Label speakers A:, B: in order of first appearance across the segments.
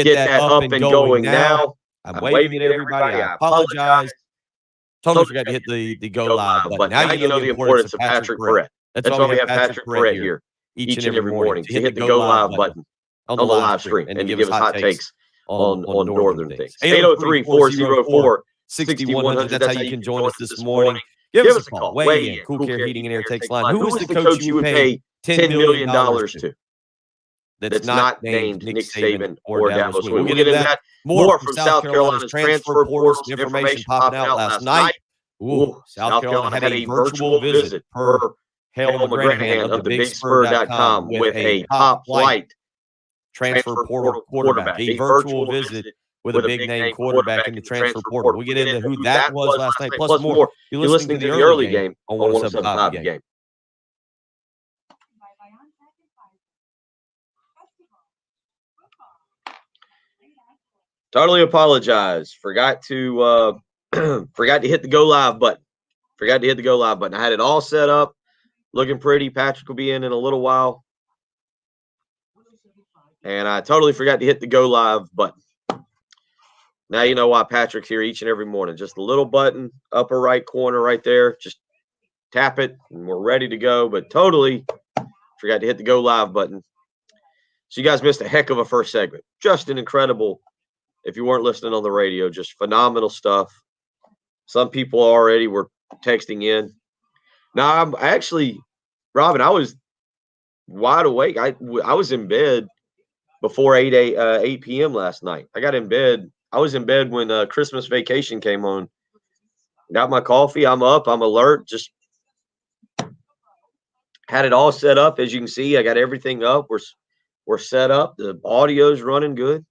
A: get that up and going now. I'm waving at everybody. I apologize. Totally forgot to hit the go live button. Now you know the importance of Patrick Perret. That's why we have Patrick Perret here each and every morning to hit the go live button on the live stream and to give us hot takes on northern things. 803-404-6100. That's how you can join us this morning. Give us a call. Weigh in. Cool Care Heating and Air text line. Who is the coach you would pay $10 million to? That's not named Nick Saban or Dabo Swinney. We'll get into that more from South Carolina's transfer portal. Some information popping out last night. South Carolina had a virtual visit per Hale McGranahan of thebigspur.com with a top flight transfer portal quarterback. A virtual visit with a big-name quarterback in the transfer portal. We'll get into who that was last night, plus more. You're listening to the early game on 107.5 The Game. Totally apologize. Forgot to hit the go live button. I had it all set up, looking pretty. Patrick will be in a little while. And I totally forgot to hit the go live button. Now you know why Patrick's here each and every morning. Just a little button, upper right corner right there. Just tap it, and we're ready to go. But totally forgot to hit the go live button. So you guys missed a heck of a first segment. Just an incredible, if you weren't listening on the radio, just phenomenal stuff. Some people already were texting in. Now, I'm actually, Robin, I was wide awake. I was in bed before 8 p.m. last night. I got in bed. I was in bed when Christmas Vacation came on. Got my coffee. I'm up. I'm alert. Just had it all set up. As you can see, I got everything up. We're set up. The audio's running good.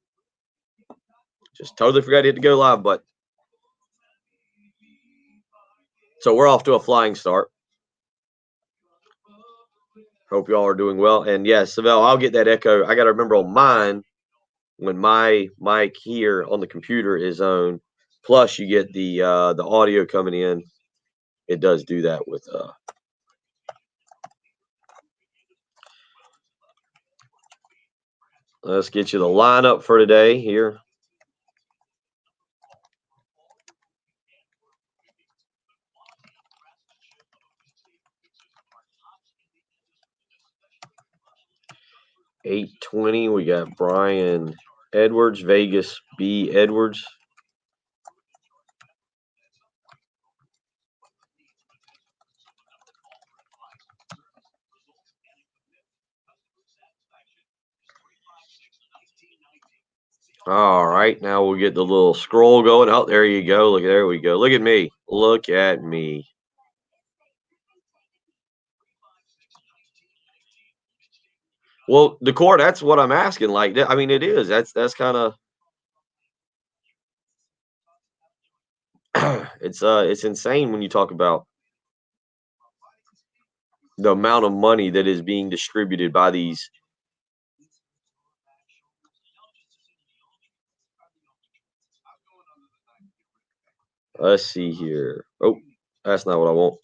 A: Just totally forgot to hit the go live button. So we're off to a flying start. Hope y'all are doing well. And yes, Savell, I'll get that echo. I got to remember on mine, when my mic here on the computer is on, plus you get the audio coming in, it does do that with let's get you the lineup for today here. $820, we got Brian Edwards, Vegas B. Edwards. All right, now we'll get the little scroll going. Oh, there you go. Look, there we go. Look at me. Look at me. Well, the core, that's what I'm asking. Like, I mean, it is. That's kind of it's insane when you talk about the amount of money that is being distributed by these. Let's see here. Oh, that's not what I want.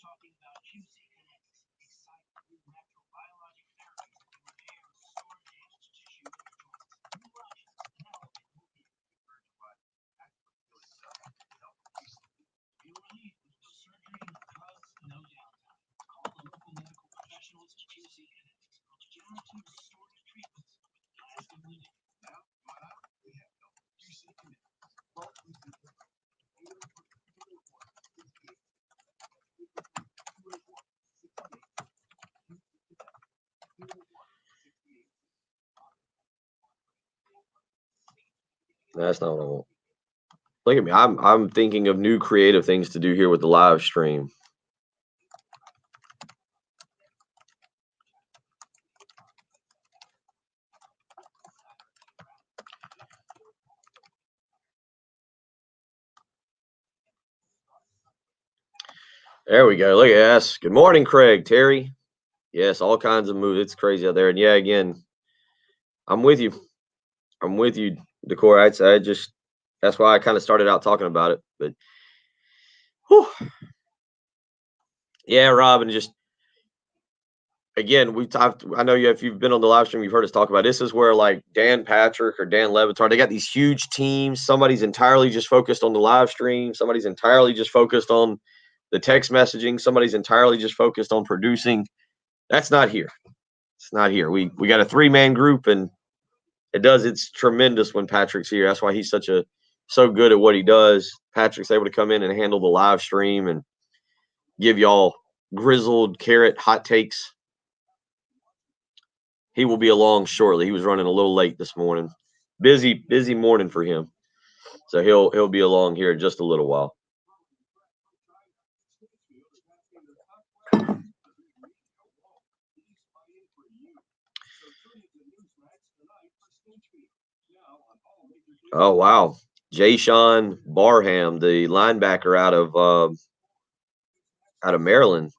A: That's not what I want. Look at me. I'm thinking of new creative things to do here with the live stream. There we go. Look at us. Good morning, Craig, Terry. Yes, all kinds of moves. It's crazy out there. And yeah, again, I'm with you. I'm with you, Decor. That's why I kind of started out talking about it. But whew. Yeah, Robin, just again, I know if you've been on the live stream, you've heard us talk about this is where like Dan Patrick or Dan Levitar, they got these huge teams. Somebody's entirely just focused on the live stream. Somebody's entirely just focused on the text messaging. Somebody's entirely just focused on producing. That's not here. It's not here. We got a 3-man group, and it's tremendous when Patrick's here. That's why he's so good at what he does. Patrick's able to come in and handle the live stream and give y'all grizzled carrot hot takes. He will be along shortly. He was running a little late this morning. Busy morning for him. So he'll be along here in just a little while. Oh wow. Jayshon Barham, the linebacker out of Maryland.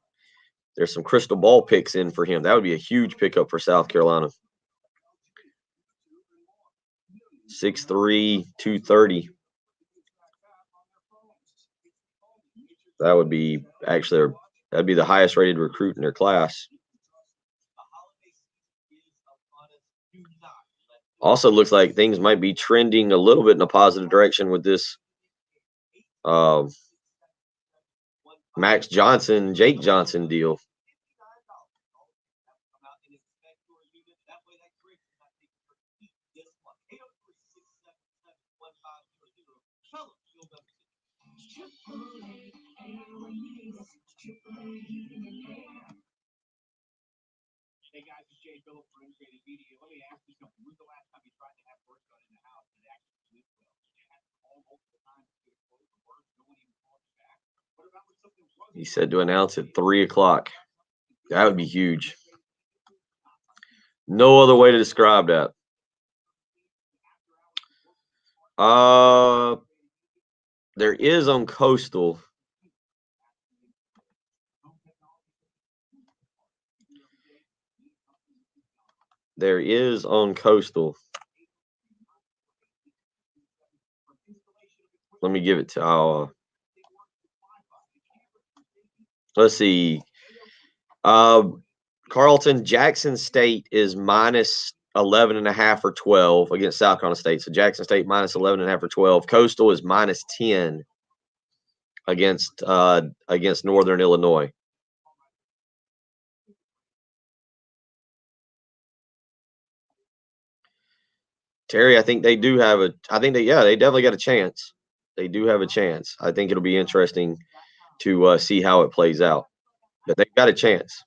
A: There's some crystal ball picks in for him. That would be a huge pickup for South Carolina. 6'3", 230. That would be that'd be the highest rated recruit in their class. Also looks like things might be trending a little bit in a positive direction with this Max Johnson, Jake Johnson deal. Hey guys, it's Jay Phillips from Integrated Media. Let me ask you something. When's the last time you tried to have work done in the house that actually went well? You had to call multiple times to get a quote for work. No one even called you back. What about when something was? He said to announce at 3 o'clock. That would be huge. No other way to describe that. There is on Coastal. There is on Coastal. Let me give it to let's see. Carlton, Jackson State is minus 11.5 or 12 against South Carolina State. So Jackson State minus 11.5 or 12. Coastal is minus 10 against Northern Illinois. Terry, I think they do have they definitely got a chance. They do have a chance. I think it'll be interesting to see how it plays out. But they've got a chance.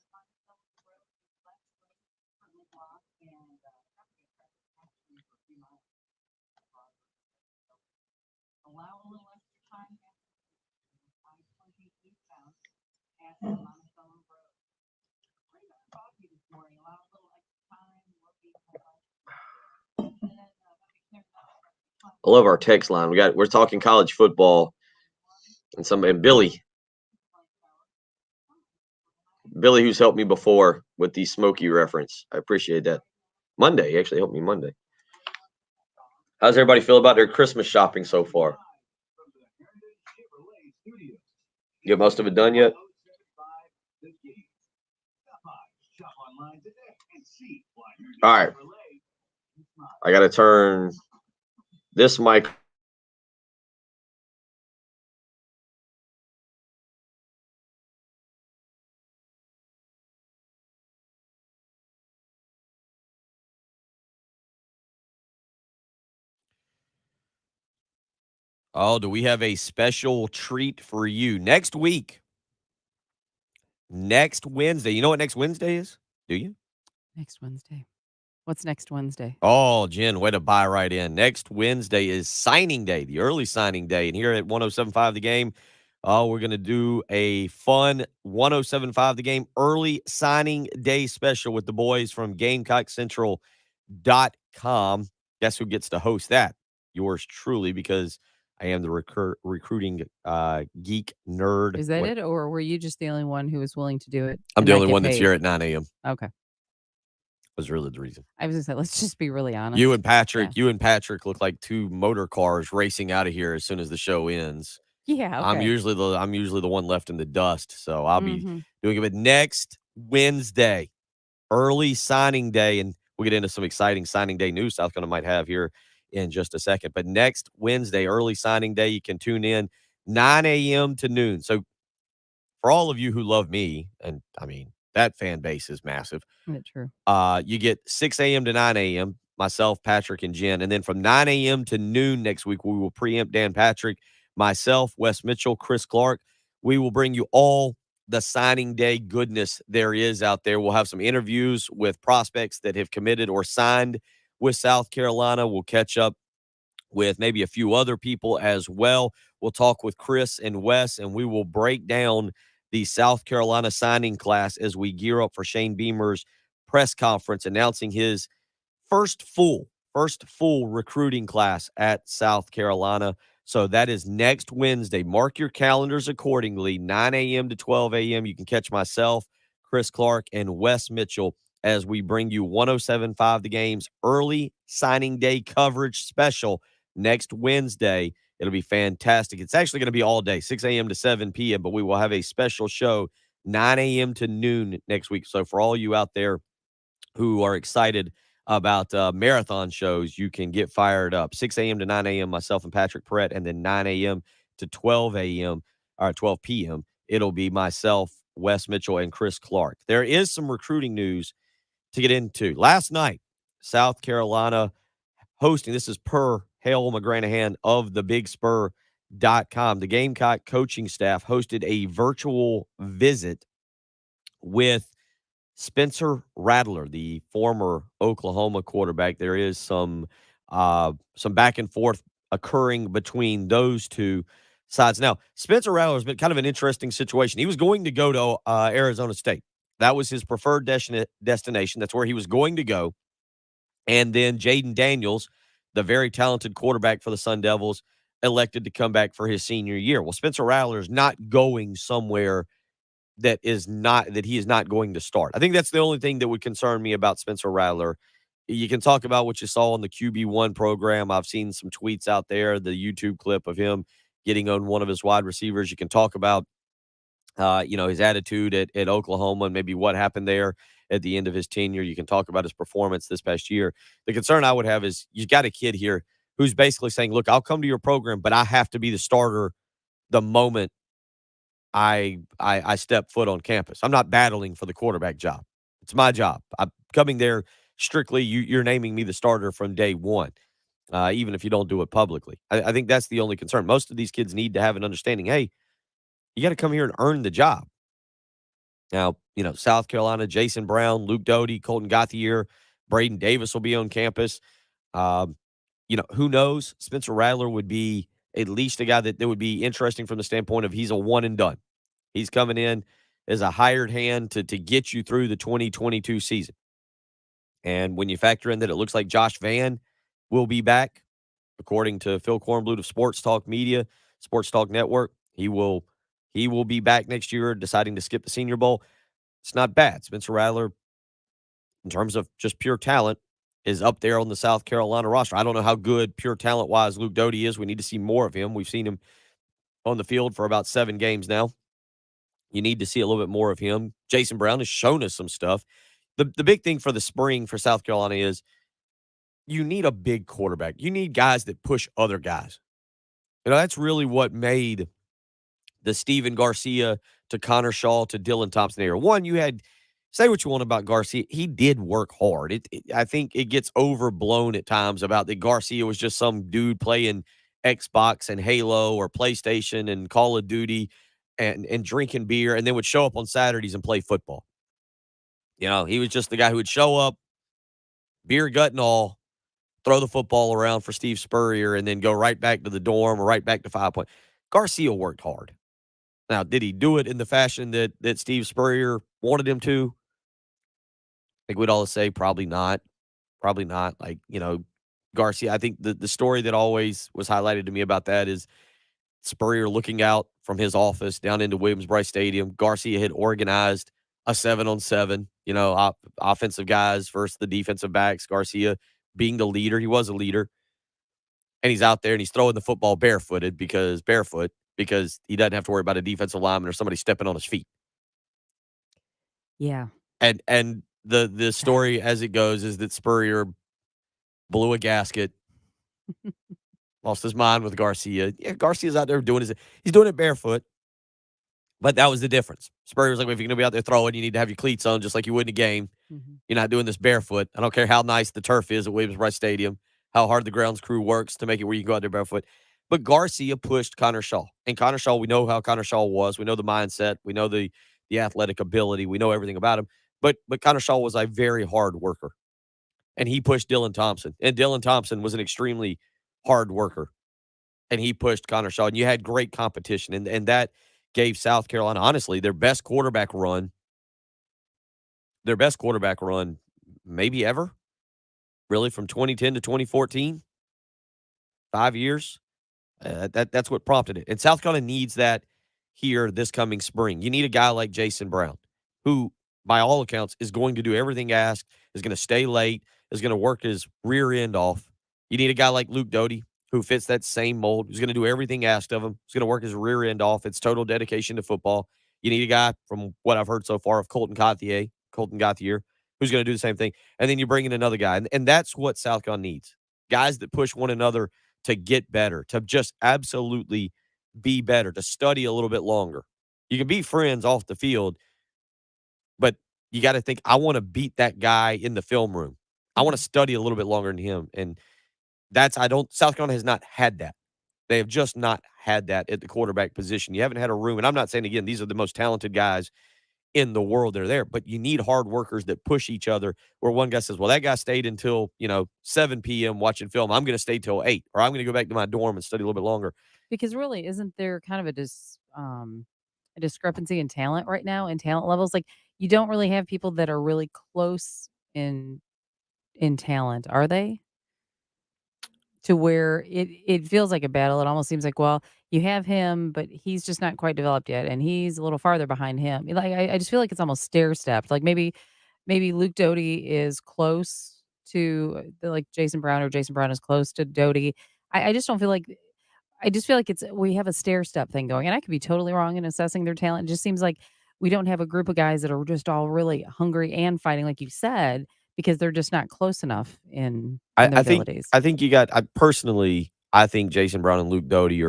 A: I love our text line. We're talking college football, and Billy, who's helped me before with the Smokey reference. I appreciate that. Monday, he actually helped me Monday. How's everybody feel about their Christmas shopping so far? Get most of it done yet? All right. I got to turn this mic.
B: Oh, do we have a special treat for you next week? Next Wednesday. You know what next Wednesday is? Do you?
C: Next Wednesday. What's next Wednesday?
B: Oh, Jen, way to buy right in. Next Wednesday is signing day, the early signing day. And here at 107.5 The Game, we're going to do a fun 107.5 The Game early signing day special with the boys from GamecockCentral.com. Guess who gets to host that? Yours truly, because I am the recruiting geek nerd.
C: Is that it, or were you just the only one who was willing to do it?
B: I'm the only one that's here at 9 a.m.
C: Okay.
B: Was really the reason.
C: I was going to say, let's just be really honest.
B: You and Patrick look like two motor cars racing out of here as soon as the show ends.
C: Yeah, okay.
B: I'm usually the one left in the dust, so I'll be doing it. But next Wednesday, early signing day, and we'll get into some exciting signing day news South Carolina might have here in just a second. But next Wednesday, early signing day, you can tune in 9 a.m. to noon. So for all of you who love me, and I mean, that fan base is massive.
C: Isn't it true?
B: You get 6 a.m. to 9 a.m., myself, Patrick, and Jen. And then from 9 a.m. to noon next week, we will preempt Dan Patrick, myself, Wes Mitchell, Chris Clark. We will bring you all the signing day goodness there is out there. We'll have some interviews with prospects that have committed or signed with South Carolina. We'll catch up with maybe a few other people as well. We'll talk with Chris and Wes, and we will break down the South Carolina signing class as we gear up for Shane Beamer's press conference announcing his first full recruiting class at South Carolina. So that is next Wednesday. Mark your calendars accordingly, 9 a.m. to 12 a.m. You can catch myself, Chris Clark, and Wes Mitchell as we bring you 107.5 The Game's early signing day coverage special next Wednesday. It'll be fantastic. It's actually going to be all day, 6 a.m. to 7 p.m., but we will have a special show 9 a.m. to noon next week. So for all you out there who are excited about marathon shows, you can get fired up. 6 a.m. to 9 a.m., myself and Patrick Perrett, and then 9 a.m. to 12 a.m. or 12 p.m. It'll be myself, Wes Mitchell, and Chris Clark. There is some recruiting news to get into. Last night, South Carolina hosting, this is per Hale McGranahan of thebigspur.com. The Gamecock coaching staff hosted a virtual visit with Spencer Rattler, the former Oklahoma quarterback. There is some back and forth occurring between those two sides. Now, Spencer Rattler has been kind of an interesting situation. He was going to go to Arizona State. That was his preferred destination. That's where he was going to go. And then Jaden Daniels, the very talented quarterback for the Sun Devils, elected to come back for his senior year. Well, Spencer Rattler is not going somewhere that he is not going to start. I think that's the only thing that would concern me about Spencer Rattler. You can talk about what you saw on the QB1 program. I've seen some tweets out there, the YouTube clip of him getting on one of his wide receivers. You can talk about his attitude at Oklahoma and maybe what happened there at the end of his tenure. You can talk about his performance this past year. The concern I would have is you've got a kid here who's basically saying, look, I'll come to your program, but I have to be the starter the moment I step foot on campus. I'm not battling for the quarterback job. It's my job. I'm coming there strictly. You're naming me the starter from day one, even if you don't do it publicly. I think that's the only concern. Most of these kids need to have an understanding, hey, you got to come here and earn the job. Now, South Carolina, Jason Brown, Luke Doty, Colton Gauthier, Braden Davis will be on campus. Who knows? Spencer Rattler would be at least a guy that would be interesting from the standpoint of he's a one and done. He's coming in as a hired hand to get you through the 2022 season. And when you factor in that it looks like Josh Vann will be back, according to Phil Kornblut of Sports Talk Media, Sports Talk Network, he will be back next year, deciding to skip the Senior Bowl. It's not bad. Spencer Rattler, in terms of just pure talent, is up there on the South Carolina roster. I don't know how good pure talent-wise Luke Doty is. We need to see more of him. We've seen him on the field for about 7 games now. You need to see a little bit more of him. Jason Brown has shown us some stuff. The big thing for the spring for South Carolina is you need a big quarterback. You need guys that push other guys. That's really what made the Steven Garcia to Connor Shaw to Dylan Thompson era. One, you had, say what you want about Garcia. He did work hard. I think it gets overblown at times about that Garcia was just some dude playing Xbox and Halo or PlayStation and Call of Duty and drinking beer and then would show up on Saturdays and play football. He was just the guy who would show up, beer gut and all, throw the football around for Steve Spurrier, and then go right back to the dorm or right back to 5 Point. Garcia worked hard. Now, did he do it in the fashion that Steve Spurrier wanted him to? I think we'd all say probably not. Probably not. Garcia, I think the story that always was highlighted to me about that is Spurrier looking out from his office down into Williams-Brice Stadium. Garcia had organized a 7-on-7, offensive guys versus the defensive backs. Garcia being the leader. He was a leader. And he's out there and he's throwing the football barefoot because he doesn't have to worry about a defensive lineman or somebody stepping on his feet.
C: Yeah.
B: And the story as it goes is that Spurrier blew a gasket, lost his mind with Garcia. Yeah, Garcia's out there he's doing it barefoot. But that was the difference. Spurrier was like, well, if you're going to be out there throwing, you need to have your cleats on just like you would in a game.
C: Mhm.
B: You're not doing this barefoot. I don't care how nice the turf is at Williams-Brice Stadium, how hard the grounds crew works to make it where you can go out there barefoot. But Garcia pushed Connor Shaw. And Connor Shaw, we know how Connor Shaw was. We know the mindset. We know the athletic ability. We know everything about him. But Connor Shaw was a very hard worker. And he pushed Dylan Thompson. And Dylan Thompson was an extremely hard worker. And he pushed Connor Shaw. And you had great competition. And that gave South Carolina, honestly, their best quarterback run maybe ever, really, from 2010 to 2014, 5 years. That's what prompted it. And South Carolina needs that here this coming spring. You need a guy like Jason Brown, who, by all accounts, is going to do everything asked, is going to stay late, is going to work his rear end off. You need a guy like Luke Doty, who fits that same mold, who's going to do everything asked of him, who's going to work his rear end off. It's total dedication to football. You need a guy, from what I've heard so far, of Colton Gauthier, who's going to do the same thing. And then you bring in another guy. And that's what South Carolina needs. Guys that push one another to get better, to just absolutely be better, to study a little bit longer. You can be friends off the field, but you got to think, I want to beat that guy in the film room. I want to study a little bit longer than him. And South Carolina has not had that. They have just not had that at the quarterback position. You haven't had a room. And I'm not saying, again, these are the most talented guys in the world that are there, but you need hard workers that push each other, where one guy says, well, that guy stayed until, 7 p.m. watching film. I'm going to stay till 8, or I'm going to go back to my dorm and study a little bit longer.
C: Because really, isn't there kind of a discrepancy in talent right now, in talent levels? Like, you don't really have people that are really close in talent, are they? To where it feels like a battle. It almost seems like, well, you have him, but he's just not quite developed yet, and he's a little farther behind him. Like, I just feel like it's almost stair-stepped. Like, maybe Luke Doty is close to like Jason Brown, or Jason Brown is close to Doty. I just don't feel like I just feel like we have a stair step thing going, and I could be totally wrong in assessing their talent. It just seems like we don't have a group of guys that are just all really hungry and fighting, like you said, because they're just not close enough in their
B: I think
C: abilities.
B: I think I think Jason Brown and Luke Doty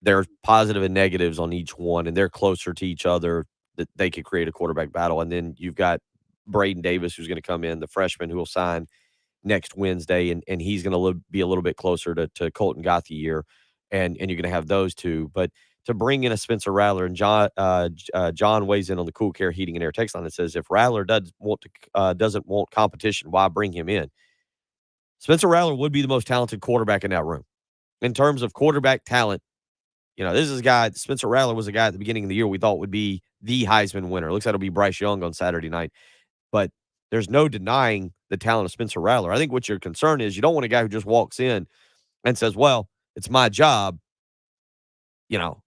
B: there's positive and negatives on each one, and they're closer to each other that they could create a quarterback battle. And then you've got Braden Davis, who's going to come in, the freshman who will sign next Wednesday, and he's going to be a little bit closer to Colton Gauthier, and you're going to have those two. But to bring in a Spencer Rattler, and John weighs in on the Cool Care Heating and Air text line that says, if Rattler doesn't want competition, why bring him in? Spencer Rattler would be the most talented quarterback in that room. In terms of quarterback talent, this is a guy, Spencer Rattler was a guy at the beginning of the year we thought would be the Heisman winner. Looks like it'll be Bryce Young on Saturday night. But there's no denying the talent of Spencer Rattler. I think what your concern is, you don't want a guy who just walks in and says, well, it's my job.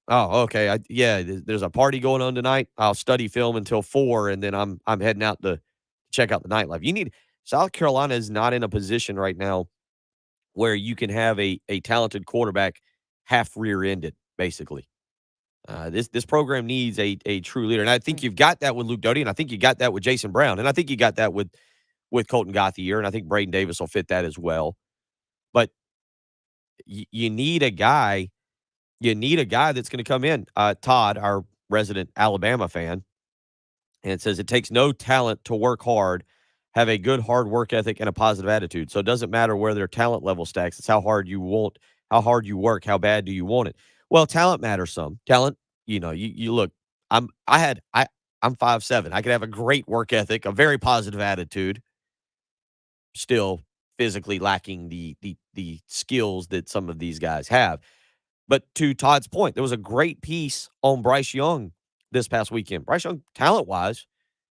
B: Oh, okay. There's a party going on tonight. I'll study film until 4, and then I'm heading out to check out the nightlife. South Carolina is not in a position right now where you can have a talented quarterback half rear-ended, basically. This program needs a true leader. And I think you've got that with Luke Doty, and I think you got that with Jason Brown, and I think you got that with Colton Gauthier, and I think Braden Davis will fit that as well. But you need a guy. You need a guy that's going to come in. Todd, our resident Alabama fan, and it says it takes no talent to work hard, have a good hard work ethic, and a positive attitude. So it doesn't matter where their talent level stacks. It's how hard you work, how bad do you want it. Well, talent matters some. Talent, you look, I'm 5'7". I could have a great work ethic, a very positive attitude, still physically lacking the skills that some of these guys have. But to Todd's point, there was a great piece on Bryce Young this past weekend. Bryce Young, talent-wise,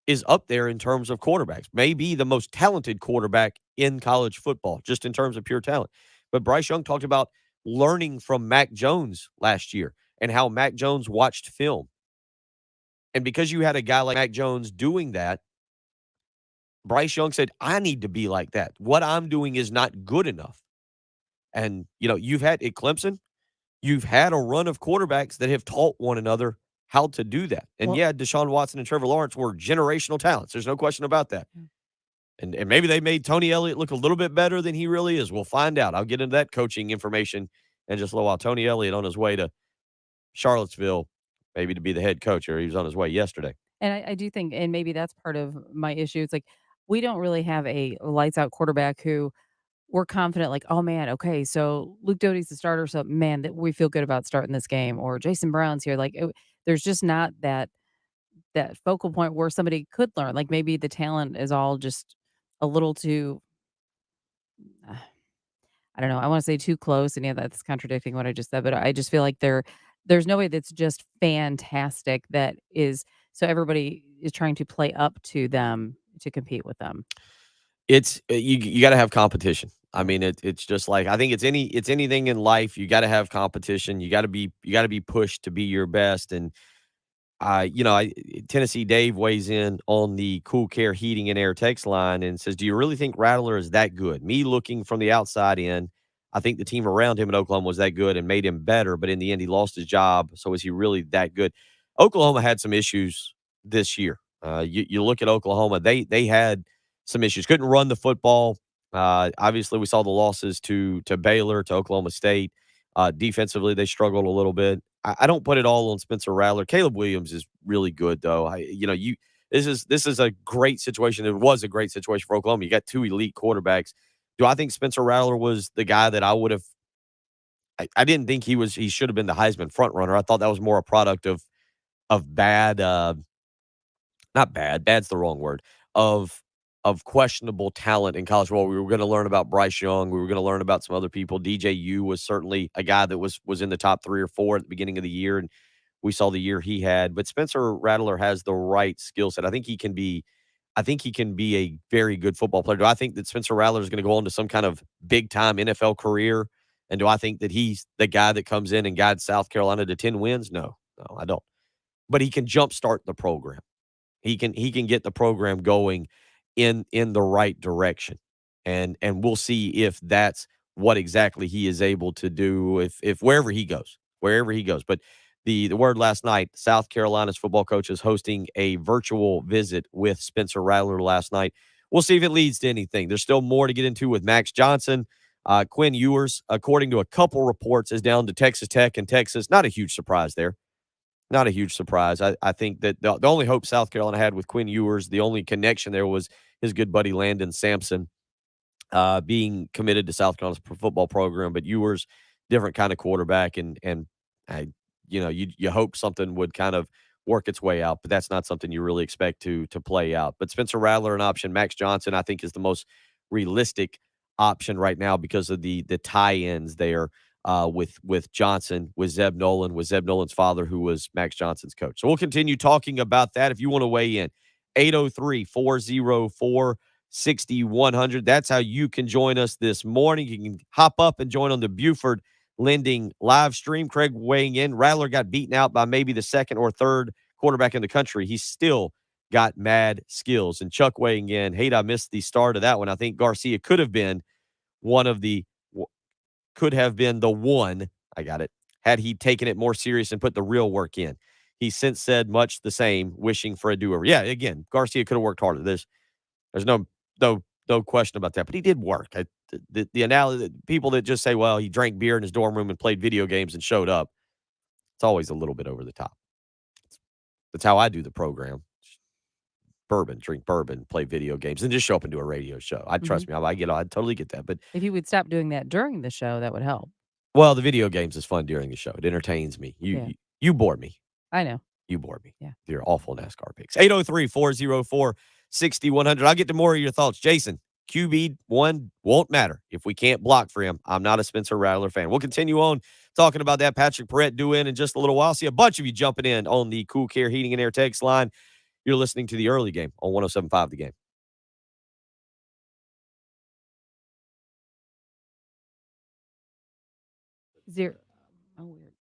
B: is up there in terms of quarterbacks. Maybe the most talented quarterback in college football, just in terms of pure talent. But Bryce Young talked about learning from Mac Jones last year and how Mac Jones watched film. And because you had a guy like Mac Jones doing that, Bryce Young said, I need to be like that. What I'm doing is not good enough. And, you've had at Clemson, you've had a run of quarterbacks that have taught one another how to do that. And Deshaun Watson and Trevor Lawrence were generational talents. There's no question about that. And maybe they made Tony Elliott look a little bit better than he really is. We'll find out. I'll get into that coaching information in just a little while. Tony Elliott on his way to Charlottesville, maybe to be the head coach, or he was on his way yesterday.
C: And I do think, and maybe that's part of my issue. It's like we don't really have a lights out quarterback who we're confident, like, oh man, okay, so Luke Doty's the starter, so man, that we feel good about starting this game, or Jason Brown's here. Like, there's just not that focal point where somebody could learn. Like maybe the talent is all just a little too. Uh, I don't know. I want to say too close, and yeah, that's contradicting what I just said. But I just feel like there's no way that's just fantastic that is so everybody is trying to play up to them to compete with them.
B: It's you got to have competition. I mean, it's just like I think it's anything in life. You got to have competition. You got to be pushed to be your best. And Tennessee Dave weighs in on the Cool Care Heating and Air text line and says, "Do you really think Rattler is that good?" Me looking from the outside in, I think the team around him in Oklahoma was that good and made him better. But in the end, he lost his job. So is he really that good? Oklahoma had some issues this year. You look at Oklahoma; they had some issues. Couldn't run the football. Obviously, we saw the losses to Baylor, to Oklahoma State. Defensively, they struggled a little bit. I don't put it all on Spencer Rattler. Caleb Williams is really good, though. This is a great situation. It was a great situation for Oklahoma. You got two elite quarterbacks. Do I think Spencer Rattler was the guy that I would have? I didn't think he should have been the Heisman front runner. I thought that was more a product of bad. Not bad. Bad's the wrong word. Of questionable talent in college football. We were going to learn about Bryce Young. We were going to learn about some other people. DJU was certainly a guy that was in the top 3 or 4 at the beginning of the year, and we saw the year he had. But Spencer Rattler has the right skill set. I think he can be a very good football player. Do I think that Spencer Rattler is going to go on to some kind of big time NFL career? And do I think that he's the guy that comes in and guides South Carolina to 10 wins? No, I don't. But he can jumpstart the program. He can get the program going in the right direction. And we'll see if that's what exactly he is able to do if wherever he goes. But the word last night, South Carolina's football coach is hosting a virtual visit with Spencer Rattler last night. We'll see if it leads to anything. There's still more to get into with Max Johnson. Quinn Ewers, according to a couple reports, is down to Texas Tech and Texas. Not a huge surprise there. Not a huge surprise. I think that the only hope South Carolina had with Quinn Ewers, the only connection there was his good buddy Landon Sampson being committed to South Carolina's football program. But Ewers, different kind of quarterback, and you hope something would kind of work its way out, but that's not something you really expect to play out. But Spencer Rattler, an option. Max Johnson, I think, is the most realistic option right now because of the tie-ins there. With Johnson, with Zeb Nolan's father, who was Max Johnson's coach. So we'll continue talking about that. If you want to weigh in, 803-404-6100. That's how you can join us this morning. You can hop up and join on the Buford Lending live stream. Craig weighing in. Rattler got beaten out by maybe the second or third quarterback in the country. He's still got mad skills. And Chuck weighing in. Hate I missed the start of that one. I think Garcia could have been the one, I got it, had he taken it more serious and put the real work in. He's since said much the same, wishing for a do-over. Yeah, again, Garcia could have worked harder. There's no question about that, but he did work. The analogy, people that just say, well, he drank beer in his dorm room and played video games and showed up, it's always a little bit over the top. That's how I do the program. Drink bourbon, play video games, and just show up and do a radio show. I trust me, I totally get that. But
C: if you would stop doing that during the show, that would help.
B: Well, the video games is fun during the show. It entertains me. You bore me.
C: I know.
B: You bore me.
C: Yeah.
B: Your awful NASCAR picks. 803-404-6100. I'll get to more of your thoughts. Jason, QB1 won't matter if we can't block for him. I'm not a Spencer Rattler fan. We'll continue on talking about that. Patrick Perrette due in just a little while. See a bunch of you jumping in on the Cool Care Heating and Air text line. You're listening to the early game on 107.5 The Game.
C: Zero. Oh, weird.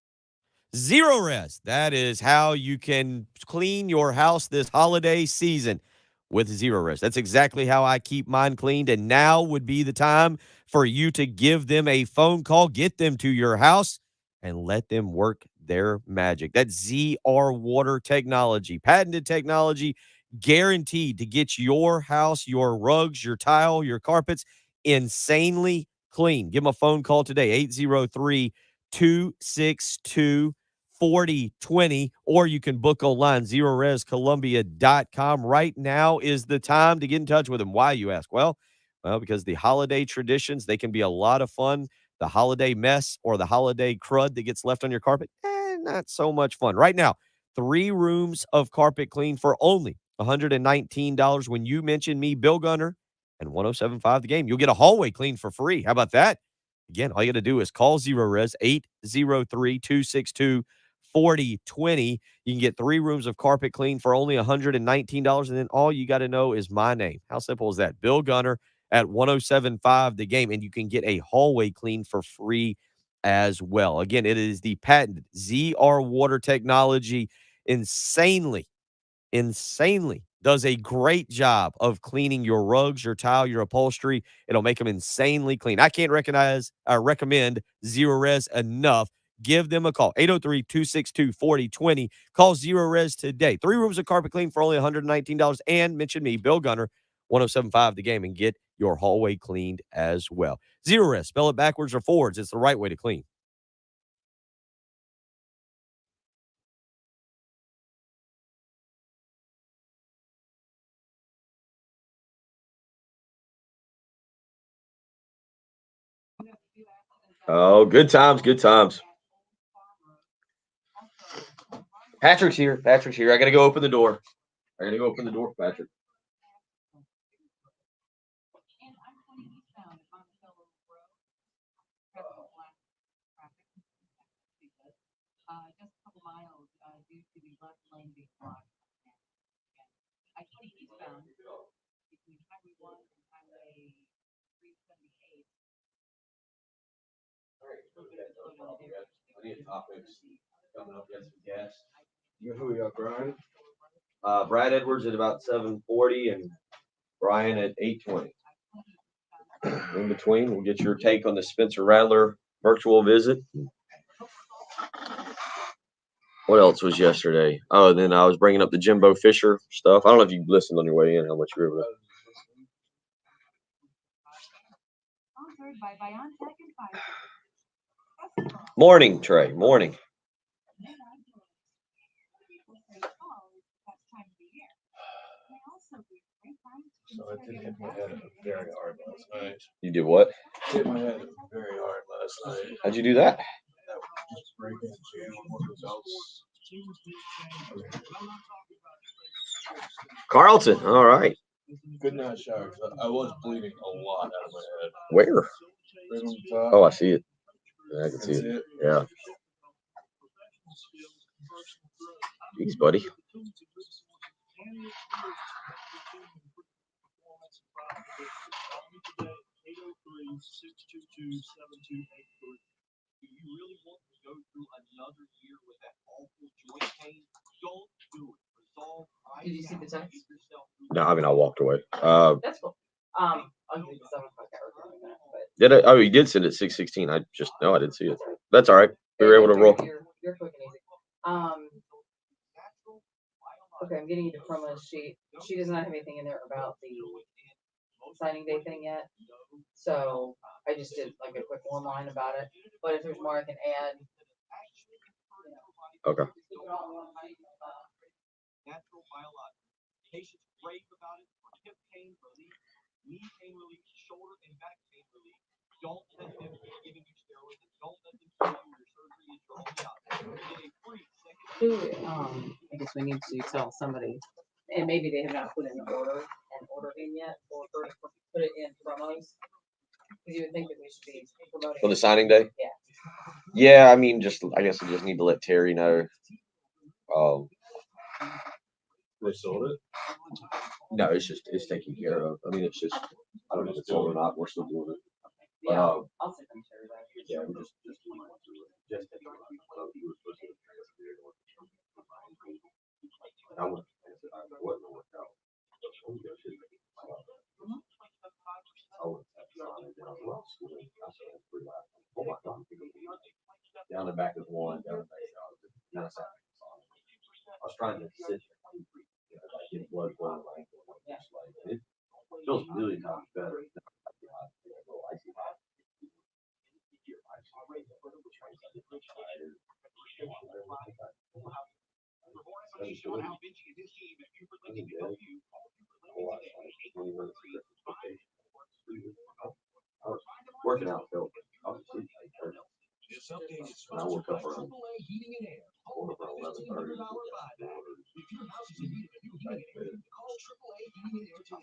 B: Zero Rest. That is how you can clean your house this holiday season with Zero Rest. That's exactly how I keep mine cleaned. And now would be the time for you to give them a phone call, get them to your house, and let them work their magic. That's ZR Water technology, patented technology guaranteed to get your house, your rugs, your tile, your carpets insanely clean. Give them a phone call today, 803-262-4020, or you can book online, ZeroResColumbia.com. Right now is the time to get in touch with them. Why, you ask? Well, because the holiday traditions, they can be a lot of fun. The holiday mess or the holiday crud that gets left on your carpet, not so much fun. Right now, 3 rooms of carpet clean for only $119 when you mention me, Bill Gunner, and 1075 The Game. You'll get a hallway clean for free. How about that? Again, all you got to do is call ZeroRes, 803-262-4020. You can get 3 rooms of carpet clean for only $119, and then all you got to know is my name. How simple is that? Bill Gunner at 1075 The Game, and you can get a hallway clean for free as well. Again, it is the patented ZR water technology. Insanely does a great job of cleaning your rugs, your tile, your upholstery. It'll make them insanely clean. I can't recommend ZeroRes enough. Give them a call, 803-262-4020. Call ZeroRes today. 3 rooms of carpet clean for only $119, and mention me, Bill Gunner, 1075 The Game, and get your hallway cleaned as well. ZeroRes, spell it backwards or forwards. It's the right way to clean.
A: Oh, good times, good times. Patrick's here. Patrick's here. I gotta go open the door. For Patrick. Plenty of topics coming up. Got some guests.
D: You know who we got, Brian?
A: Brad Edwards at about 7:40 and Brian at 8:20. In between, we'll get your take on the Spencer Rattler virtual visit. What else was yesterday? Oh, and then I was bringing up the Jimbo Fisher stuff. I don't know if you listened on your way in, how much you were able to. Morning, Trey. Morning.
D: So I did hit my head very hard last night.
A: You did what?
D: Hit my head very hard last night.
A: How'd you do that?
D: Just breaking the chain on one of those else.
A: Carlton. All right.
D: Good night shower. I was bleeding a lot out of my head.
A: Where?
D: Right on the top.
A: Oh, I see it. Yeah, I can see
D: That's
A: it.
D: it.
A: Yeah. Jeez, buddy.
C: Did you see the text?
A: No, I mean I walked away.
C: That's cool. I'll give you the 7 o'clock hour doing that, but
A: Did I? Oh, you did send it 6:16. I didn't see it. That's all right. We were able to roll.
C: You're quick and easy. Okay, I'm getting you the promo sheet. She does not have anything in there about the signing day thing yet. So I just did like a quick one line about it. But if there's more I can add.
A: Okay.
B: Natural biologic. Patients rave about it for hip pain relief, knee pain relief, shoulder and back pain relief. Don't let them keep giving you steroids and don't let them tell you your surgery is your only option. Get a free second. I guess we need to tell somebody, and maybe they have not put in an order in yet, or first put it in promos. Because you would think that we should be promoting
A: For the signing day?
C: Yeah.
A: Yeah, I mean, I guess I just need to let Terry know.
D: They sold it?
A: No, it's taken care of. I mean, it's just, I don't know if it's sold or not. We're still doing it. But,
C: Yeah, I'll send them to her.
A: yeah, we just I wouldn't work out. Down the back is one, down the back is I was trying to sit. blood flowing like it feels really much better. Working out, Phil. I was asleep like I woke up around 11:30.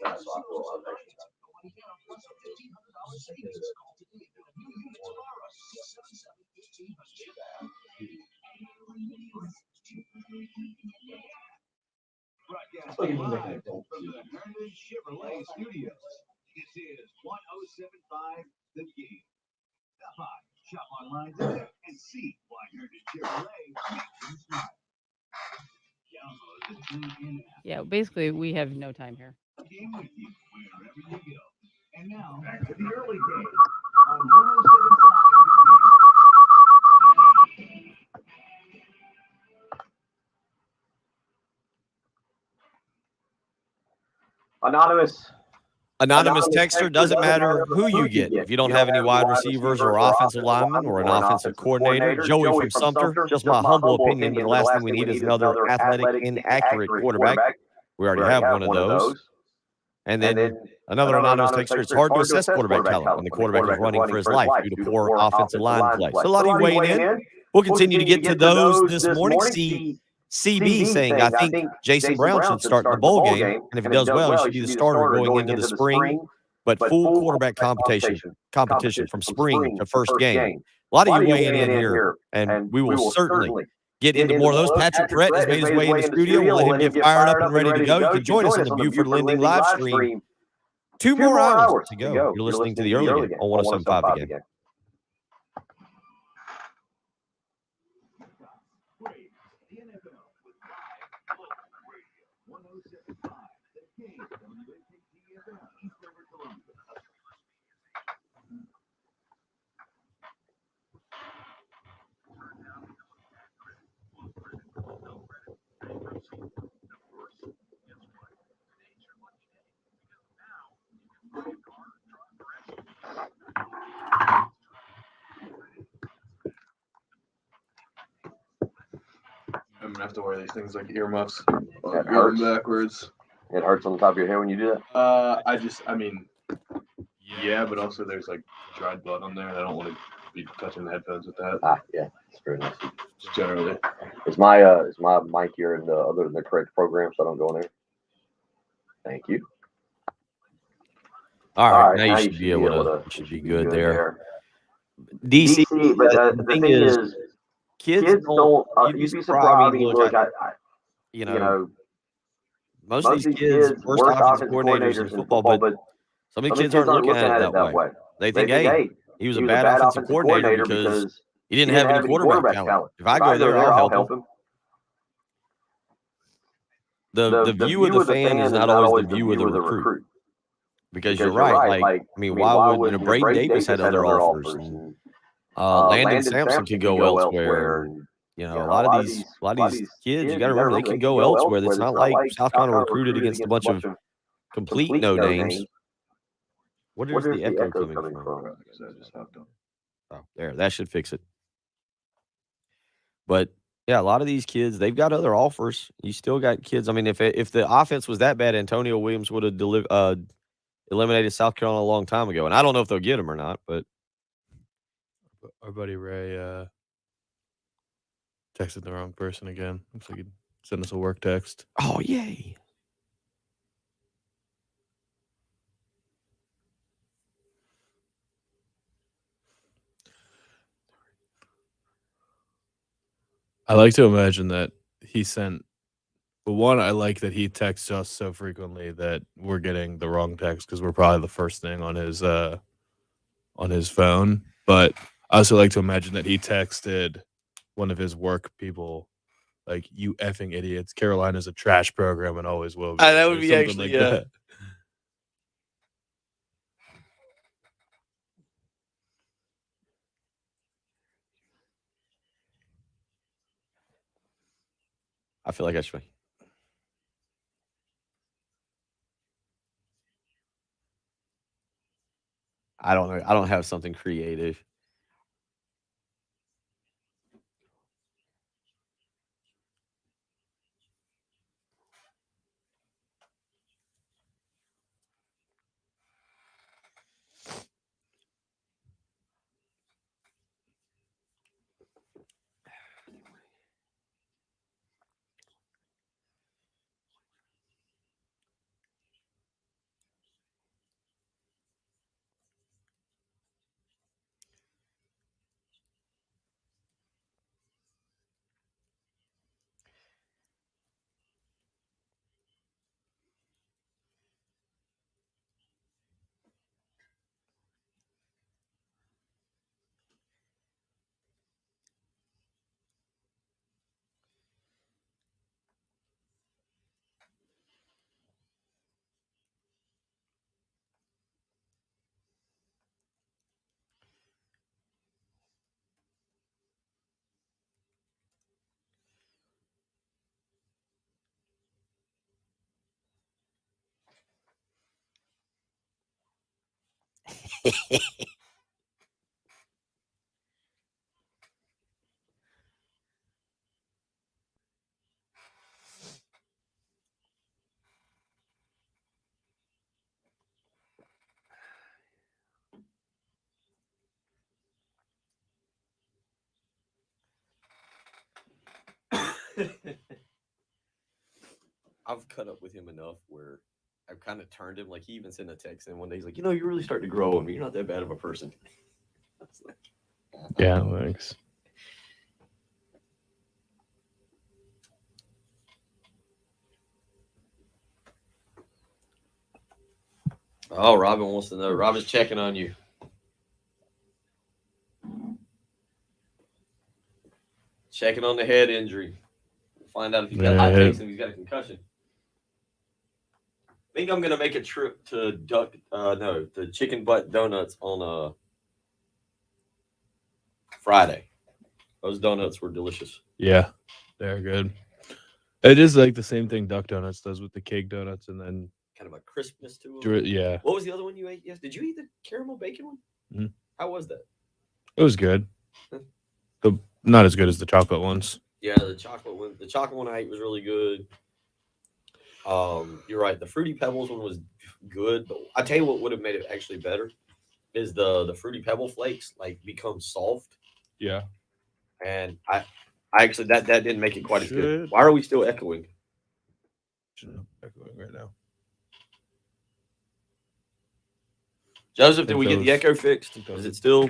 A: That's why I feel a lot better.
D: From the Heritage Chevrolet Studios, this is 1075 The Game. Stop by, shop online today, and see why Heritage Chevrolet makes you smile. Download the TuneIn app.
C: Yeah, basically, we have no time here.
D: Game with you wherever you go. And now, back to the early days on 1075 The Game.
B: Anonymous texter, doesn't matter who you get. If you don't have any wide receivers or offensive linemen or an offensive coordinator, Joey from Sumter, just my humble opinion, but the last thing we need is another athletic, inaccurate quarterback. We already have one of those. And then another anonymous texter, it's hard to assess quarterback talent when the quarterback is running for his life due to poor offensive line play. So a lot of you weighing in. We'll continue to get to those this morning. CB saying, I think Jason Brown should start the bowl game, and if he does well, he should be the starter going into the spring, but full quarterback competition from spring to first game. A lot of you weighing in here, and we will certainly get into more of those. Patrick Brett has made his way in the studio. We'll let him get fired up and ready to go. You can join us on the Buford Lending live stream. 2 more hours to go. You're listening to the early game on 107.5 The Game.
E: I'm gonna have to wear these things like earmuffs.
A: It hurts.
E: Backwards.
A: It hurts on the top of your head when you do that?
E: Yeah, but also there's like dried blood on there, and I don't want to be touching the headphones with that.
A: Yeah, it's very nice.
E: Just generally.
A: Is my mic here in the correct program so I don't go in there? Thank you.
B: All right, now you should be able to. You should be good there. DC, but the thing is, kids don't. You'd be surprised. I mean, look, you know, most of these kids, worst offensive coordinators in football, but some of the kids aren't looking at it that way. They think, hey, he was a bad offensive coordinator because he didn't have any quarterback talent. If I go there, I'll help him. The view of the fan is not always the view of the recruit. Because you're right. Like, I mean, why would Braden Davis had other offers? And, Landon Sampson could go elsewhere. You know, a lot of these kids, you got to remember, they can go elsewhere. It's not like South Carolina recruited against a bunch of complete no names. What is the echo coming from? Oh, there, that should fix it. But yeah, a lot of these kids, they've got other offers. You still got kids. I mean, if the offense was that bad, Antonio Williams would have eliminated South Carolina a long time ago. And I don't know if they'll get him or not, but
E: Our buddy Ray texted the wrong person again. Looks like he sent us a work text.
B: oh yay.
E: I like to imagine that he sent. But one, I like that he texts us so frequently that we're getting the wrong text because we're probably the first thing on his phone. But I also like to imagine that he texted one of his work people, like, "You effing idiots! Carolina's a trash program and always will be."
B: That would
E: or
B: be
E: something
B: actually,
E: like that.
B: I feel like I should. I don't know. I don't have something creative. I've cut up with him enough where I've kind of turned him. Like he even sent a text in one day. He's like, you're really starting to grow on me. You're not that bad of a person. I was like,
E: Yeah, thanks.
B: oh, Robin wants to know. Robin's checking on you. Checking on the head injury. We'll find out if he's got hot takes and if he's got a concussion. I think I'm gonna make a trip to the Chicken Butt Donuts on Friday. Those donuts were delicious.
E: Yeah, they're good. It is like the same thing Duck Donuts does with the cake donuts, and then
B: Kind of a crispness to them.
E: yeah,
B: What was the other one you ate? Yes. Did you eat the caramel bacon one?
E: Mhm.
B: How was that?
E: it was good. Not as good as the chocolate ones.
B: Yeah, the chocolate one I ate was really good. You're right. The Fruity Pebbles one was good, but I tell you what would have made it actually better is the Fruity Pebble flakes like become soft,
E: Yeah.
B: and I actually that didn't make it quite as good.
E: Should-
B: Why are we still echoing?
E: Echoing right now.
B: Joseph, did
E: think
B: we get the
E: those-
B: echo fixed?
E: think those-
B: Is it still?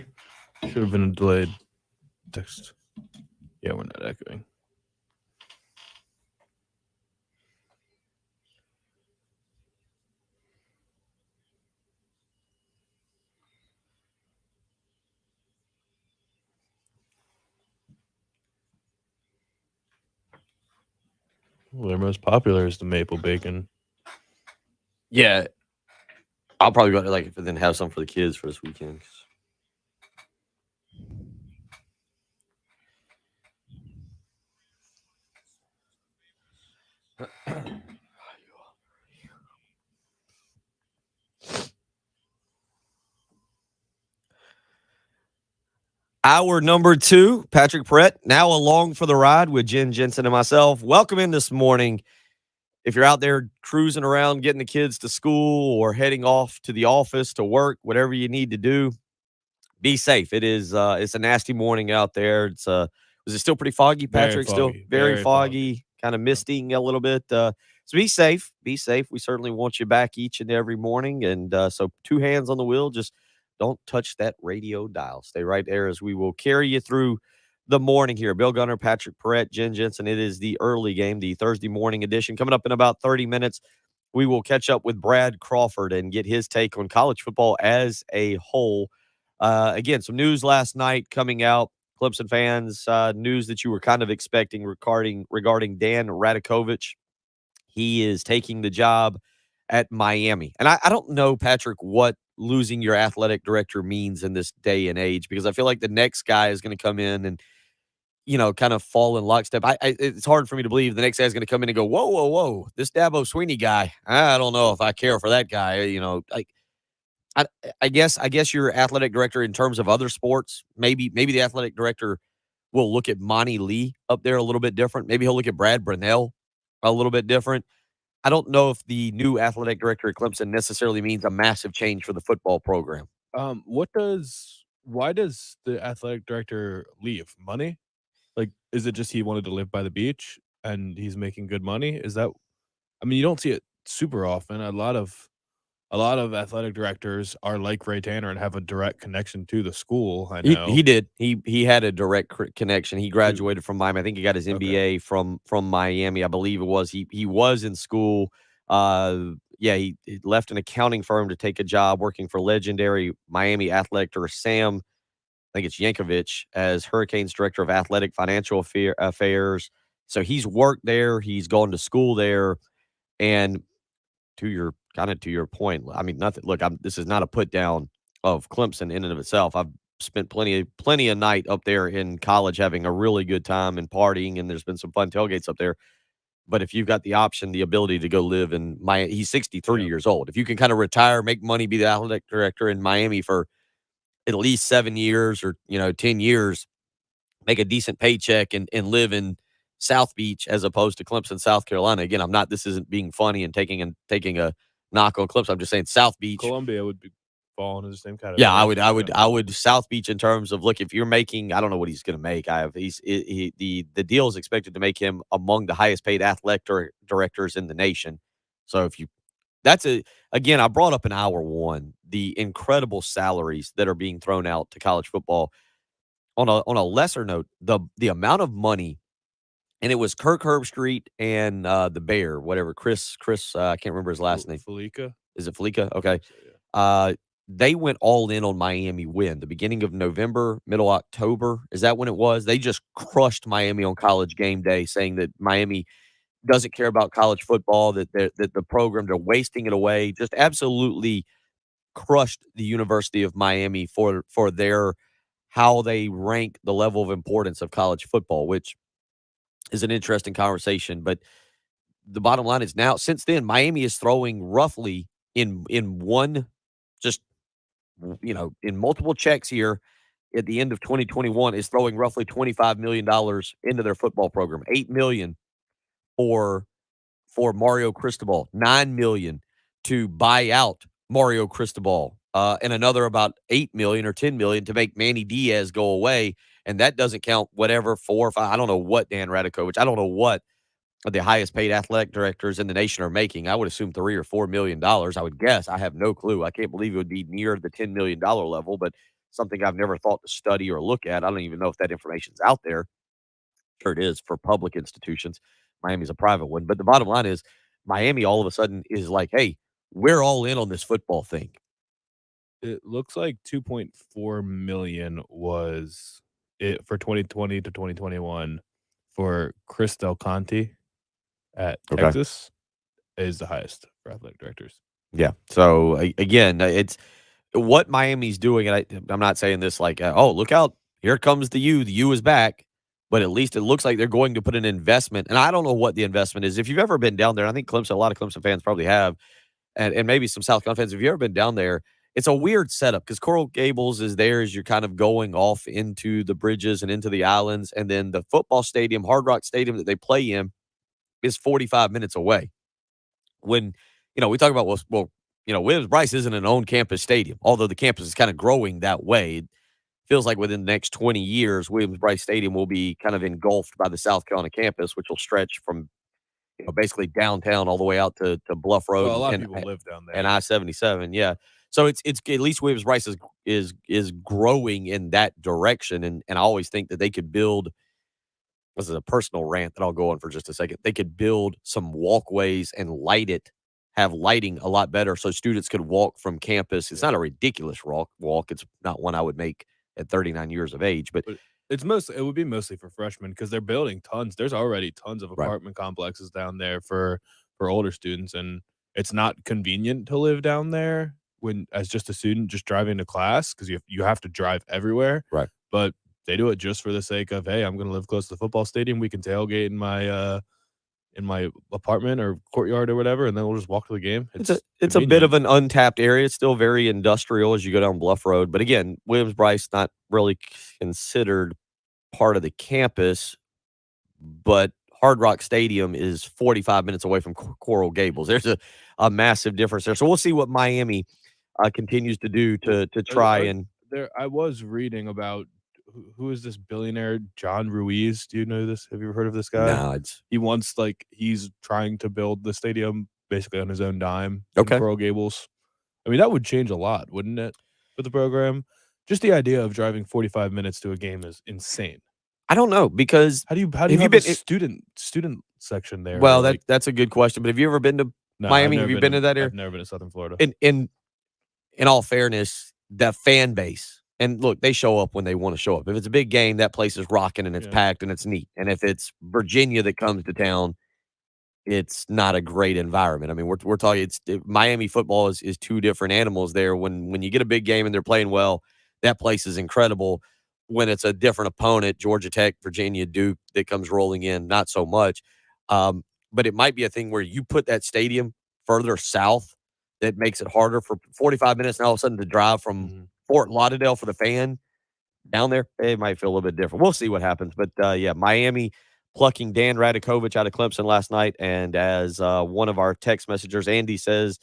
E: Should have been a delayed text. Yeah, we're not echoing. Well, their most popular is the maple bacon.
B: Yeah, I'll probably go to like then have some for the kids for this weekend. Hour number 2, Patrick Perrett, now along for the ride with Jen Jensen and myself. Welcome in this morning. If you're out there cruising around, getting the kids to school or heading off to the office to work, whatever you need to do, be safe. It's a nasty morning out there. Was it still pretty foggy, Patrick? Still
E: foggy,
B: very
E: very
B: foggy, kind of misting a little bit. So be safe. Be safe. We certainly want you back each and every morning. And so 2 hands on the wheel. Just don't touch that radio dial. Stay right there as we will carry you through the morning here. Bill Gunner, Patrick Perrett, Jen Jensen. It is the early game, the Thursday morning edition. Coming up in about 30 minutes, we will catch up with Brad Crawford and get his take on college football as a whole. Again, some news last night coming out. Clemson fans, news that you were kind of expecting regarding Dan Radakovich. He is taking the job at Miami. And I don't know, Patrick, what losing your athletic director means in this day and age, because I feel like the next guy is going to come in and, kind of fall in lockstep. It's hard for me to believe the next guy is going to come in and go, whoa, whoa, whoa, this Dabo Sweeney guy, I don't know if I care for that guy. I I guess your athletic director in terms of other sports, maybe the athletic director will look at Monty Lee up there a little bit different. Maybe he'll look at Brad Brunell a little bit different. I don't know if the new athletic director at Clemson necessarily means a massive change for the football program.
E: Why does the athletic director leave? Money? Like, is it just he wanted to live by the beach and he's making good money? Is that I mean, you don't see it super often. A lot of athletic directors are like Ray Tanner and have a direct connection to the school, I
B: He
E: know.
B: did. He had a direct connection. He
E: To
B: graduated from Miami. I think he got his
E: Okay.
B: MBA from Miami. I believe it was. He was in school. Yeah, he left an accounting firm to take a job working for legendary Miami athletic director Sam, I think it's Yankovic, as Hurricanes director of athletic financial affairs. So he's worked there. He's gone to school there, and to your point, I mean, nothing. Look, this is not a put down of Clemson in and of itself. I've spent plenty of night up there in college having a really good time and partying, and there's been some fun tailgates up there. But if you've got the option, the ability to go live in Miami, he's 63
E: Yeah.
B: years old. If you can kind of retire, make money, be the athletic director in Miami for at least 7 years or 10 years, make a decent paycheck and live in South Beach as opposed to Clemson, South Carolina. Again, I'm not. This isn't being funny and taking a knock on Clemson. I'm just saying South Beach.
E: Columbia would be fall into the same
B: Yeah, I
E: category.
B: would, I would,
E: Yeah.
B: I would South Beach in terms of look. If you're making, I don't know what he's going to make. The deal is expected to make him among the highest paid athletic directors in the nation. So if you that's a again, I brought up in hour one the incredible salaries that are being thrown out to college football. On a lesser note, the amount of money, and it was Kirk Herbstreit and the Bear, whatever Chris, I can't remember his last name.
E: Felica?
B: Is it Felica?
E: I
B: Okay.
E: think so, yeah.
B: They went all in on Miami when? The beginning of November, middle October? Is that when it was? They just crushed Miami on College Game Day, saying that Miami doesn't care about college football, that the programs are wasting it away. Just absolutely crushed the University of Miami for their how they rank the level of importance of college football, which is an interesting conversation. But the bottom line is now, since then, Miami is throwing roughly in one just in multiple checks here at the end of 2021 is throwing roughly $25 million into their football program. 8 million for Mario Cristobal, 9 million to buy out Mario Cristobal, and another about 8 million or 10 million to make Manny Diaz go away. And that doesn't count whatever 4 or 5. I don't know what Dan Radakovich, I don't know what the highest paid athletic directors in the nation are making. I would assume $3 or $4 million. I would guess. I have no clue. I can't believe it would be near the $10 million level, but something I've never thought to study or look at. I don't even know if that information's out there. Sure it is for public institutions. Miami's a private one. But the bottom line is Miami all of a sudden is like, hey, we're all in on this football thing.
E: It looks like 2.4 million was it for 2020 to 2021 for Chris Del Conte at
B: Okay.
E: Texas is the highest for athletic directors.
B: Yeah. So again, it's what Miami's doing. And I'm not saying this like, oh, look out. Here comes the U. The U is back. But at least it looks like they're going to put an investment. And I don't know what the investment is. If you've ever been down there, I think Clemson, a lot of Clemson fans probably have, and maybe some South Carolina fans, if you've ever been down there, it's a weird setup because Coral Gables is there as you're kind of going off into the bridges and into the islands. And then the football stadium, Hard Rock Stadium that they play in, is 45 minutes away. When, we talk about, Williams Brice isn't an own campus stadium, although the campus is kind of growing that way. It feels like within the next 20 years, Williams Brice Stadium will be kind of engulfed by the South Carolina campus, which will stretch from basically downtown all the way out to Bluff Road
E: Well, a lot of
B: and
E: people live down
B: and
E: there.
B: I-77. Yeah. So it's at least Williams Brice is growing in that direction. And I always think that they could build, this is a personal rant that I'll go on for just a second. They could build some walkways and have lighting a lot better so students could walk from campus. It's not a ridiculous walk. It's not one I would make at 39 years of age, but
E: It would be mostly for freshmen because they're building tons. There's already tons of
B: Right.
E: apartment complexes down there for older students, and it's not convenient to live down there when as just a student just driving to class because you have to drive everywhere.
B: Right.
E: But they do it just for the sake of, hey, I'm going to live close to the football stadium. We can tailgate in my apartment or courtyard or whatever, and then we'll just walk to the game.
B: It's a bit of
E: convenient.
B: an untapped area. It's still very industrial as you go down Bluff Road. But again, Williams-Brice not really considered part of the campus, but Hard Rock Stadium is 45 minutes away from Coral Gables. There's a massive difference there. So we'll see what Miami continues to do to try and
E: There, I was reading about who is this billionaire John Ruiz? Do you know this? Have you ever heard of this guy?
B: no, it's
E: He wants he's trying to build the stadium basically on his own dime
B: Okay.
E: in Coral Gables. I mean, that would change a lot, wouldn't it, for the program? Just the idea of driving 45 minutes to a game is insane.
B: I don't know because
E: How do you
B: you
E: have
B: been-
E: a student section there?
B: well,
E: or,
B: that's a good question. But have you ever been to
E: no,
B: Miami?
E: I've
B: Have
E: never
B: you been to that area?
E: I've never been to Southern Florida.
B: In all fairness, that fan base, and look, they show up when they want to show up. If it's a big game, that place is rocking and it's
E: Yeah.
B: packed and it's neat. And if it's Virginia that comes to town, it's not a great environment. I mean, we're talking Miami football is two different animals there. When you get a big game and they're playing well, that place is incredible. When it's a different opponent, Georgia Tech, Virginia, Duke, that comes rolling in, not so much. But it might be a thing where you put that stadium further south that makes it harder for 45 minutes and all of a sudden to drive from
E: Mhm.
B: Fort Lauderdale for the fan down there. It might feel a little bit different. We'll see what happens. But yeah, Miami plucking Dan Radakovich out of Clemson last night. And as one of our text messengers, Andy says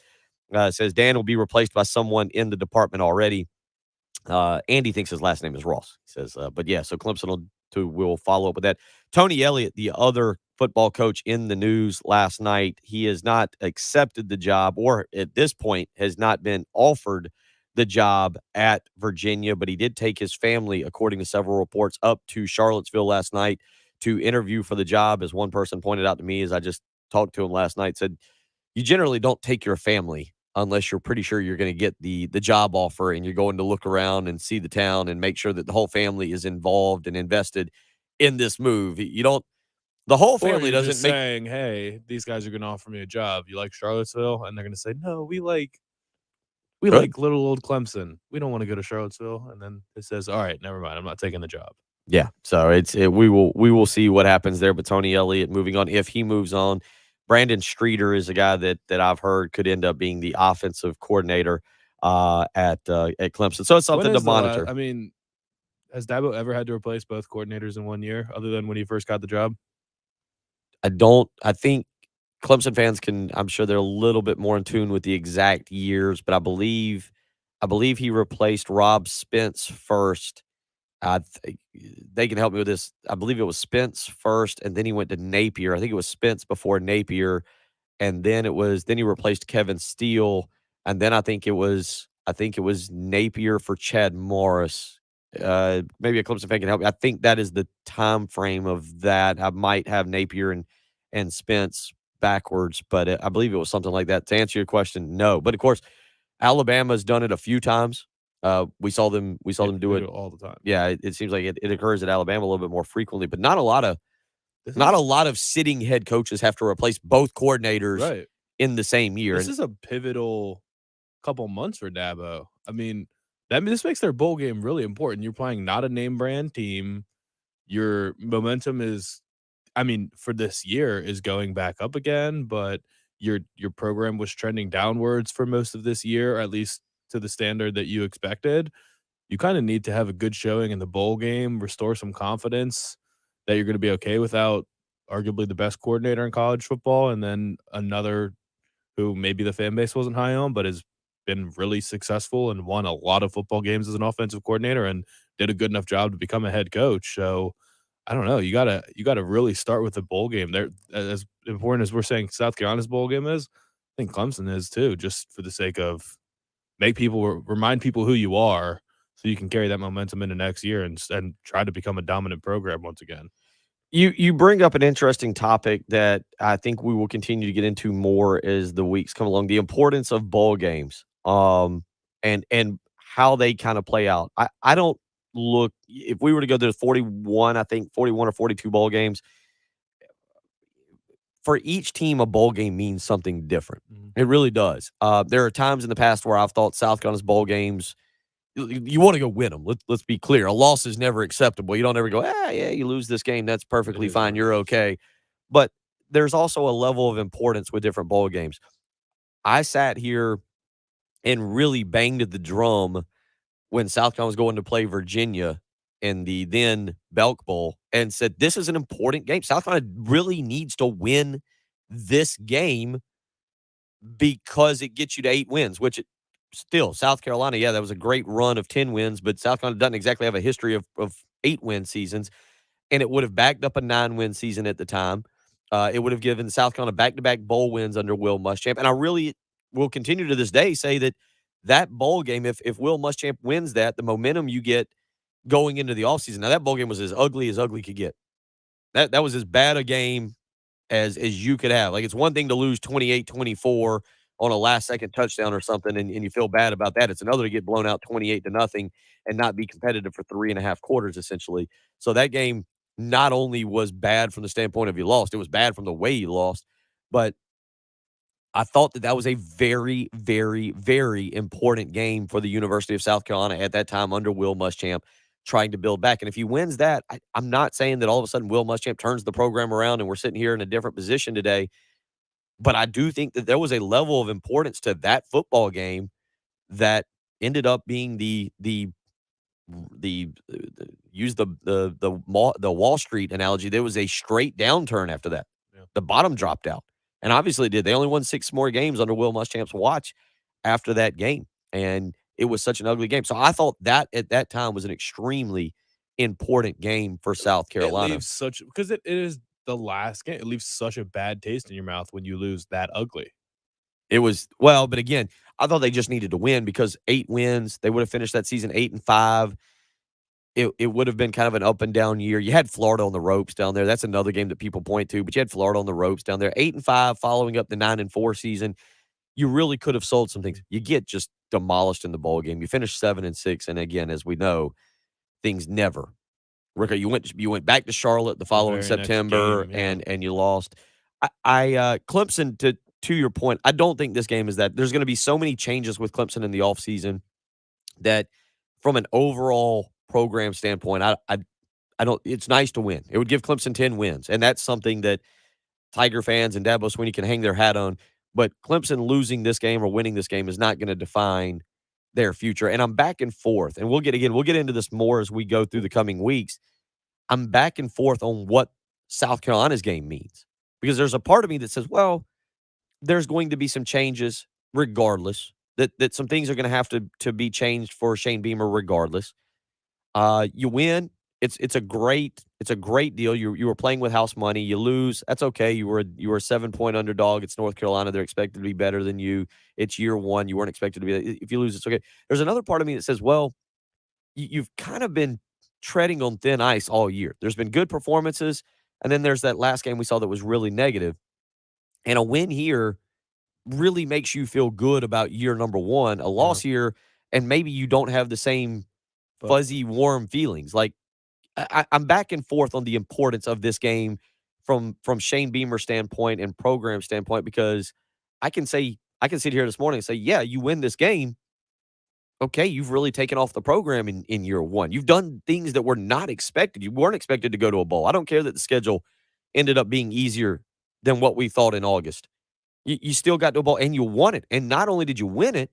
B: Dan will be replaced by someone in the department already. Andy thinks his last name is Ross. He says, but yeah, so Clemson will follow up with that. Tony Elliott, the other football coach in the news last night, he has not accepted the job, or at this point has not been offered the job at Virginia, but he did take his family, according to several reports, up to Charlottesville last night to interview for the job. As one person pointed out to me as I just talked to him last night, said, you generally don't take your family unless you're pretty sure you're going to get the job offer and you're going to look around and see the town and make sure that the whole family is involved and invested in this move. You don't, the whole
E: Or
B: family
E: you're
B: doesn't
E: just
B: make,
E: saying, "Hey, these guys are going to offer me a job. You like Charlottesville?" And they're going to say, "No, we like
B: Good.
E: little old Clemson. We don't want to go to Charlottesville." And then it says, "All right, never mind. I'm not taking the job."
B: yeah. So we will see what happens there. But Tony Elliott moving on, if he moves on, Brandon Streeter is a guy that I've heard could end up being the offensive coordinator at Clemson. So it's something
E: When
B: to
E: is the la-
B: monitor.
E: I mean, has Dabo ever had to replace both coordinators in 1 year, other than when he first got the job?
B: I think Clemson fans I'm sure they're a little bit more in tune with the exact years, but I believe he replaced Rob Spence first. I think they can help me with this. I believe it was Spence first, and then he went to Napier. I think it was Spence before Napier, and then he replaced Kevin Steele, and then I think it was Napier for Chad Morris. Maybe a Clemson fan can help me. I think that is the time frame of that. I might have Napier and Spence backwards, but I believe it was something like that. To answer your question, no. But of course, Alabama's done it a few times. We saw them do
E: They
B: it
E: all the time.
B: Yeah, it seems like it occurs at Alabama a little bit more frequently, but not a lot of sitting head coaches have to replace both coordinators
E: Right.
B: in the same year.
E: This is a pivotal couple months for Dabo. I mean, this makes their bowl game really important. You're playing not a name brand team. Your momentum is, I mean, for this year is going back up again, but your program was trending downwards for most of this year, or at least to the standard that you expected. You kind of need to have a good showing in the bowl game, restore some confidence that you're going to be okay without arguably the best coordinator in college football, and then another who maybe the fan base wasn't high on, but has been really successful and won a lot of football games as an offensive coordinator and did a good enough job to become a head coach. So I don't know. You gotta really start with the bowl game. They're as important as we're saying South Carolina's bowl game is. I think Clemson is too, just for the sake of remind people who you are, so you can carry that momentum into next year and try to become a dominant program once again.
B: You bring up an interesting topic that I think we will continue to get into more as the weeks come along. The importance of bowl games, and how they kind of play out. I don't look, if we were to go to 41 or 42 bowl games, for each team, a bowl game means something different. It really does. There are times in the past where I've thought South Carolina's bowl games, you want to go win them. Let's be clear. A loss is never acceptable. You don't ever go, yeah, you lose this game. That's perfectly fine. You're okay. But there's also a level of importance with different bowl games. I sat here and really banged the drum when South Carolina was going to play Virginia in the then Belk Bowl and said, this is an important game. South Carolina really needs to win this game because it gets you to 8 wins, which still, South Carolina, yeah, that was a great run of 10 wins, but South Carolina doesn't exactly have a history of 8-win seasons, and it would have backed up a 9-win season at the time. It would have given South Carolina back-to-back bowl wins under Will Muschamp, and I really will continue to this day say that bowl game, if Will Muschamp wins that, the momentum you get going into the offseason. Now, that bowl game was as ugly could get. That was as bad a game as you could have. Like, it's one thing to lose 28-24 on a last-second touchdown or something, and you feel bad about that. It's another to get blown out 28-0 and not be competitive for 3.5 quarters, essentially. So that game not only was bad from the standpoint of you lost, it was bad from the way you lost. But I thought that was a very, very, very important game for the University of South Carolina at that time under Will Muschamp, trying to build back. And if he wins that, I'm not saying that all of a sudden Will Muschamp turns the program around and we're sitting here in a different position today. But I do think that there was a level of importance to that football game that ended up being the use the Wall Street analogy. There was a straight downturn after that.
E: Yeah.
B: The bottom dropped out, and obviously it did. They only won 6 more games under Will Muschamp's watch after that game, and it was such an ugly game. So I thought that at that time was an extremely important game for South
E: It
B: Carolina.
E: leaves such because it is the last game. It leaves such a bad taste in your mouth when you lose that ugly.
B: It was well, but again, I thought they just needed to win because 8 wins, they would have finished that season 8-5. It would have been kind of an up and down year. You had Florida on the ropes down there. That's another game that people point to, but you had Florida on the ropes down there. 8-5 following up the 9-4 season. You really could have sold some things. You get just demolished in the bowl game. You finish 7-6, and again, as we know, things never. Rico, you went back to Charlotte the following
E: very next
B: September,
E: game, yeah.
B: and you lost. Clemson, to your point, I don't think this game is that. There's going to be so many changes with Clemson in the offseason that from an overall program standpoint, I don't. It's nice to win. It would give Clemson 10 wins, and that's something that Tiger fans and Dabo Swinney can hang their hat on. But Clemson losing this game or winning this game is not going to define their future. And I'm back and forth, and we'll get into this more as we go through the coming weeks. I'm back and forth on what South Carolina's game means because there's a part of me that says, well, there's going to be some changes regardless. That some things are going to have to be changed for Shane Beamer regardless. You win, it's a great deal. You were playing with house money. You lose, that's okay. You were a 7-point underdog. It's North Carolina. They're expected to be better than you. It's year one. You weren't expected to be. If you lose, it's okay. There's another part of me that says, well, you've kind of been treading on thin ice all year. There's been good performances, and then there's that last game we saw that was really negative. And a win here really makes you feel good about year number one. A loss here, and maybe you don't have the same fuzzy, warm feelings. Like I'm back and forth on the importance of this game from Shane Beamer's standpoint and program standpoint, because I can sit here this morning and say, yeah, you win this game. Okay, you've really taken off the program in year one. You've done things that were not expected. You weren't expected to go to a bowl. I don't care that the schedule ended up being easier than what we thought in August. You still got to a bowl, and you won it. And not only did you win it,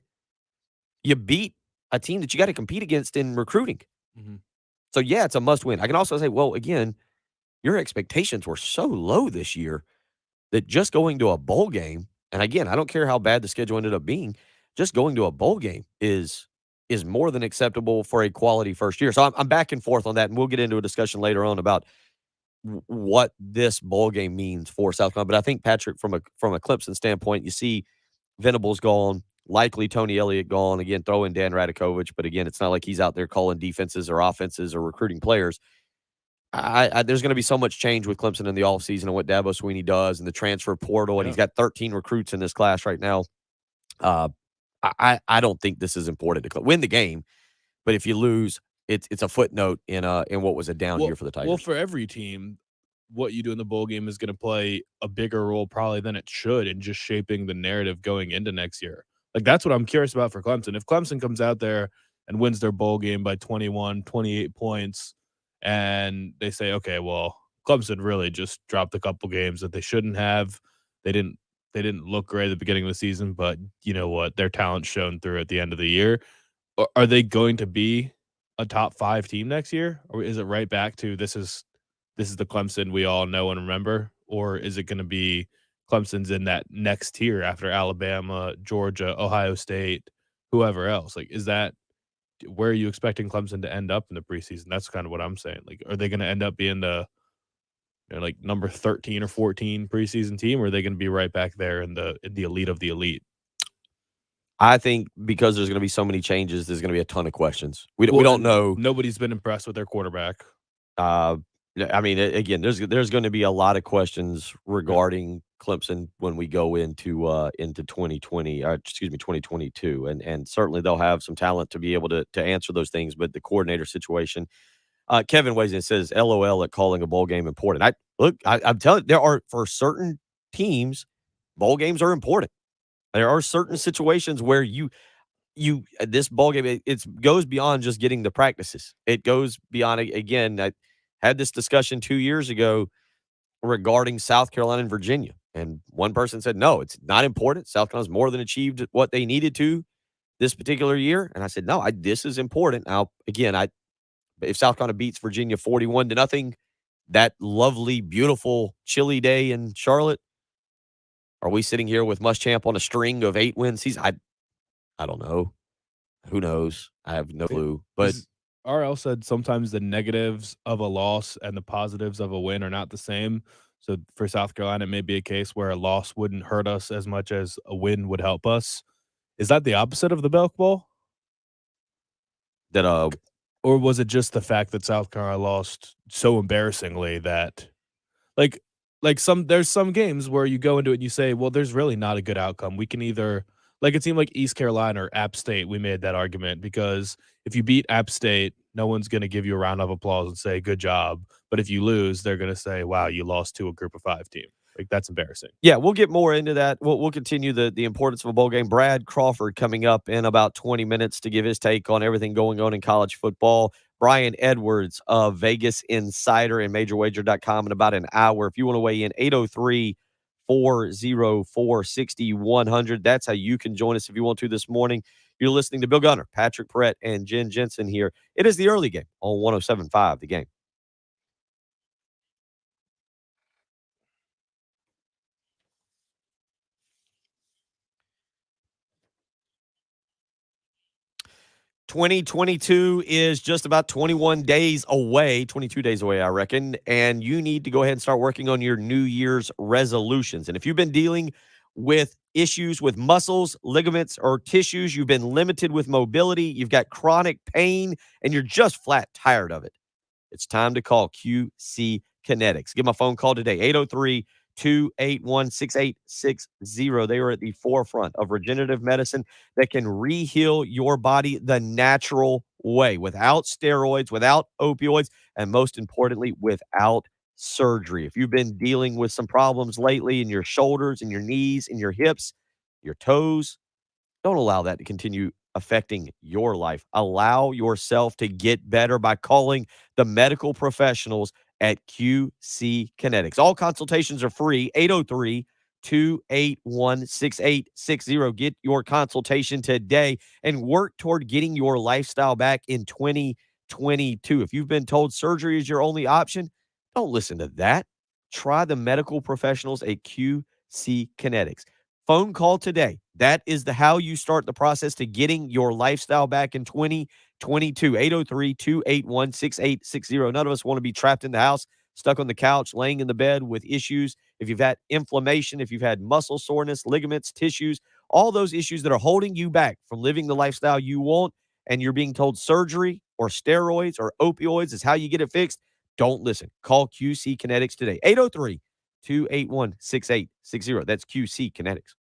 B: you beat a team that you got to compete against in recruiting.
E: Mhm.
B: So, yeah, it's a must-win. I can also say, well, again, your expectations were so low this year that just going to a bowl game, and again, I don't care how bad the schedule ended up being, just going to a bowl game is more than acceptable for a quality first year. So I'm back and forth on that, and we'll get into a discussion later on about what this bowl game means for South Carolina. But I think, Patrick, from a Clemson standpoint, you see Venables gone, likely Tony Elliott gone. Again, throw in Dan Radakovich, but again, it's not like he's out there calling defenses or offenses or recruiting players. There's going to be so much change with Clemson in the offseason and what Dabo Swinney does and the transfer portal, and he's got 13 recruits in this class right now. I don't think this is important to win the game, but if you lose, it's a footnote in what was a down year for the Tigers.
E: Well, for every team, what you do in the bowl game is going to play a bigger role probably than it should in just shaping the narrative going into next year. Like, that's what I'm curious about for Clemson. If Clemson comes out there and wins their bowl game by 21, 28 points, and they say, okay, well, Clemson really just dropped a couple games that they shouldn't have. They didn't they didn't look great at the beginning of the season, but you know what? Their talent shone through at the end of the year. Are they going to be a top 5 team next year? Or is it right back to this is the Clemson we all know and remember? Or is it gonna be Clemson's in that next tier after Alabama, Georgia, Ohio State, whoever else? Like, is that where are you expecting Clemson to end up in the preseason? That's kind of what I'm saying. Like, are they gonna end up being the like number 13 or 14 preseason team, or are they gonna be right back there in the elite of the elite?
B: I think because there's going to be so many changes, there's going to be a ton of questions. We
E: Well,
B: don't
E: and
B: know.
E: nobody's been impressed with their quarterback.
B: Uh, I mean, again, there's going to be a lot of questions regarding Clemson when we go into 2020, or excuse me, 2022, and certainly they'll have some talent to be able to answer those things. But the coordinator situation, Kevin weighs in and says, "LOL at calling a bowl game important." I'm telling you, there are for certain teams, bowl games are important. There are certain situations where this ball game it goes beyond just getting the practices. It goes beyond again. I had this discussion 2 years ago regarding South Carolina and Virginia, and one person said, "No, it's not important. South Carolina's more than achieved what they needed to this particular year." And I said, "No, this is important." Now, again, if South Carolina beats Virginia 41-0, that lovely, beautiful, chilly day in Charlotte, are we sitting here with Muschamp on a string of 8 wins? I don't know. Who knows? I have no clue. But
E: RL said sometimes the negatives of a loss and the positives of a win are not the same. So for South Carolina, it may be a case where a loss wouldn't hurt us as much as a win would help us. Is that the opposite of the Belk Bowl?
B: that
E: Or was it just the fact that South Carolina lost so embarrassingly that like there's some games where you go into it and you say, well, there's really not a good outcome. We can either like it seemed like East Carolina or App State, we made that argument because if you beat App State, no one's gonna give you a round of applause and say, good job. But if you lose, they're gonna say, wow, you lost to a group of 5 team. Like that's embarrassing.
B: Yeah, we'll get more into that. We'll continue the importance of a bowl game. Brad Crawford coming up in about 20 minutes to give his take on everything going on in college football. Brian Edwards of Vegas Insider and MajorWager.com in about an hour. If you want to weigh in, 803-404-6100. That's how you can join us if you want to this morning. You're listening to Bill Gunner, Patrick Perrett, and Jen Jensen here. It is the early game on 107.5 The Game. 2022 is just about 21 days away, 22 days away, I reckon. And you need to go ahead and start working on your New Year's resolutions. And if you've been dealing with issues with muscles, ligaments, or tissues, you've been limited with mobility, you've got chronic pain, and you're just flat tired of it, it's time to call QC Kinetics. Give them a phone call today, 803-281-6860. They are at the forefront of regenerative medicine that can re-heal your body the natural way without steroids, without opioids, and most importantly, without surgery. If you've been dealing with some problems lately in your shoulders, in your knees, in your hips, your toes, don't allow that to continue affecting your life. Allow yourself to get better by calling the medical professionals at QC Kinetics. All consultations are free. 803-281-6860. Get your consultation today and work toward getting your lifestyle back in 2022. If you've been told surgery is your only option, don't listen to that. Try the medical professionals at QC Kinetics. Phone call today. That is how you start the process to getting your lifestyle back in 2022. 803-281-6860. None of us want to be trapped in the house, stuck on the couch, laying in the bed with issues. If you've had inflammation, if you've had muscle soreness, ligaments, tissues, all those issues that are holding you back from living the lifestyle you want, and you're being told surgery or steroids or opioids is how you get it fixed, don't listen. Call QC Kinetics today. 803-281-6860. That's QC Kinetics.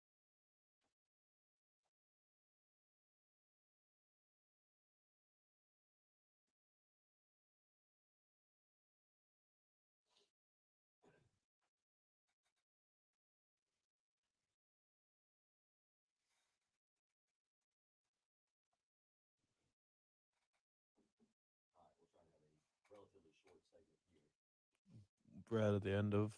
E: Brad at the end of.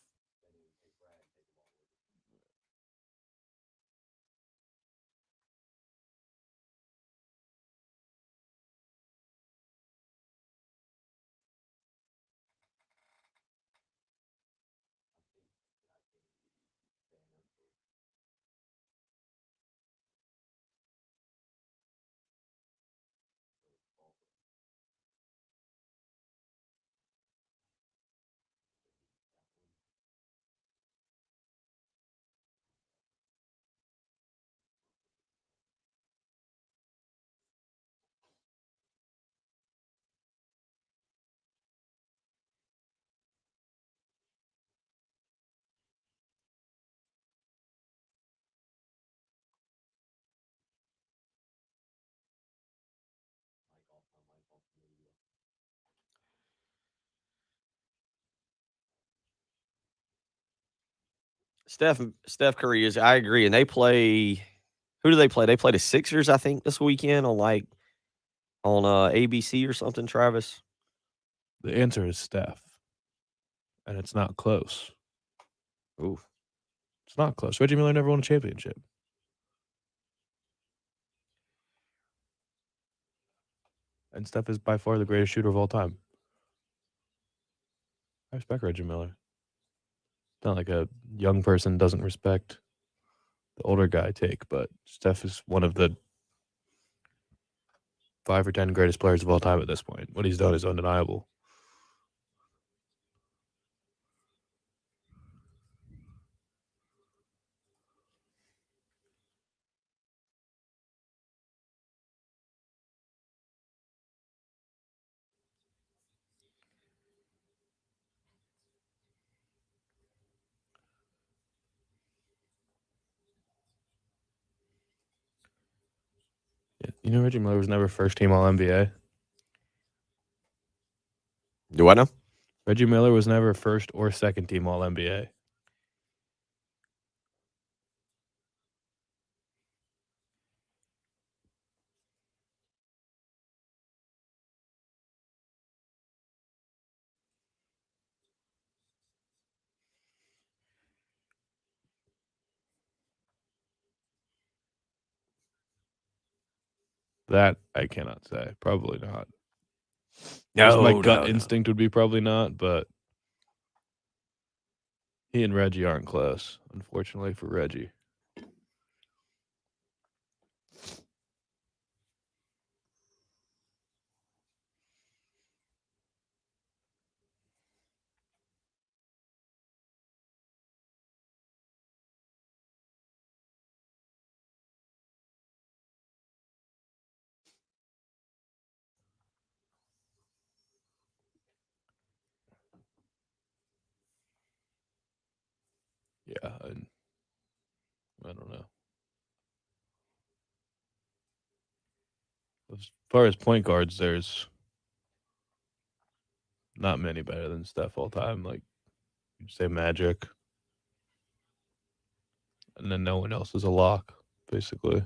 B: Steph Curry is. I agree, and they play. Who do they play? They play the Sixers, I think, this weekend on ABC or something. Travis.
E: The answer is Steph, and it's not close.
B: Ooh,
E: It's not close. Reggie Miller never won a championship. And Steph is by far the greatest shooter of all time. I respect Reggie Miller. It's not like a young person doesn't respect the older guy take, but Steph is one of the 5 or 10 greatest players of all time at this point. What he's done is undeniable. Yeah. You know, Reggie Miller was never first team All NBA.
B: do I know?
E: Reggie Miller was never first or second team All NBA. That I cannot say. Probably not. Just my gut instinct would be probably not, but he and Reggie aren't close, unfortunately for Reggie. Yeah, and I don't know. As far as point guards, there's not many better than Steph all time. Like you'd say Magic. And then no one else is a lock, basically.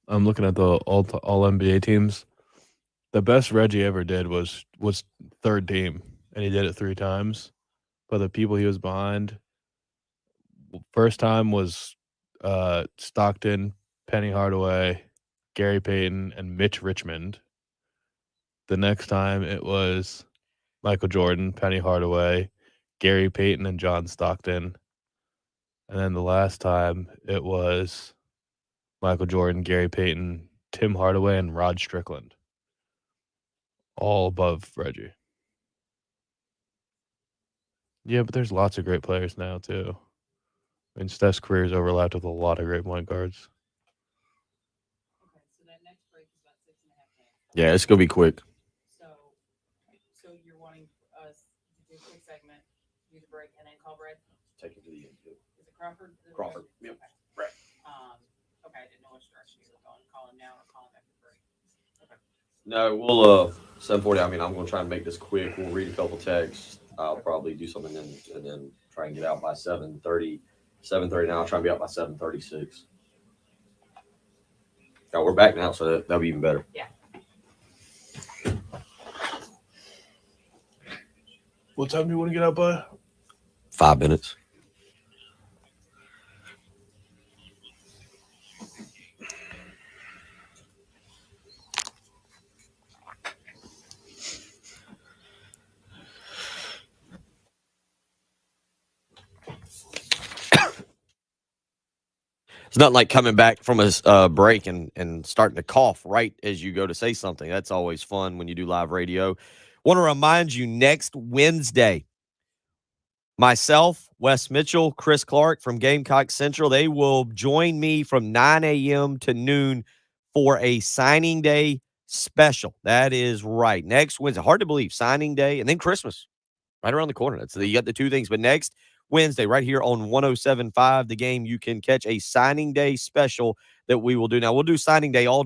E: I'm looking at the all NBA teams. The best Reggie ever did was third team, and he did it 3 times. But the people he was behind, first time was Stockton, Penny Hardaway, Gary Payton, and Mitch Richmond. The next time it was Michael Jordan, Penny Hardaway, Gary Payton, and John Stockton. And then the last time it was Michael Jordan, Gary Payton, Tim Hardaway, and Rod Strickland. All above Reggie. Yeah, but there's lots of great players now, too. I mean, Steph's career is overlapped with a lot of great point guards.
C: Okay, so that next break is about 6.5 minutes.
B: Yeah, it's gonna be quick.
C: So you're wanting us to do a quick segment, do the break, and then call Brad?
B: Take it to the end too.
C: Is it Crawford?
B: Crawford, yep.
C: Okay.
B: Right.
C: Okay, I didn't know which direction you were going. Call him now or call him after the break. Okay.
B: No, we'll 7:40. I mean, I'm gonna try and make this quick. We'll read a couple texts. I'll probably do something and then try and get out by 7:30. 7:30 now. I'll try and be out by 7:36. Oh, we're back now, so that'll be even better.
C: Yeah.
E: What time do you want to get out by?
B: 5 minutes. It's not like coming back from a break and starting to cough right as you go to say something. That's always fun when you do live radio. Want to remind you, next Wednesday, myself, Wes Mitchell, Chris Clark from Gamecock Central, they will join me from 9 a.m. to noon for a signing day special. That is right. Next Wednesday. Hard to believe. Signing day and then Christmas right around the corner. You got the two things. But next Wednesday, right here on 107.5 The Game, you can catch a signing day special that we will do. Now, we'll do signing day all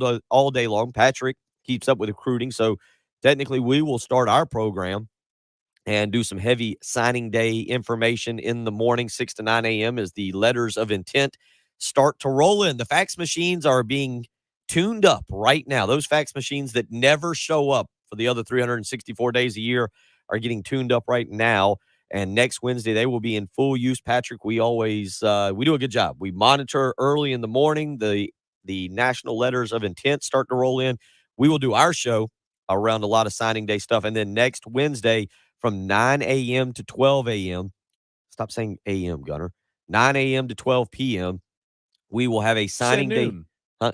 B: day long. Patrick keeps up with recruiting, so technically we will start our program and do some heavy signing day information in the morning, 6 to 9 a.m. as the letters of intent start to roll in. The fax machines are being tuned up right now. Those fax machines that never show up for the other 364 days a year are getting tuned up right now. And next Wednesday, they will be in full use. Patrick, we always we do a good job. We monitor early in the morning. The national letters of intent start to roll in. We will do our show around a lot of signing day stuff. And then next Wednesday from 9 a.m. to 12 a.m., stop saying a.m., Gunner, 9 a.m. to 12 p.m., we will have a signing day.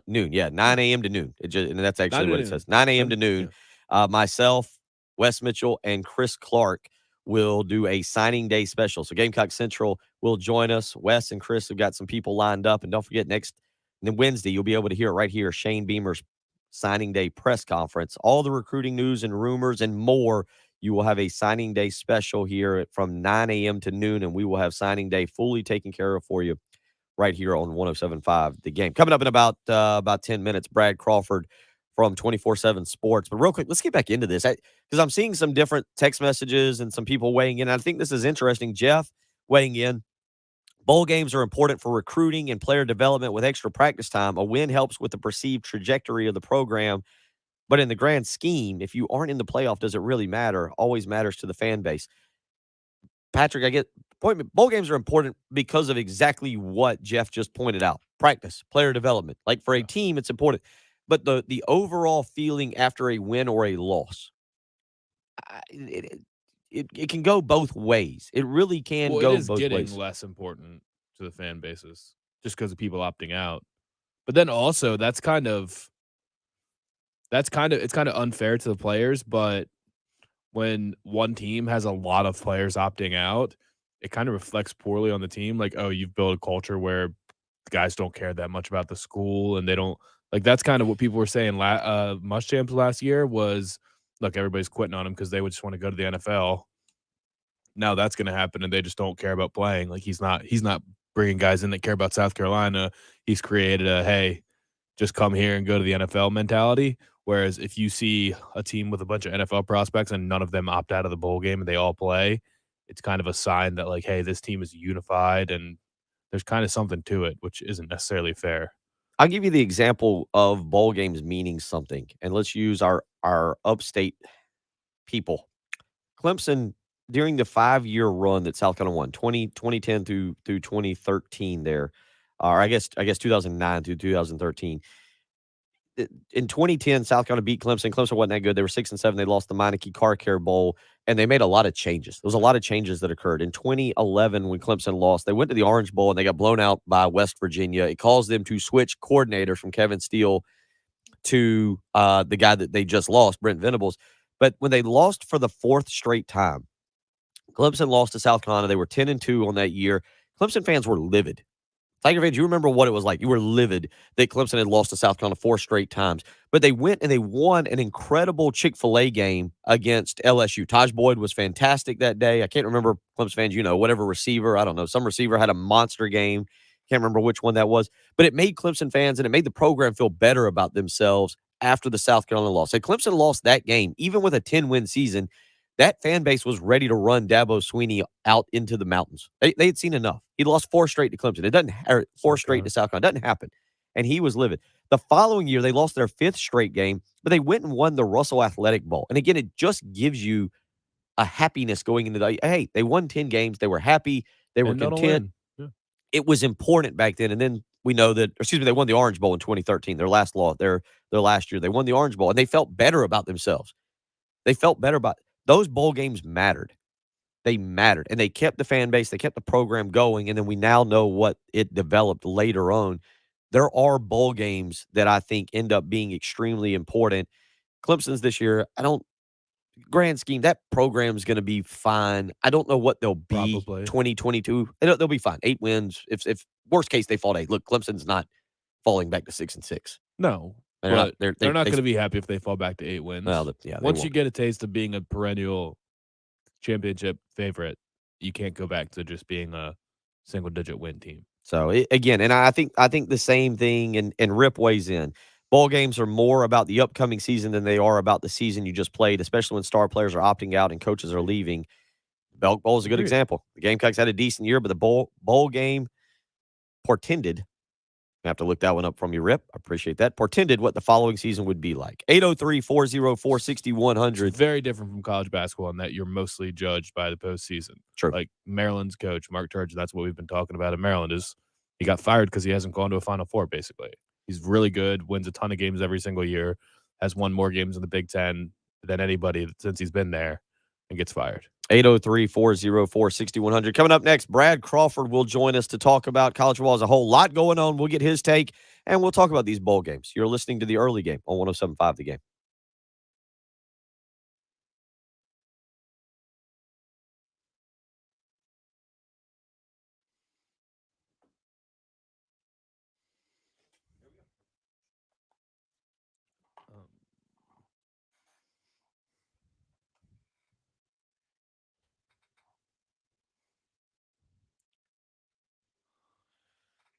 B: Noon, yeah, 9 a.m. to noon. And that's actually what it says. 9 a.m. to noon. Yeah. Myself, Wes Mitchell, and Chris Clark will do a signing day special. So Gamecock Central will join us. Wes and Chris have got some people lined up. And don't forget, next Wednesday, you'll be able to hear it right here, Shane Beamer's signing day press conference. All the recruiting news and rumors and more. You will have a signing day special here from 9 a.m. to noon, and we will have signing day fully taken care of for you right here on 107.5 The Game. Coming up in about 10 minutes, Brad Crawford from 24/7 Sports. But real quick, let's get back into this because I'm seeing some different text messages and some people weighing in. I think this is interesting. Jeff weighing in. Bowl games are important for recruiting and player development with extra practice time. A win helps with the perceived trajectory of the program. But in the grand scheme, if you aren't in the playoff, does it really matter? Always matters to the fan base. Patrick, I get point. Bowl games are important because of exactly what Jeff just pointed out. Practice, player development. Like for a team, it's important. But the overall feeling after a win or a loss, it can go both ways. It really can go
E: it is
B: both
E: getting
B: ways.
E: Less important to the fan bases just because of people opting out. But then also it's kind of unfair to the players. But when one team has a lot of players opting out, it kind of reflects poorly on the team. Like, oh, you've built a culture where the guys don't care that much about the school, and they don't like. That's kind of what people were saying. Muschamps last year was, look, everybody's quitting on him because they would just want to go to the NFL. Now that's going to happen, and they just don't care about playing. Like he's not bringing guys in that care about South Carolina. He's created a hey, just come here and go to the NFL mentality. Whereas if you see a team with a bunch of NFL prospects and none of them opt out of the bowl game and they all play, it's kind of a sign that like, hey, this team is unified and there's kind of something to it, which isn't necessarily fair.
B: I'll give you the example of bowl games meaning something, and let's use our upstate people. Clemson, during the 5-year run that South Carolina won, 2010 through 2013 there, or I guess 2009 through 2013, in 2010, South Carolina beat Clemson. Clemson wasn't that good. They were 6-7. They lost the Meineke Car Care Bowl, and they made a lot of changes. There was a lot of changes that occurred. In 2011, when Clemson lost, they went to the Orange Bowl, and they got blown out by West Virginia. It caused them to switch coordinator from Kevin Steele to the guy that they just lost, Brent Venables. But when they lost for the fourth straight time, Clemson lost to South Carolina. They were 10-2 on that year. Clemson fans were livid. Tiger fans, you remember what it was like. You were livid that Clemson had lost to South Carolina 4 straight times. But they went and they won an incredible Chick-fil-A game against LSU. Taj Boyd was fantastic that day. I can't remember, Clemson fans, whatever receiver. I don't know. Some receiver had a monster game. Can't remember which one that was. But it made Clemson fans and it made the program feel better about themselves after the South Carolina loss. So Clemson lost that game, even with a 10-win season. That fan base was ready to run Dabo Swinney out into the mountains. They had seen enough. He lost 4 straight to Clemson. It doesn't, or 4 straight to South Carolina. It doesn't happen. And he was livid. The following year, they lost their 5th straight game, but they went and won the Russell Athletic Bowl. And again, it just gives you a happiness going into the, hey, they won 10 games. They were happy. They were content.
E: Yeah.
B: It was important back then. And then we know that, they won the Orange Bowl in 2013, their last last year. They won the Orange Bowl, and they felt better about themselves. They felt better about those bowl games mattered. They mattered, and they kept the fan base. They kept the program going, and then we now know what it developed later on. There are bowl games that I think end up being extremely important. Clemson's this year, grand scheme, that program's going to be fine. I don't know what they'll be.
E: Probably.
B: 2022. They'll be fine. 8 wins. If worst case they fall to 8. Look, Clemson's not falling back to 6-6.
E: No. They're not going to be happy if they fall back to 8 wins.
B: Well,
E: once you get a taste of being a perennial championship favorite, you can't go back to just being a single-digit win team.
B: So again, and I think the same thing, and Rip weighs in. Bowl games are more about the upcoming season than they are about the season you just played, especially when star players are opting out and coaches are leaving. Belk Bowl is a good example. The Gamecocks had a decent year, but the bowl game portended. I have to look that one up from you, Rip. I appreciate that. Portended what the following season would be like. 803-404-6100.
E: It's very different from college basketball in that you're mostly judged by the postseason.
B: True.
E: Like Maryland's coach, Mark Turgeon, that's what we've been talking about in Maryland, is he got fired because he hasn't gone to a Final Four, basically. He's really good, wins a ton of games every single year, has won more games in the Big Ten than anybody since he's been there, and gets fired.
B: 803-404-6100. Coming up next, Brad Crawford will join us to talk about college football as a whole. Lot going on. We'll get his take, and we'll talk about these bowl games. You're listening to The Early Game on 107.5 The Game.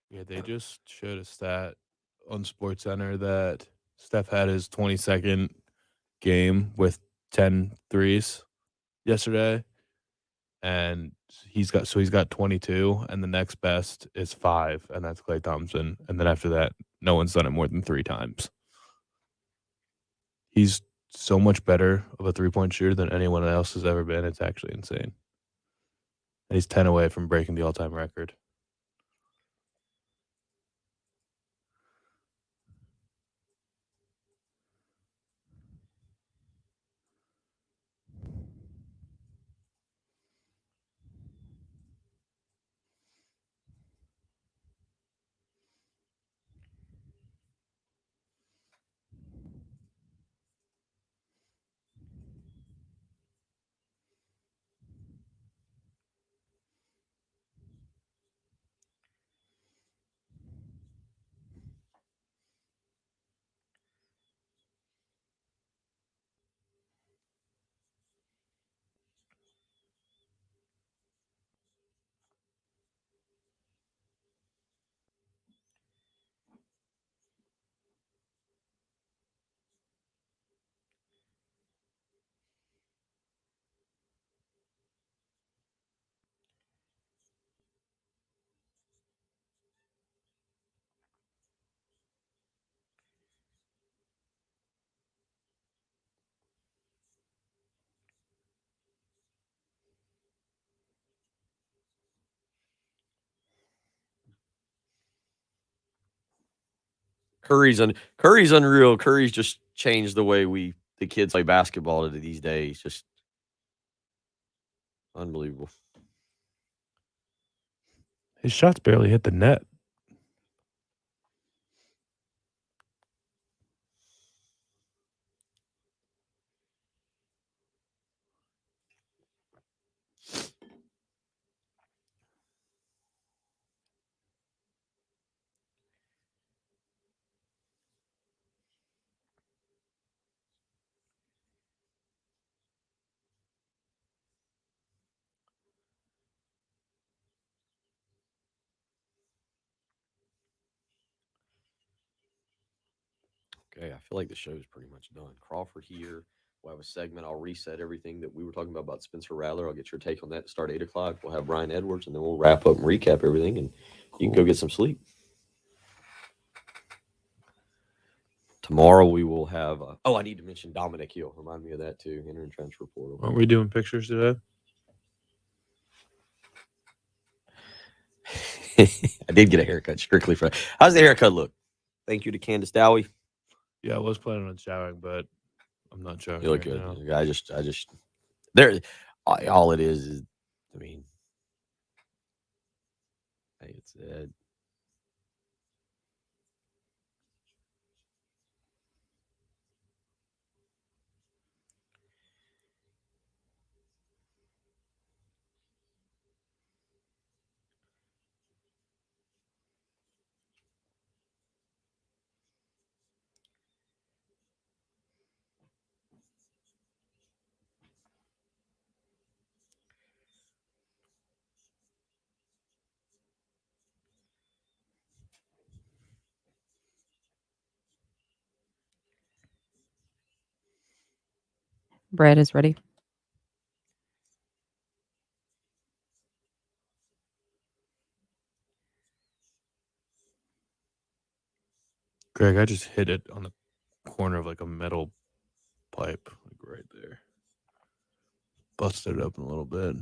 E: Yeah, they just showed a stat on SportsCenter that Steph had his 22nd game with 10 threes yesterday, and he's got 22, and the next best is 5, and that's Klay Thompson, and then after that, no one's done it more than 3 times. He's so much better of a three-point shooter than anyone else has ever been. It's actually insane. And he's 10 away from breaking the all-time record.
B: Curry's unreal. Curry's just changed the way the kids play basketball these days. Just unbelievable.
E: His shots barely hit the net.
B: Okay, I feel like the show's pretty much done. Crawford here. We'll have a segment. I'll reset everything that we were talking about Spencer Rattler. I'll get your take on that to start 8 o'clock. We'll have Brian Edwards, and then we'll wrap up and recap everything, and you can go get some sleep. Tomorrow we will have. I need to mention Dominic Hill. Remind me of that too. Entering transfer portal.
E: Aren't we doing pictures today?
B: I did get a haircut strictly for. How's the haircut look? Thank you to Candace Dowie.
E: Yeah, I was planning on showering, but I'm not showering.
B: You look
E: right
B: good.
E: now.
B: I just there. All it is, I mean, it's
C: Brad is ready.
E: Greg, I just hit it on the corner of like a metal pipe, like right there. Busted it open a little bit.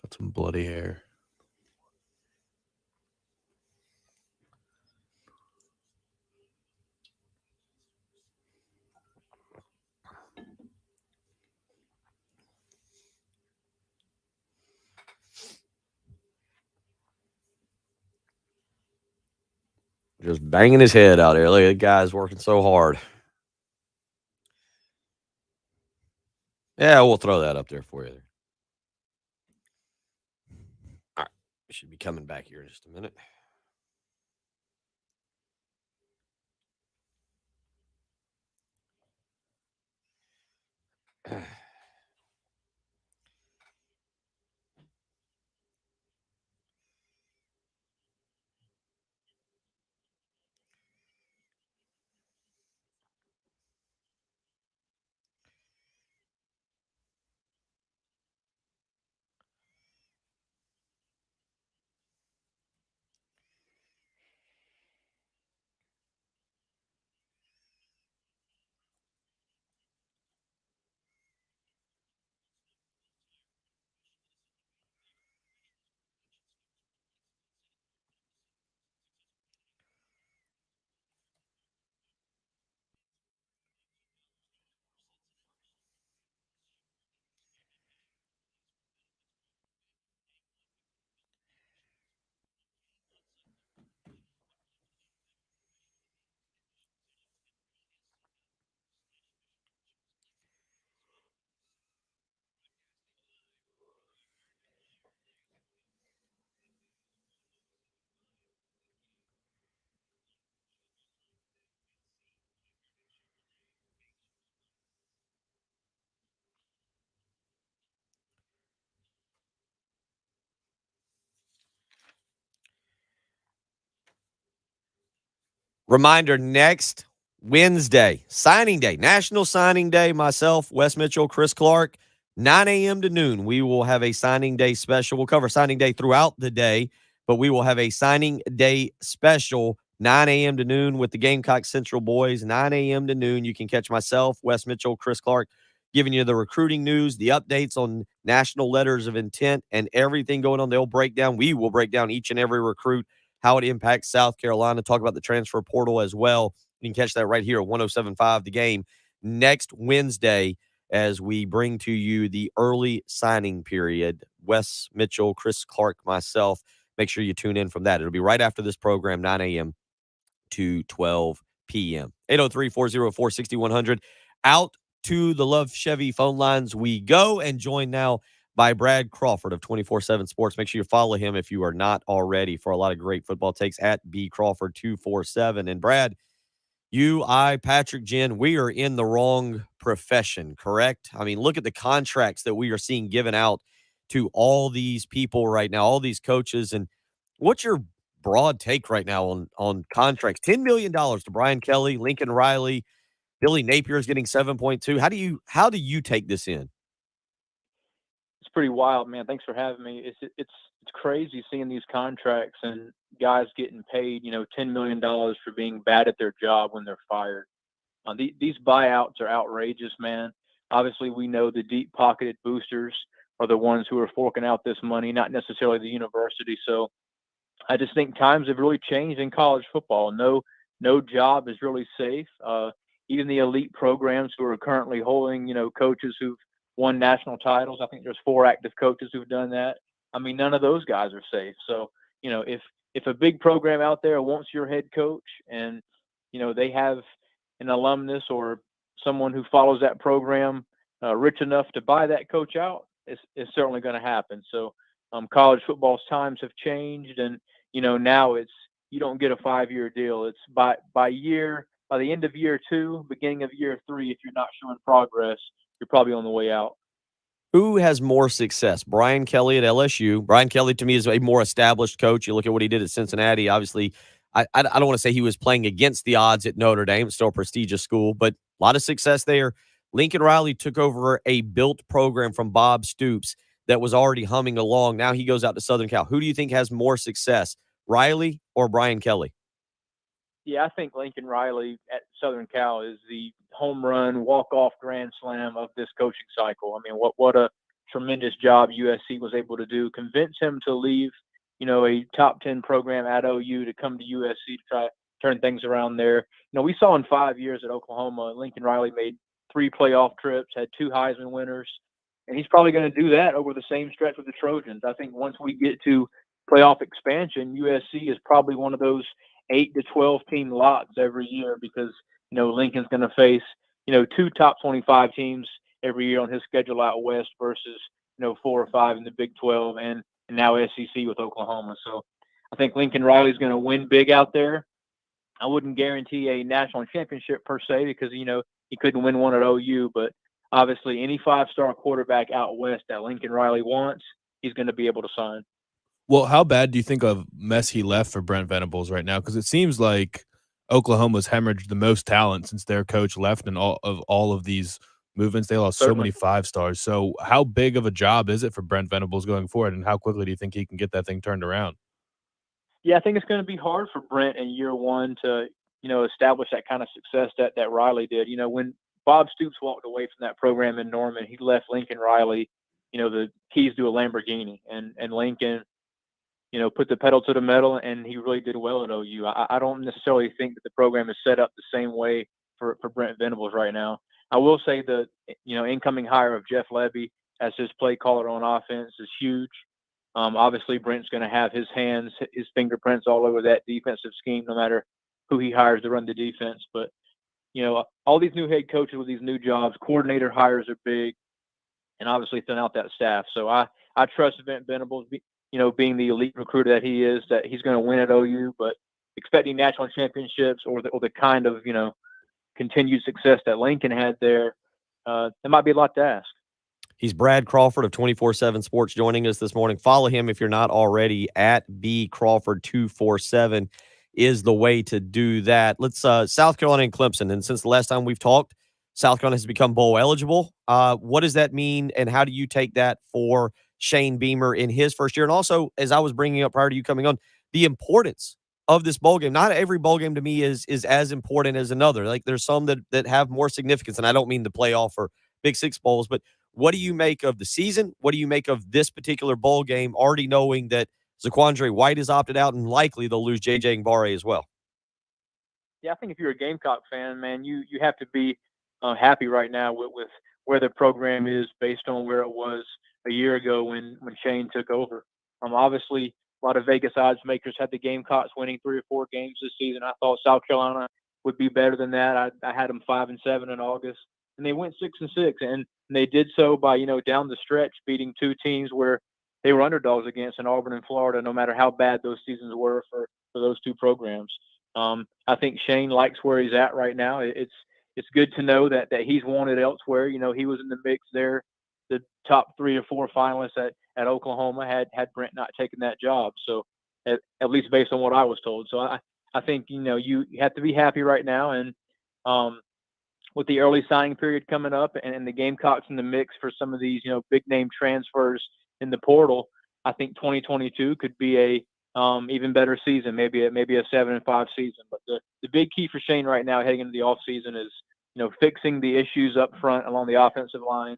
E: Got some bloody hair.
B: just banging his head out there. Look, that guy's working so hard. Yeah, we'll throw that up there for you. All right, we should be coming back here in just a minute. Reminder, next Wednesday, signing day, National Signing Day. Myself, Wes Mitchell, Chris Clark, 9 a.m. to noon. We will have a signing day special. We'll cover signing day throughout the day, but we will have a signing day special, 9 a.m. to noon with the Gamecock Central boys, 9 a.m. to noon. You can catch myself, Wes Mitchell, Chris Clark, giving you the recruiting news, the updates on national letters of intent, and everything going on. We will break down each and every recruit, how it impacts South Carolina, talk about the transfer portal as well. You can catch that right here at 107.5 The Game next Wednesday as we bring to you the early signing period. Wes Mitchell, Chris Clark, myself. Make sure you tune in from that. It'll be right after this program, 9 a.m. to 12 p.m. 803-404-6100. Out to the Love Chevy phone lines we go, and joined now by Brad Crawford of 24/7 Sports. Make sure you follow him if you are not already for a lot of great football takes at bcrawford247. And Brad, you, I, Patrick, Jen, we are in the wrong profession, correct? I mean, look at the contracts that we are seeing given out to all these people right now, all these coaches. And what's your broad take right now on contracts? $10 million to Brian Kelly, Lincoln Riley, Billy Napier is getting 7.2. How do you take this in?
F: It's pretty wild, man. Thanks for having me. It's crazy seeing these contracts and guys getting paid, $10 million for being bad at their job when they're fired. These buyouts are outrageous, man. Obviously, we know the deep-pocketed boosters are the ones who are forking out this money, not necessarily the university. So I just think times have really changed in college football. No job is really safe. Even the elite programs who are currently holding, coaches who've won national titles. I think there's 4 active coaches who've done that. I mean, none of those guys are safe. So, if a big program out there wants your head coach and, they have an alumnus or someone who follows that program rich enough to buy that coach out, it's certainly going to happen. So college football's times have changed, and, now you don't get a 5-year deal. It's by the end of year 2, beginning of year 3, if you're not showing progress, you're probably on the way out.
B: Who has more success? Brian Kelly at LSU. Brian Kelly, to me, is a more established coach. You look at what he did at Cincinnati. Obviously, I don't want to say he was playing against the odds at Notre Dame. It's still a prestigious school, but a lot of success there. Lincoln Riley took over a built program from Bob Stoops that was already humming along. Now he goes out to Southern Cal. Who do you think has more success, Riley or Brian Kelly?
F: Yeah, I think Lincoln Riley at Southern Cal is the home run, walk-off grand slam of this coaching cycle. I mean, what a tremendous job USC was able to do. Convince him to leave, a top 10 program at OU to come to USC to try to turn things around there. We saw in 5 years at Oklahoma, Lincoln Riley made 3 playoff trips, had 2 Heisman winners, and he's probably going to do that over the same stretch with the Trojans. I think once we get to playoff expansion, USC is probably one of those 8 to 12 team locks every year because, Lincoln's going to face, 2 top 25 teams every year on his schedule out west versus, 4 or 5 in the Big 12 and now SEC with Oklahoma. So I think Lincoln Riley's going to win big out there. I wouldn't guarantee a national championship per se because, he couldn't win one at OU, but obviously any 5-star quarterback out west that Lincoln Riley wants, he's going to be able to sign.
E: Well, how bad do you think of mess he left for Brent Venables right now? Because it seems like Oklahoma's hemorrhaged the most talent since their coach left, and all of these movements, they lost so many 5-stars. So how big of a job is it for Brent Venables going forward, and how quickly do you think he can get that thing turned around?
F: Yeah, I think it's going to be hard for Brent in year 1 to, establish that kind of success that Riley did. When Bob Stoops walked away from that program in Norman, he left Lincoln Riley, the keys to a Lamborghini, and Lincoln, put the pedal to the metal, and he really did well at OU. I don't necessarily think that the program is set up the same way for Brent Venables right now. I will say the, incoming hire of Jeff Levy as his play caller on offense is huge. Obviously, Brent's going to have his hands, his fingerprints all over that defensive scheme, no matter who he hires to run the defense. But, all these new head coaches with these new jobs, coordinator hires are big, and obviously thin out that staff. So I trust Brent Venables, being the elite recruiter that he is, that he's going to win at OU, but expecting national championships or the kind of, continued success that Lincoln had there, it might be a lot to ask.
B: He's Brad Crawford of 24/7 Sports joining us this morning. Follow him if you're not already at bcrawford247 is the way to do that. Let's South Carolina and Clemson. And since the last time we've talked, South Carolina has become bowl eligible. What does that mean, and how do you take that for Shane Beamer in his first year? And also, as I was bringing up prior to you coming on, the importance of this bowl game. Not every bowl game to me is as important as another. Like there's some that have more significance, and I don't mean the playoff or Big Six bowls. But what do you make of the season? What do you make of this particular bowl game, already knowing that Zaquandre White is opted out and likely they'll lose J.J. Ngbare as well?
F: Yeah, I think if you're a Gamecock fan, man, you have to be happy right now with where the program is based on where it was a year ago when Shane took over. Obviously, a lot of Vegas odds makers had the Gamecocks winning 3 or 4 games this season. I thought South Carolina would be better than that. I had them 5-7 in August, and they went 6-6, and they did so by down the stretch beating 2 teams where they were underdogs against in Auburn and Florida. No matter how bad those seasons were for those 2 programs. I think Shane likes where he's at right now. It's good to know that he's wanted elsewhere. He was in the mix there. The top 3 or 4 finalists at Oklahoma had Brent not taken that job. So at least based on what I was told. So I think, you have to be happy right now. And with the early signing period coming up and the Gamecocks in the mix for some of these, big name transfers in the portal, I think 2022 could be a even better season, maybe a 7-5 season. But the big key for Shane right now heading into the off season is, fixing the issues up front along the offensive line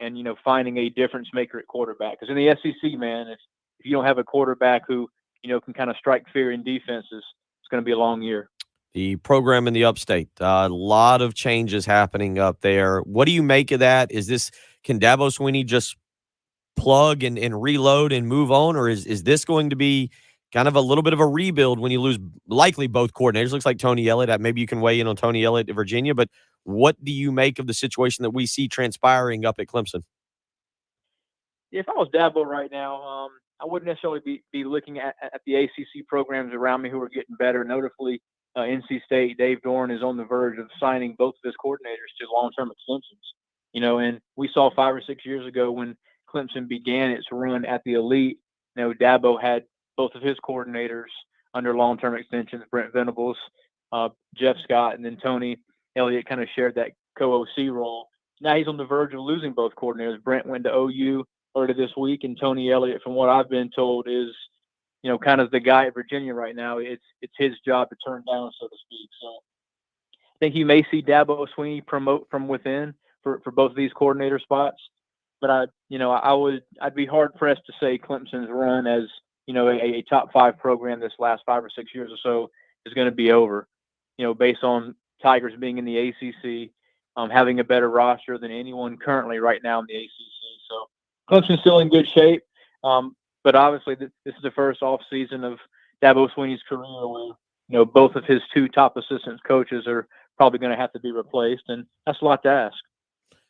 F: and, finding a difference maker at quarterback. Because in the SEC, man, if you don't have a quarterback who, can kind of strike fear in defenses, it's going to be a long year.
B: The program in the upstate, a lot of changes happening up there. What do you make of that? Can Dabo Swinney just plug and reload and move on, or is this going to be kind of a little bit of a rebuild when you lose likely both coordinators? Looks like Tony Elliott. Maybe you can weigh in on Tony Elliott at Virginia, but what do you make of the situation that we see transpiring up at Clemson?
F: If I was Dabo right now, I wouldn't necessarily be looking at the ACC programs around me who are getting better. Notably, NC State, Dave Dorn is on the verge of signing both of his coordinators to long-term extensions. And we saw 5 or 6 years ago when Clemson began its run at the elite, Dabo had both of his coordinators under long-term extensions, Brent Venables, Jeff Scott, and then Tony Elliott kind of shared that co-OC role. Now he's on the verge of losing both coordinators. Brent went to OU earlier this week, and Tony Elliott, from what I've been told, is kind of the guy at Virginia right now. It's his job to turn down, so to speak. So I think you may see Dabo Swinney promote from within for both of these coordinator spots. But I'd be hard pressed to say Clemson's run as a top 5 program this last 5 or 6 years or so is going to be over. Based on Tigers being in the ACC, having a better roster than anyone currently right now in the ACC. So Clemson's still in good shape. But obviously this is the first off season of Dabo Swinney's career where both of his 2 top assistant coaches are probably going to have to be replaced, and that's a lot to ask.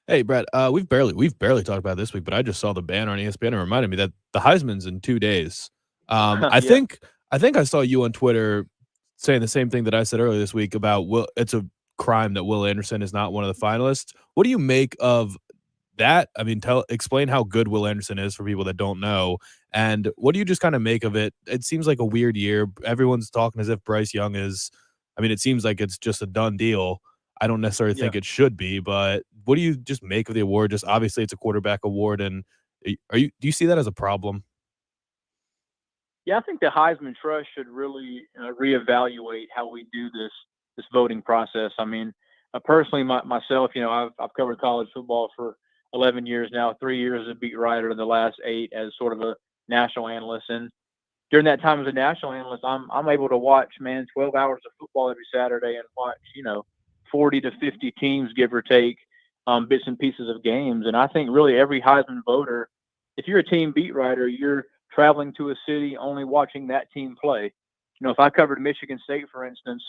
E: Hey, Brad, we've barely talked about it this week, but I just saw the banner on ESPN and it reminded me that the Heisman's in 2 days. I think I saw you on Twitter saying the same thing that I said earlier this week about it's a crime that Will Anderson is not one of the finalists. What do you make of that? I mean, explain how good Will Anderson is for people that don't know, and what do you just kind of make of it? It seems like a weird year. Everyone's talking as if Bryce Young is. I mean, it seems like it's just a done deal. I don't necessarily think it should be, but what do you just make of the award? Just obviously it's a quarterback award, and do you see that as a problem?
F: Yeah, I think the Heisman Trust should really reevaluate how we do this voting process. I mean, personally, myself, I've covered college football for 11 years now, 3 years as a beat writer, and the last 8 as sort of a national analyst. And during that time as a national analyst, I'm able to watch, 12 hours of football every Saturday and watch, 40 to 50 teams, give or take, bits and pieces of games. And I think really every Heisman voter, if you're a team beat writer, you're traveling to a city only watching that team play. If I covered Michigan State, for instance,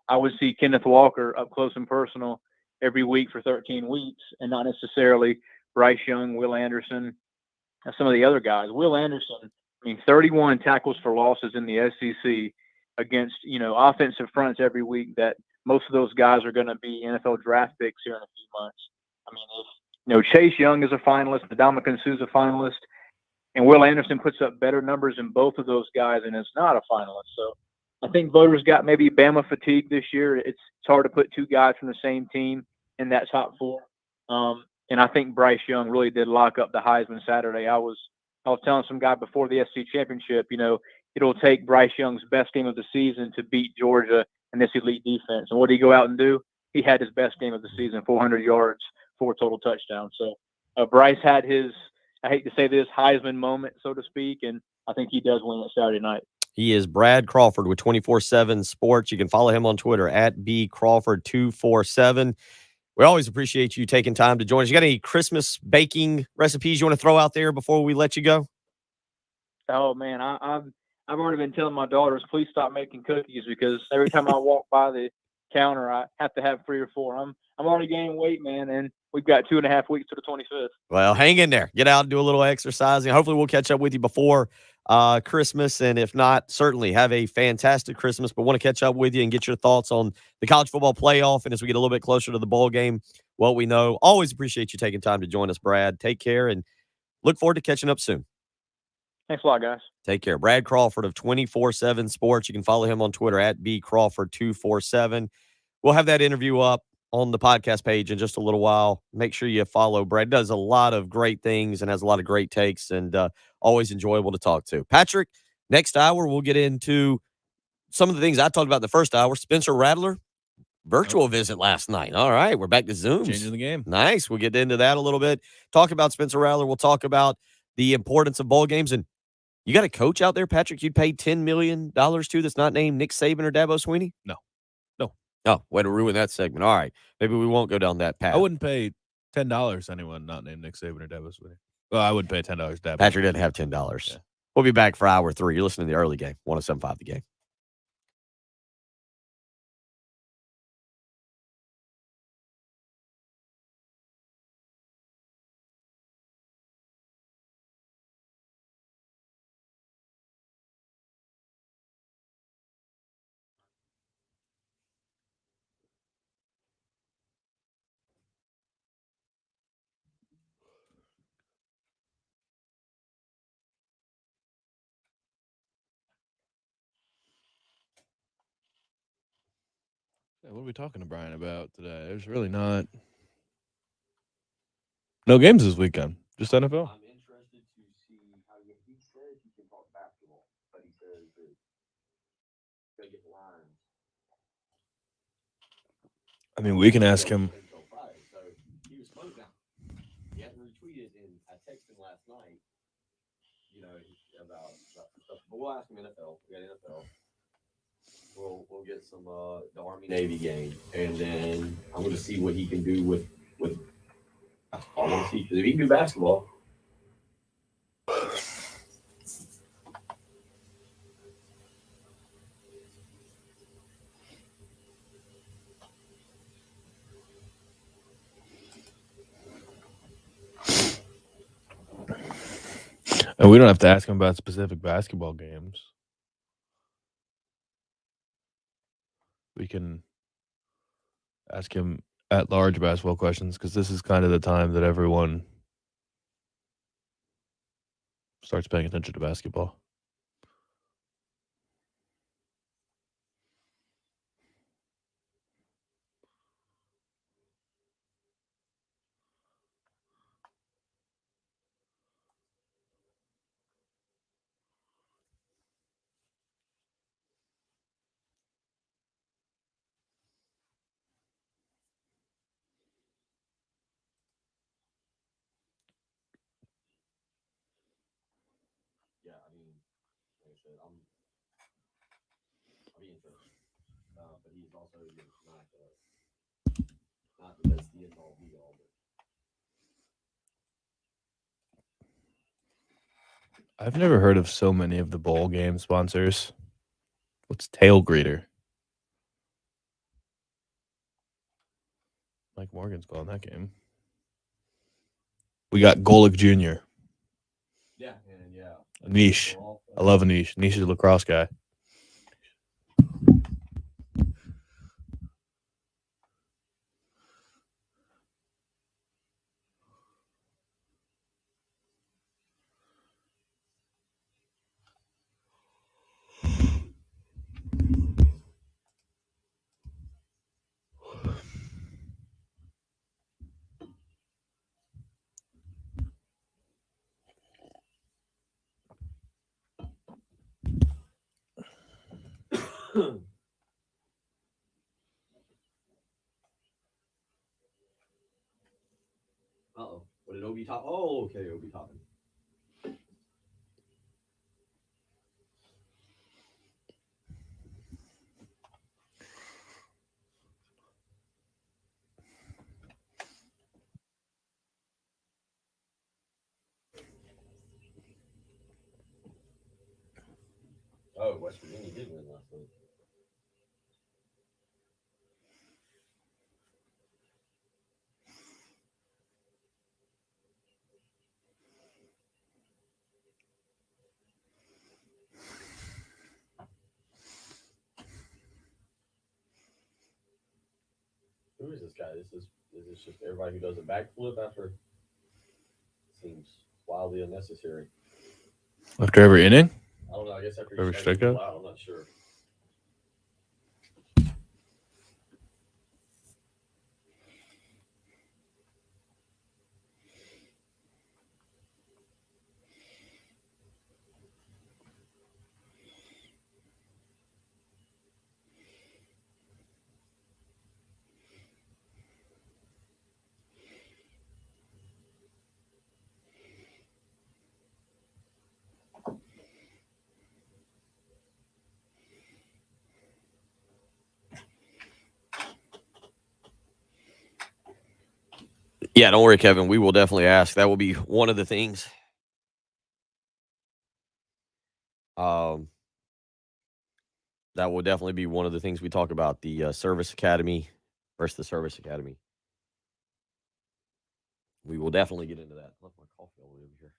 F: I would see Kenneth Walker up close and personal every week for 13 weeks and not necessarily Bryce Young, Will Anderson, and some of the other guys. Will Anderson, 31 tackles for losses in the SEC against, offensive fronts every week that most of those guys are going to be NFL draft picks here in a few months. If Chase Young is a finalist, Ndamukong Suh's a finalist, and Will Anderson puts up better numbers than both of those guys and is not a finalist. So I think voters got maybe Bama fatigue this year. It's hard to put 2 guys from the same team in that top 4. And I think Bryce Young really did lock up the Heisman Saturday. I was telling some guy before the SEC championship, it'll take Bryce Young's best game of the season to beat Georgia and this elite defense. And what did he go out and do? He had his best game of the season, 400 yards, 4 total touchdowns. So Bryce had his, I hate to say this, Heisman moment, so to speak, and I think he does win it Saturday night.
B: He is Brad Crawford with 24/7 Sports. You can follow him on Twitter at bcrawford247. We always appreciate you taking time to join us. You got any Christmas baking recipes you want to throw out there before we let you go?
F: Oh man, I've already been telling my daughters, please stop making cookies, because every time I walk by the counter, I have to have 3 or 4. I'm already gaining weight, man, and we've got 2.5 weeks to the 25th.
B: Well, hang in there. Get out and do a little exercising. Hopefully, we'll catch up with you before Christmas. And if not, certainly have a fantastic Christmas. But want to catch up with you and get your thoughts on the college football playoff. And as we get a little bit closer to the bowl game, what we know. Always appreciate you taking time to join us, Brad. Take care and look forward to catching up soon.
F: Thanks a lot, guys.
B: Take care. Brad Crawford of 24/7 Sports. You can follow him on Twitter at bcrawford247. We'll have that interview up on the podcast page in just a little while. Make sure you follow Brad. Does a lot of great things and has a lot of great takes, and always enjoyable to talk to. Patrick, next hour, we'll get into some of the things I talked about in the first hour. Spencer Rattler, virtual visit last night. All right, we're back to Zooms.
E: Changing the game.
B: Nice. We'll get into that a little bit. Talk about Spencer Rattler. We'll talk about the importance of bowl games. And you got a coach out there, Patrick, you'd pay $10 million to that's not named Nick Saban or Dabo Swinney?
E: No.
B: Oh, way to ruin that segment. All right. Maybe we won't go down that path.
E: I wouldn't pay $10 to anyone not named Nick Saban or Dabo Swinney. Well, I would pay $10 to Dabo.
B: Patrick didn't have $10.
E: Yeah.
B: We'll be back for hour 3. You're listening to the early game, 107.5 The Game.
E: Yeah, what are we talking to Brian about today? There's really not. No games this weekend. Just NFL.
B: I'm interested to see how he says he can talk basketball, but he says that he's going to get lines.
E: I mean, we can ask him.
B: So he was close now. He hasn't retweeted, and I texted him last night, about stuff. But we'll ask him NFL. We got NFL. We'll get some the Army Navy game, and then I'm going to see what he can do with. I want to see because if he can do basketball.
E: And we don't have to ask him about specific basketball games. We can ask him at large basketball questions, because this is kind of the time that everyone starts paying attention to basketball.
B: Yeah, I mean, like I said, I'll be interested. But he's also not the best end all be all.
E: I've never heard of so many of the bowl game sponsors. What's Tail Greeter? Mike Morgan's calling that game. We got Golick Jr.
B: Yeah, and yeah.
E: Anish. I love Anish. Anish is a lacrosse guy.
B: What did Obi top? Oh, okay, Obi topping. Oh, West Virginia did win last night. Who is this guy? Is this just everybody who does a backflip after? Seems wildly unnecessary.
E: After every inning?
B: I don't know. I guess after
E: Every
B: you strike
E: strikeout?
B: out, I'm not sure. Yeah, don't worry, Kevin. We will definitely ask. That will be one of the things. That will definitely be one of the things we talk about, the service academy versus the service academy. We will definitely get into that. I left my coffee all the way over here.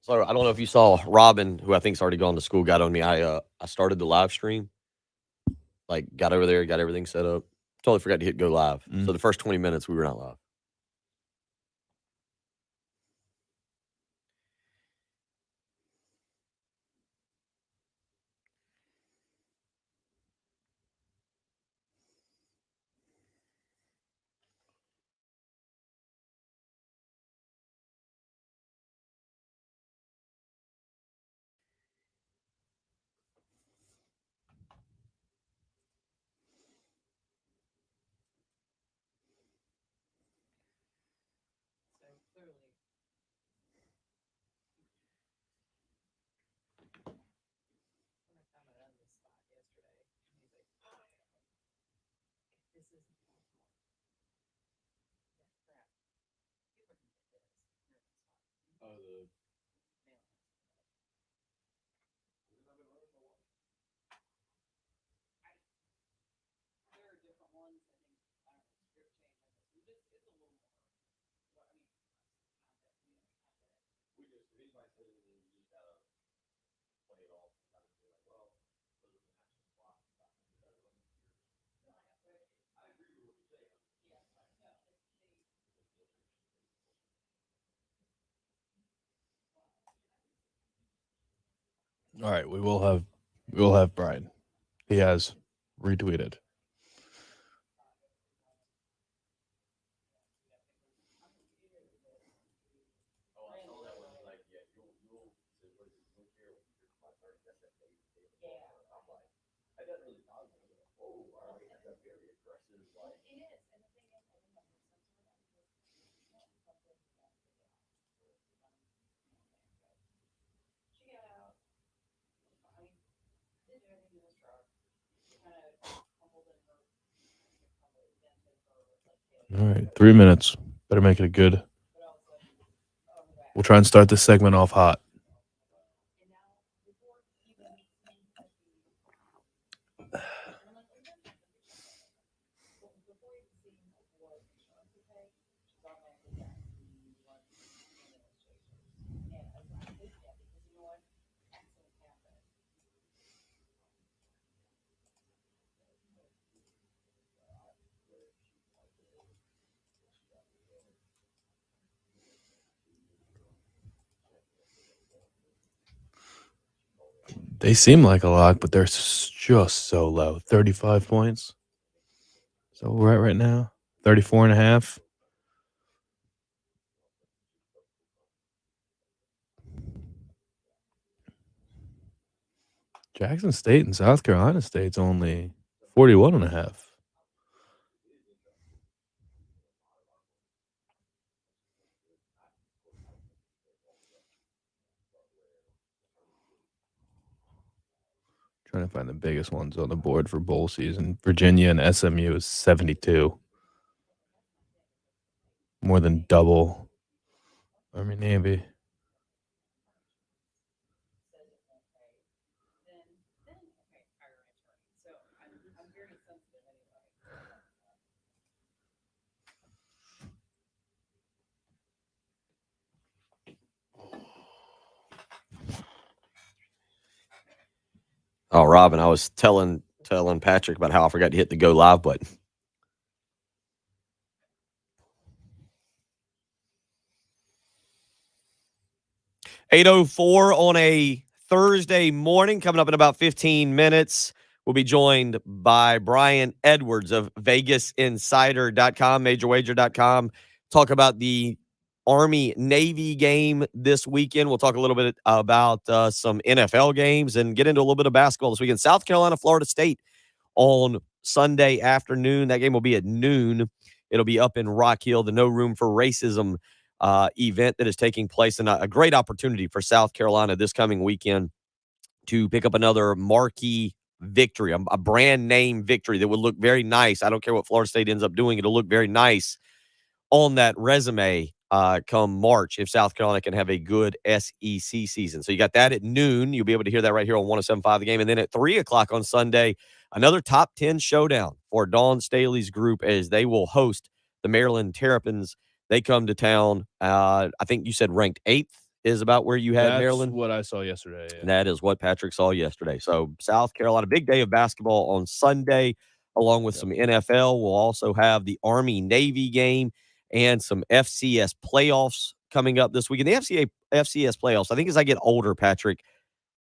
B: So I don't know if you saw Robin, who I think's already gone to school, got on me. I started the live stream, like got over there, got everything set up. Totally forgot to hit go live. So the first 20 minutes we were not live.
E: All right, we will have Brian. He has retweeted. All right, 3 minutes. Better make it a good. We'll try and start this segment off hot. They seem like a lot, but they're just so low. 35 points. So we're at right now. 34 and a half. Jackson State and South Carolina State's only 41 and a half. Trying to find the biggest ones on the board for bowl season. Virginia and SMU is 72. More than double Army Navy.
B: Oh, Robin, I was telling Patrick about how I forgot to hit the go live button. (8:04) on a Thursday morning. Coming up in about 15 minutes, we'll be joined by Brian Edwards of VegasInsider.com, MajorWager.com. Talk about the Army-Navy game this weekend. We'll talk a little bit about some NFL games and get into a little bit of basketball this weekend. South Carolina, Florida State on Sunday afternoon. That game will be at noon. It'll be up in Rock Hill, the No Room for Racism event that is taking place, and a great opportunity for South Carolina this coming weekend to pick up another marquee victory, a brand name victory that would look very nice. I don't care what Florida State ends up doing. It'll look very nice on that resume come March if South Carolina can have a good SEC season. So you got that at noon. You'll be able to hear that right here on 107.5 The Game. And then at 3 o'clock on Sunday, another top 10 showdown for Dawn Staley's group as they will host the Maryland Terrapins. They come to town. I think you said ranked 8th is about where you had
E: That's
B: Maryland.
E: what I saw yesterday. Yeah.
B: That is what Patrick saw yesterday. So South Carolina, big day of basketball on Sunday, along with some NFL. We'll also have the Army-Navy game and some FCS playoffs coming up this weekend. The FCS playoffs, I think as I get older, Patrick,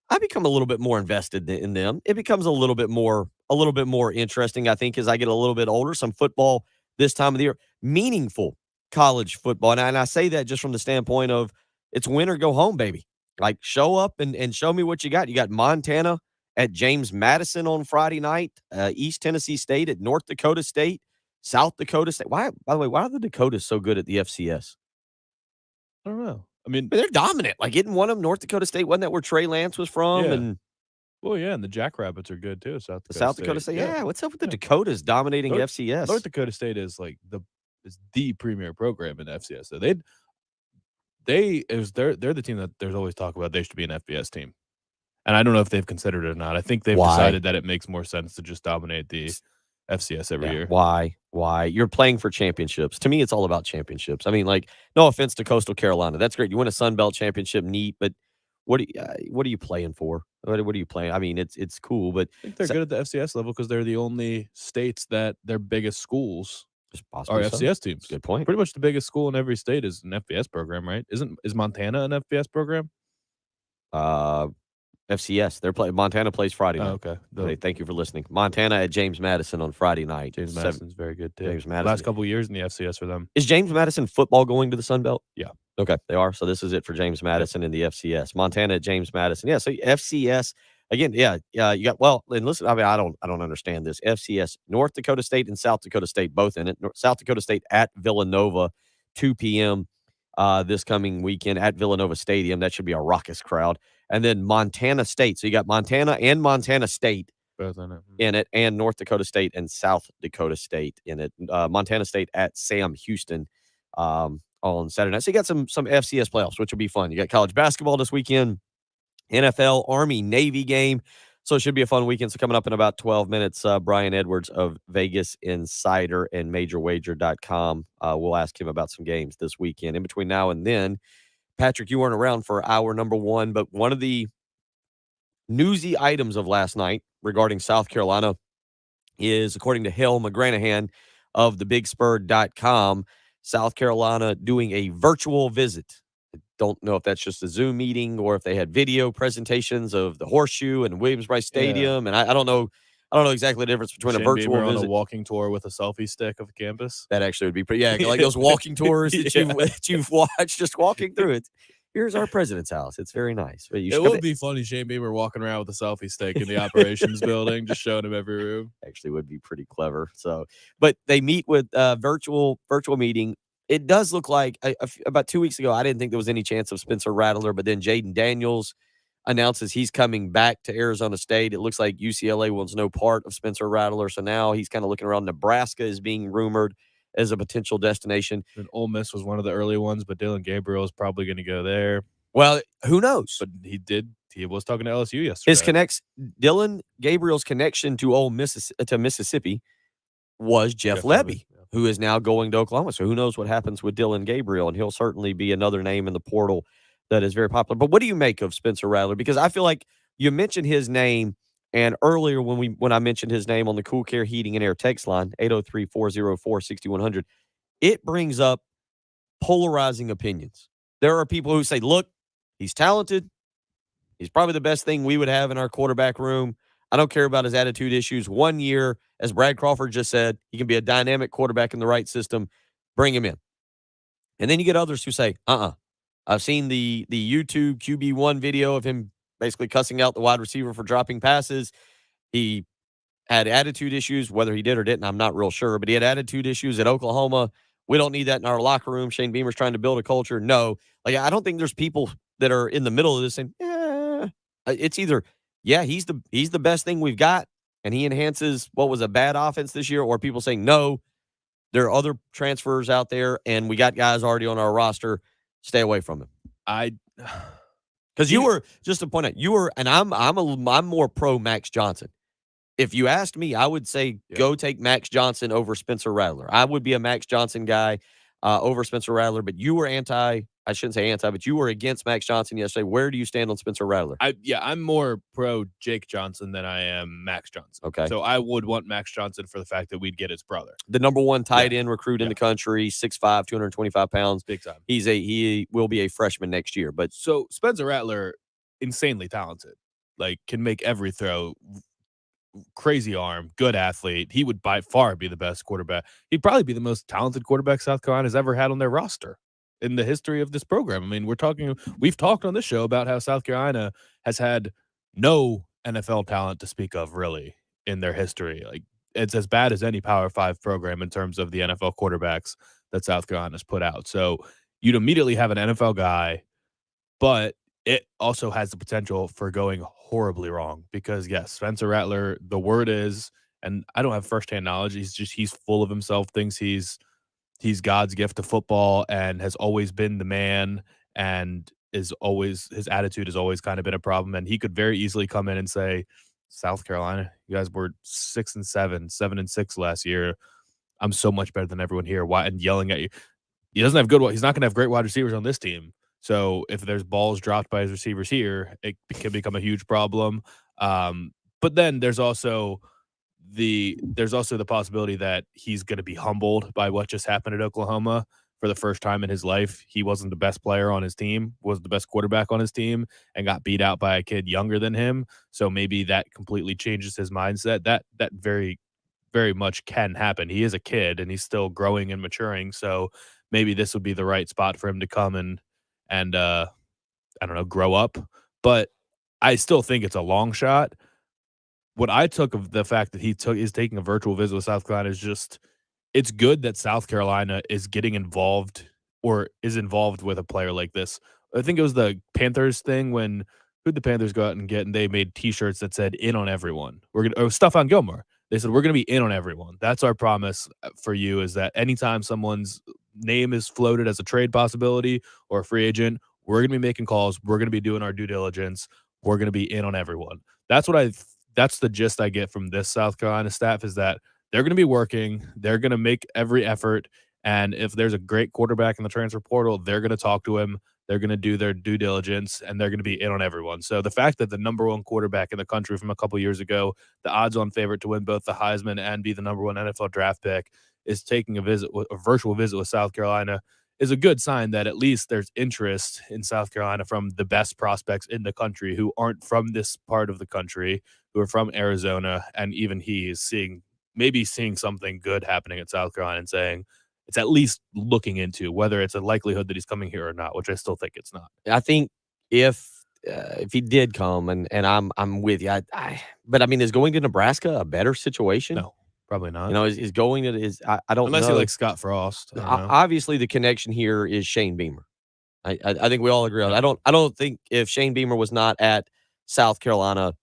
B: I become a little bit more invested in them. It becomes a little bit more interesting, I think, as I get a little bit older. Some football this time of the year, meaningful college football. And I say that just from the standpoint of it's win or go home, baby. Like, show up and show me what you got. You got Montana at James Madison on Friday night, East Tennessee State at North Dakota State, South Dakota State. Why, by the way, why are the Dakotas so good at the FCS?
E: I don't know. I mean,
B: They're dominant. Like, getting one of them, North Dakota State, wasn't that where Trey Lance was from?
E: Yeah.
B: And
E: well, yeah, and the Jackrabbits are good too. South
B: Dakota State. Yeah, what's up with the Dakotas dominating FCS?
E: North Dakota State is like the premier program in FCS. So they're the team that there's always talk about they should be an FBS team. And I don't know if they've considered it or not. I think they've decided that it makes more sense to just dominate the FCS every year.
B: Why? You're playing for championships. To me, it's all about championships. I mean, like, no offense to Coastal Carolina. That's great. You win a Sun Belt championship, neat, but what are you playing for? What are you playing? I mean, it's cool, but
E: I think they're good at the FCS level because they're the only states that their biggest schools are FCS teams.
B: Good point.
E: Pretty much the biggest school in every state is an FBS program, right? Is Montana an FBS program?
B: FCS. Montana plays Friday night.
E: Oh, okay.
B: Thank you for listening. Montana at James Madison on Friday night.
E: James Madison's very good too.
B: James Madison.
E: Last couple of years in the FCS for them.
B: Is James Madison football going to the Sun Belt?
E: Yeah.
B: Okay, they are. So this is it for James Madison in the FCS. Montana at James Madison. Yeah, so FCS again, you got and listen, I mean, I don't understand this. FCS, North Dakota State and South Dakota State both in it. South Dakota State at Villanova, 2 p.m. This coming weekend at Villanova Stadium. That should be a raucous crowd. And then Montana State. So you got Montana and Montana State
E: both
B: in it, and North Dakota State and South Dakota State in it. Montana State at Sam Houston on Saturday night. So you got some FCS playoffs, which will be fun. You got college basketball this weekend, NFL, Army, Navy game. So it should be a fun weekend. So coming up in about 12 minutes, Brian Edwards of Vegas Insider and MajorWager.com. We'll ask him about some games this weekend. In between now and then, Patrick, you weren't around for hour number one, but one of the newsy items of last night regarding South Carolina is, according to Hale McGranahan of thebigspur.com, South Carolina doing a virtual visit. I don't know if that's just a Zoom meeting or if they had video presentations of the Horseshoe and Williams-Brice Stadium. And I don't know exactly the difference between
E: Shane
B: a virtual
E: Bieber
B: visit.
E: On a walking tour with a selfie stick of campus.
B: That actually would be pretty. Yeah, like those walking tours that you've watched, just walking through it. Here's our president's house. It's very nice. But
E: it would be funny, Shane Bieber walking around with a selfie stick in the operations building, just showing him every room.
B: Actually, would be pretty clever. So, but they meet with virtual meeting. It does look like about 2 weeks ago, I didn't think there was any chance of Spencer Rattler, but then Jaden Daniels announces he's coming back to Arizona State. It looks like UCLA wants no part of Spencer Rattler. So now he's kind of looking around. Nebraska is being rumored as a potential destination.
E: And Ole Miss was one of the early ones, but Dylan Gabriel is probably going to go there.
B: Well, who knows?
E: But he was talking to LSU yesterday.
B: Dylan Gabriel's connection to Mississippi was Jeff Lebby, who is now going to Oklahoma. So who knows what happens with Dylan Gabriel, and he'll certainly be another name in the portal that is very popular. But what do you make of Spencer Rattler? Because I feel like you mentioned his name, and earlier when I mentioned his name on the Cool Care Heating and Air text line, 803-404-6100, it brings up polarizing opinions. There are people who say, look, he's talented. He's probably the best thing we would have in our quarterback room. I don't care about his attitude issues. 1 year, as Brad Crawford just said, he can be a dynamic quarterback in the right system. Bring him in. And then you get others who say, I've seen the YouTube QB1 video of him basically cussing out the wide receiver for dropping passes. He had attitude issues, whether he did or didn't, I'm not real sure, but he had attitude issues at Oklahoma. We don't need that in our locker room. Shane Beamer's trying to build a culture. No. I don't think there's people that are in the middle of this saying, it's either, he's the best thing we've got, and he enhances what was a bad offense this year, or people saying, no, there are other transfers out there, and we got guys already on our roster. Stay away from him. Because you were, just to point out, and I'm more pro Max Johnson. If you asked me, I would say go take Max Johnson over Spencer Rattler. I would be a Max Johnson guy over Spencer Rattler, but you were I shouldn't say anti, but you were against Max Johnson yesterday. Where do you stand on Spencer Rattler?
E: I'm more pro Jake Johnson than I am Max Johnson.
B: Okay.
E: So I would want Max Johnson for the fact that we'd get his brother.
B: The number one tight end recruit in the country, 6'5", 225 pounds.
E: Big time.
B: He will be a freshman next year. But
E: so Spencer Rattler, insanely talented, can make every throw. Crazy arm, good athlete. He would by far be the best quarterback. He'd probably be the most talented quarterback South Carolina's ever had on their roster in the history of this program. I mean, we've talked on this show about how South Carolina has had no NFL talent to speak of really in their history. It's as bad as any Power 5 program in terms of the NFL quarterbacks that South Carolina's put out. So you'd immediately have an NFL guy, but it also has the potential for going horribly wrong because, yes, Spencer Rattler, the word is, and I don't have firsthand knowledge, he's full of himself, thinks he's God's gift to football and has always been the man, and his attitude has always kind of been a problem. And he could very easily come in and say, South Carolina, you guys were 6-7, 7-6 last year. I'm so much better than everyone here. Why? And yelling at you. He's not going to have great wide receivers on this team. So if there's balls dropped by his receivers here, it can become a huge problem. But then there's also the possibility that he's going to be humbled by what just happened at Oklahoma for the first time in his life. He wasn't the best player on his team, was the best quarterback on his team, and got beat out by a kid younger than him. So maybe that completely changes his mindset. That very, very much can happen. He is a kid and he's still growing and maturing. So maybe this would be the right spot for him to come and I don't know, grow up. But I still think it's a long shot. What I took of the fact that is taking a virtual visit with South Carolina is just, it's good that South Carolina is getting involved or is involved with a player like this. I think it was the Panthers thing when who'd the Panthers go out and get, and they made T-shirts that said "in on everyone." Stephon Gilmore. They said, we're going to be in on everyone. That's our promise for you, is that anytime someone's name is floated as a trade possibility or a free agent, we're going to be making calls. We're going to be doing our due diligence. We're going to be in on everyone. That's the gist I get from this South Carolina staff, is that they're going to be working. They're going to make every effort. And if there's a great quarterback in the transfer portal, they're going to talk to him. They're going to do their due diligence, and they're going to be in on everyone. So the fact that the number one quarterback in the country from a couple years ago, the odds-on favorite to win both the Heisman and be the number one NFL draft pick, is taking a virtual visit with South Carolina, is a good sign that at least there's interest in South Carolina from the best prospects in the country who aren't from this part of the country, who are from Arizona, and even he is seeing something good happening at South Carolina and saying, it's at least looking into whether it's a likelihood that he's coming here or not, which I still think it's not.
B: I think if he did come, and I'm with you, but I mean, is going to Nebraska a better situation?
E: No, probably not.
B: Is going to I don't know.
E: Unless he likes Scott Frost.
B: Obviously, the connection here is Shane Beamer. I think we all agree on that. I don't think if Shane Beamer was not at South Carolina,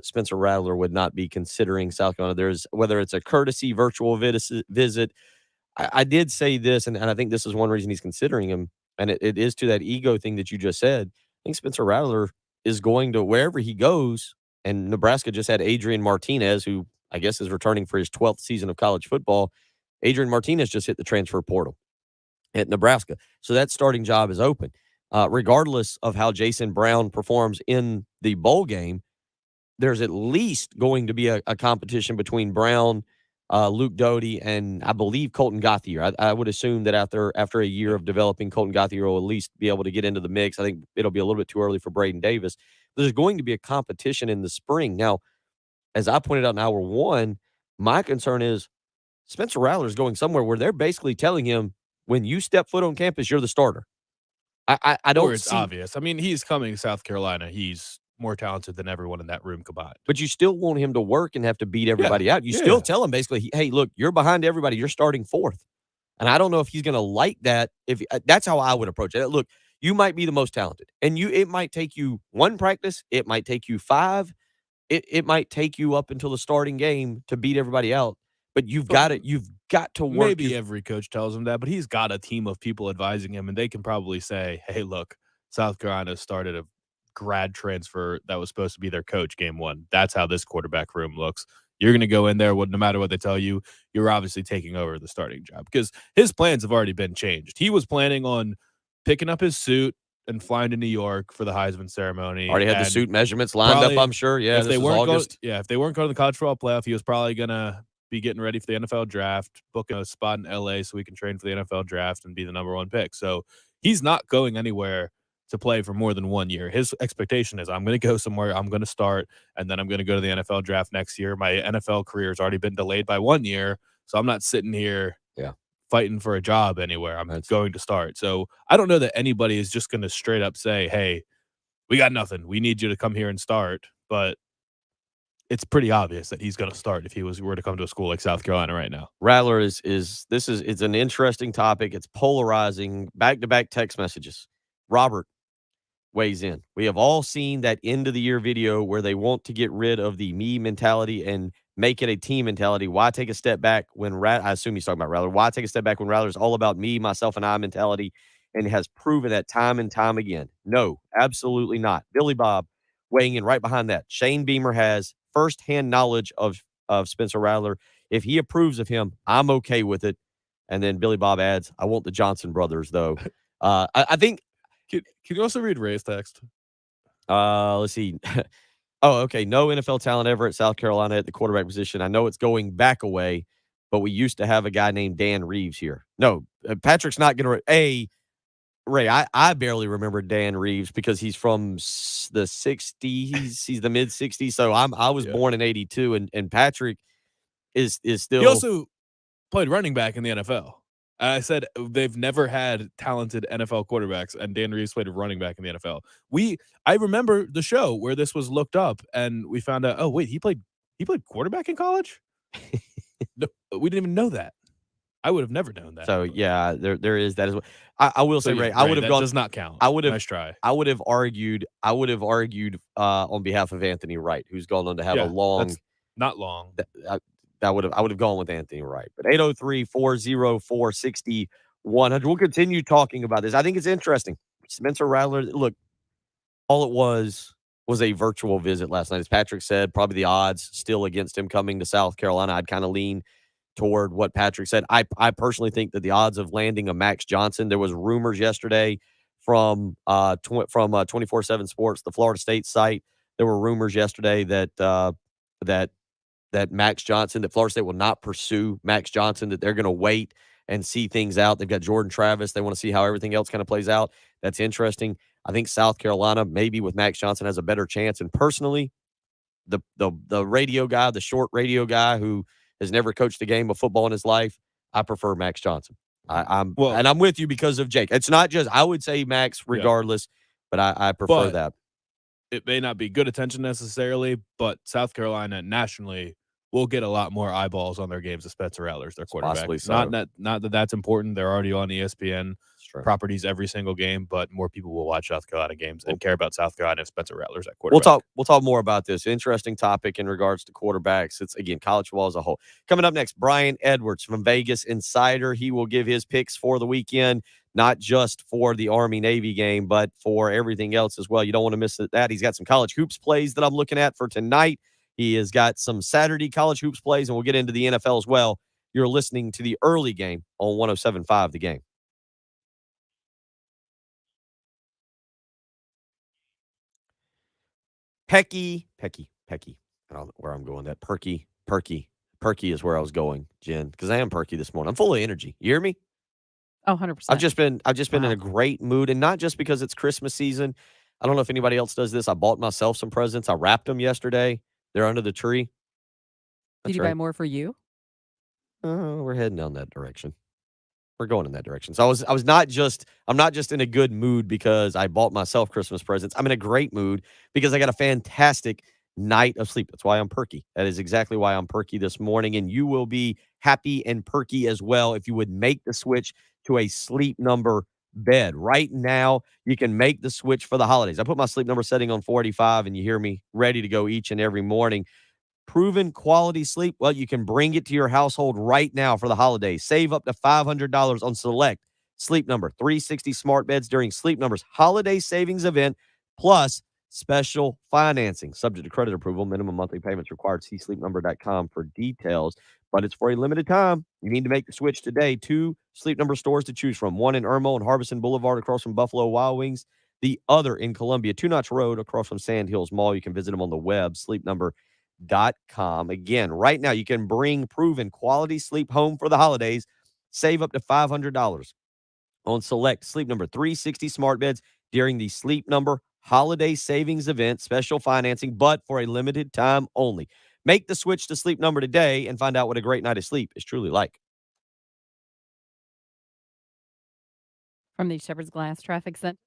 B: Spencer Rattler would not be considering South Carolina. There's whether it's a courtesy virtual visit. I did say this, and I think this is one reason he's considering him, and it is to that ego thing that you just said. I think Spencer Rattler is going to wherever he goes, and Nebraska just had Adrian Martinez, who I guess is returning for his 12th season of college football. Adrian Martinez just hit the transfer portal at Nebraska. So that starting job is open. Regardless of how Jason Brown performs in the bowl game, there's at least going to be a competition between Brown, Luke Doty, and I believe Colton Gauthier. I would assume that after a year of developing, Colton Gauthier will at least be able to get into the mix. I think it'll be a little bit too early for Braden Davis. There's going to be a competition in the spring. Now, as I pointed out in hour one, my concern is Spencer Rattler is going somewhere where they're basically telling him, when you step foot on campus, you're the starter. I don't
E: Or it's
B: see,
E: obvious. I mean, he's coming to South Carolina. He's more talented than everyone in that room combined.
B: but you still want him to work and have to beat everybody out. You still tell him basically, hey, look, you're behind everybody. You're starting fourth. And I don't know if he's going to like that. If that's how I would approach it. Look, you might be the most talented, and it might take you one practice. It might take you five. It might take you up until the starting game to beat everybody out. But you've got to work.
E: Maybe every coach tells him that, but he's got a team of people advising him, and they can probably say, hey, look, South Carolina started a grad transfer that was supposed to be their coach game one. That's how this quarterback room looks. You're going to go in there, no matter what they tell you, you're obviously taking over the starting job because his plans have already been changed. He was planning on picking up his suit and flying to New York for the Heisman ceremony.
B: Already had the suit measurements lined up, I'm sure. Yeah,
E: if they weren't going to the college football playoff, he was probably going to be getting ready for the NFL draft, booking a spot in LA so he can train for the NFL draft and be the number one pick. So he's not going anywhere to play for more than 1 year. His expectation is I'm going to go somewhere, I'm going to start, and then I'm going to go to the NFL draft next year. My NFL career has already been delayed by 1 year, so I'm not sitting here fighting for a job anywhere. I'm going to start. So I don't know that anybody is just going to straight up say, hey, we got nothing. We need you to come here and start. But it's pretty obvious that he's going to start if he were to come to a school like South Carolina right now.
B: Rattler it's an interesting topic. It's polarizing. Back-to-back text messages. Robert weighs in. We have all seen that end of the year video where they want to get rid of the me mentality and make it a team mentality. Why take a step back when I assume he's talking about Rattler. Why take a step back when Rattler is all about me, myself, and I mentality and has proven that time and time again? No, absolutely not. Billy Bob weighing in right behind that. Shane Beamer has firsthand knowledge of Spencer Rattler. If he approves of him, I'm okay with it. And then Billy Bob adds, I want the Johnson brothers, though. I think.
E: Can you also read Ray's text?
B: Let's see. Oh, okay. No NFL talent ever at South Carolina at the quarterback position. I know it's going back away, but we used to have a guy named Dan Reeves here. No, Patrick's not going to. Ray, I barely remember Dan Reeves because he's from the 60s. He's the mid 60s. So I was born in 82, and Patrick is still.
E: He also played running back in the NFL. I said they've never had talented NFL quarterbacks, and Dan Reeves played running back in the NFL. I remember the show where this was looked up, and we found out, oh wait, he played quarterback in college. No, we didn't even know that. I would have never known that.
B: So yeah, there is that as well. I will say, Ray, I would have gone.
E: Does not count. Nice try.
B: I would have argued on behalf of Anthony Wright, who's gone on to have a long.
E: Not long.
B: I would have gone with Anthony Wright. But 803-404-6100. We'll continue talking about this. I think it's interesting. Spencer Rattler, look, all it was a virtual visit last night. As Patrick said, probably the odds still against him coming to South Carolina. I'd kind of lean toward what Patrick said. I personally think that the odds of landing a Max Johnson, there was rumors yesterday from 24/7 Sports, the Florida State site. There were rumors yesterday that Max Johnson, that Florida State will not pursue Max Johnson, that they're going to wait and see things out. They've got Jordan Travis. They want to see how everything else kind of plays out. That's interesting. I think South Carolina, maybe with Max Johnson, has a better chance. And personally, the radio guy, the short radio guy who has never coached a game of football in his life, I prefer Max Johnson. I'm with you because of Jake. It's not just, I would say Max regardless, but I prefer that.
E: It may not be good attention necessarily, but South Carolina nationally will get a lot more eyeballs on their games if Spencer Rattler's their quarterback.
B: Possibly so.
E: Not that that's important. They're already on ESPN.
B: right.
E: properties every single game, but more people will watch South Carolina games and care about South Carolina if Spencer Rattler's at quarterback.
B: We'll talk more about this interesting topic in regards to quarterbacks. It's again college football as a whole. Coming up next, Brian Edwards from Vegas Insider. He will give his picks for the weekend, not just for the Army Navy game, but for everything else as well. You don't want to miss that. He's got some college hoops plays that I'm looking at for tonight. He has got some Saturday college hoops plays, and we'll get into the NFL as well. You're listening to the early game on 107.5 The Game. Pecky. I don't know where I'm going. That perky is where I was going, Jen, because I am perky this morning. I'm full of energy. You hear me?
C: Oh, 100%.
B: I've just been in
C: Wow.
B: a great mood, and not just because it's Christmas season. I don't know if anybody else does this. I bought myself some presents. I wrapped them yesterday. They're under the tree.
C: Did
B: That's
C: you buy
B: right.
C: more for you?
B: We're heading down that direction. We're going in that direction. So I'm not just in a good mood because I bought myself Christmas presents. I'm in a great mood because I got a fantastic night of sleep. That's why I'm perky. That is exactly why I'm perky this morning. And you will be happy and perky as well if you would make the switch to a Sleep Number bed. Right now, you can make the switch for the holidays. I put my Sleep Number setting on 45, and you hear me ready to go each and every morning. Proven quality sleep. Well, you can bring it to your household right now for the holidays. Save up to $500 on select Sleep Number 360 smart beds during Sleep Number's holiday savings event, plus special financing. Subject to credit approval, minimum monthly payments required. See sleepnumber.com for details. But it's for a limited time. You need to make the switch today. 2 Sleep Number stores to choose from. One in Irmo and Harbison Boulevard across from Buffalo Wild Wings. The other in Columbia, 2 Notch Road across from Sand Hills Mall. You can visit them on the web, sleepnumber.com. Again, right now, you can bring proven quality sleep home for the holidays. Save up to $500 on select Sleep Number 360 smart beds during the Sleep Number holiday savings event, special financing, but for a limited time only. Make the switch to Sleep Number today and find out what a great night of sleep is truly like.
C: From the Shepherd's Glass Traffic Center.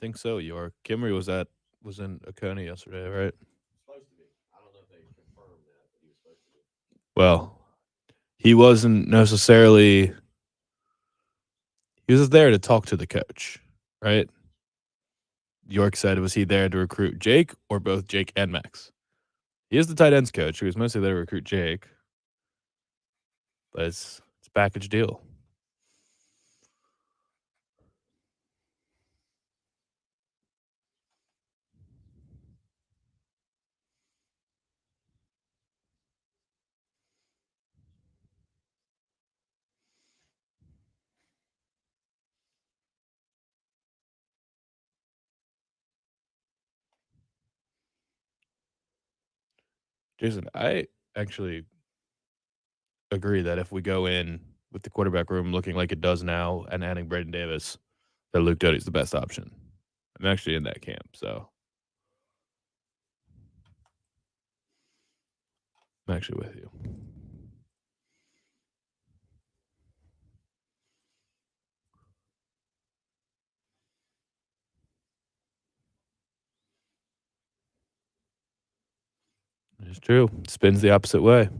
E: think so, York. Kimry was in Oconee yesterday, right?
B: Supposed to be. I don't know if they confirmed that, but he was supposed to be.
E: Well, he wasn't necessarily. He was there to talk to the coach, right? York said, was he there to recruit Jake or both Jake and Max? He is the tight ends coach. He was mostly there to recruit Jake. But it's a package deal. Jason, I actually agree that if we go in with the quarterback room looking like it does now and adding Braden Davis, that Luke Doty's the best option. I'm actually in that camp, so I'm actually with you. It's true. It spins the opposite way.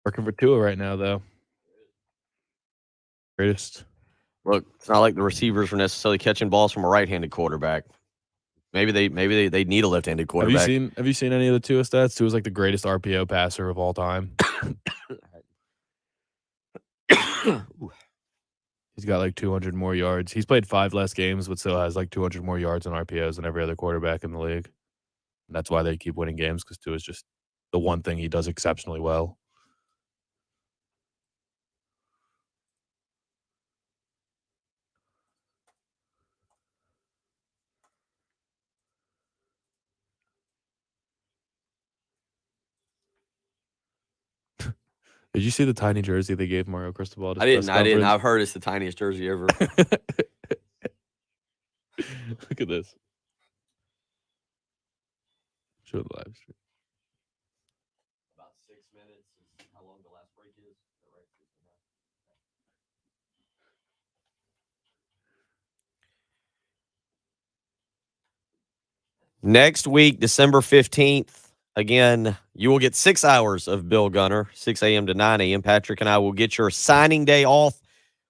E: Working for Tua right now, though. Greatest.
B: Look, it's not like the receivers were necessarily catching balls from a right-handed quarterback. Maybe they need a left-handed quarterback.
E: Have you seen any of the Tua stats? Tua's like the greatest RPO passer of all time. He's got like 200 more yards. He's played 5 less games, but still has like 200 more yards and RPOs than every other quarterback in the league. And that's why they keep winning games, because Tua is just the one thing he does exceptionally well. Did you see the tiny jersey they gave Mario Cristobal at his
B: I didn't.
E: press conference?
B: I've heard it's the tiniest jersey ever.
E: Look at this. Show the live stream.
B: About 6 minutes is how long the last break is. Next week, December 15th, again, you will get 6 hours of Bill Gunner, 6 a.m. to 9 a.m. Patrick and I will get your signing day off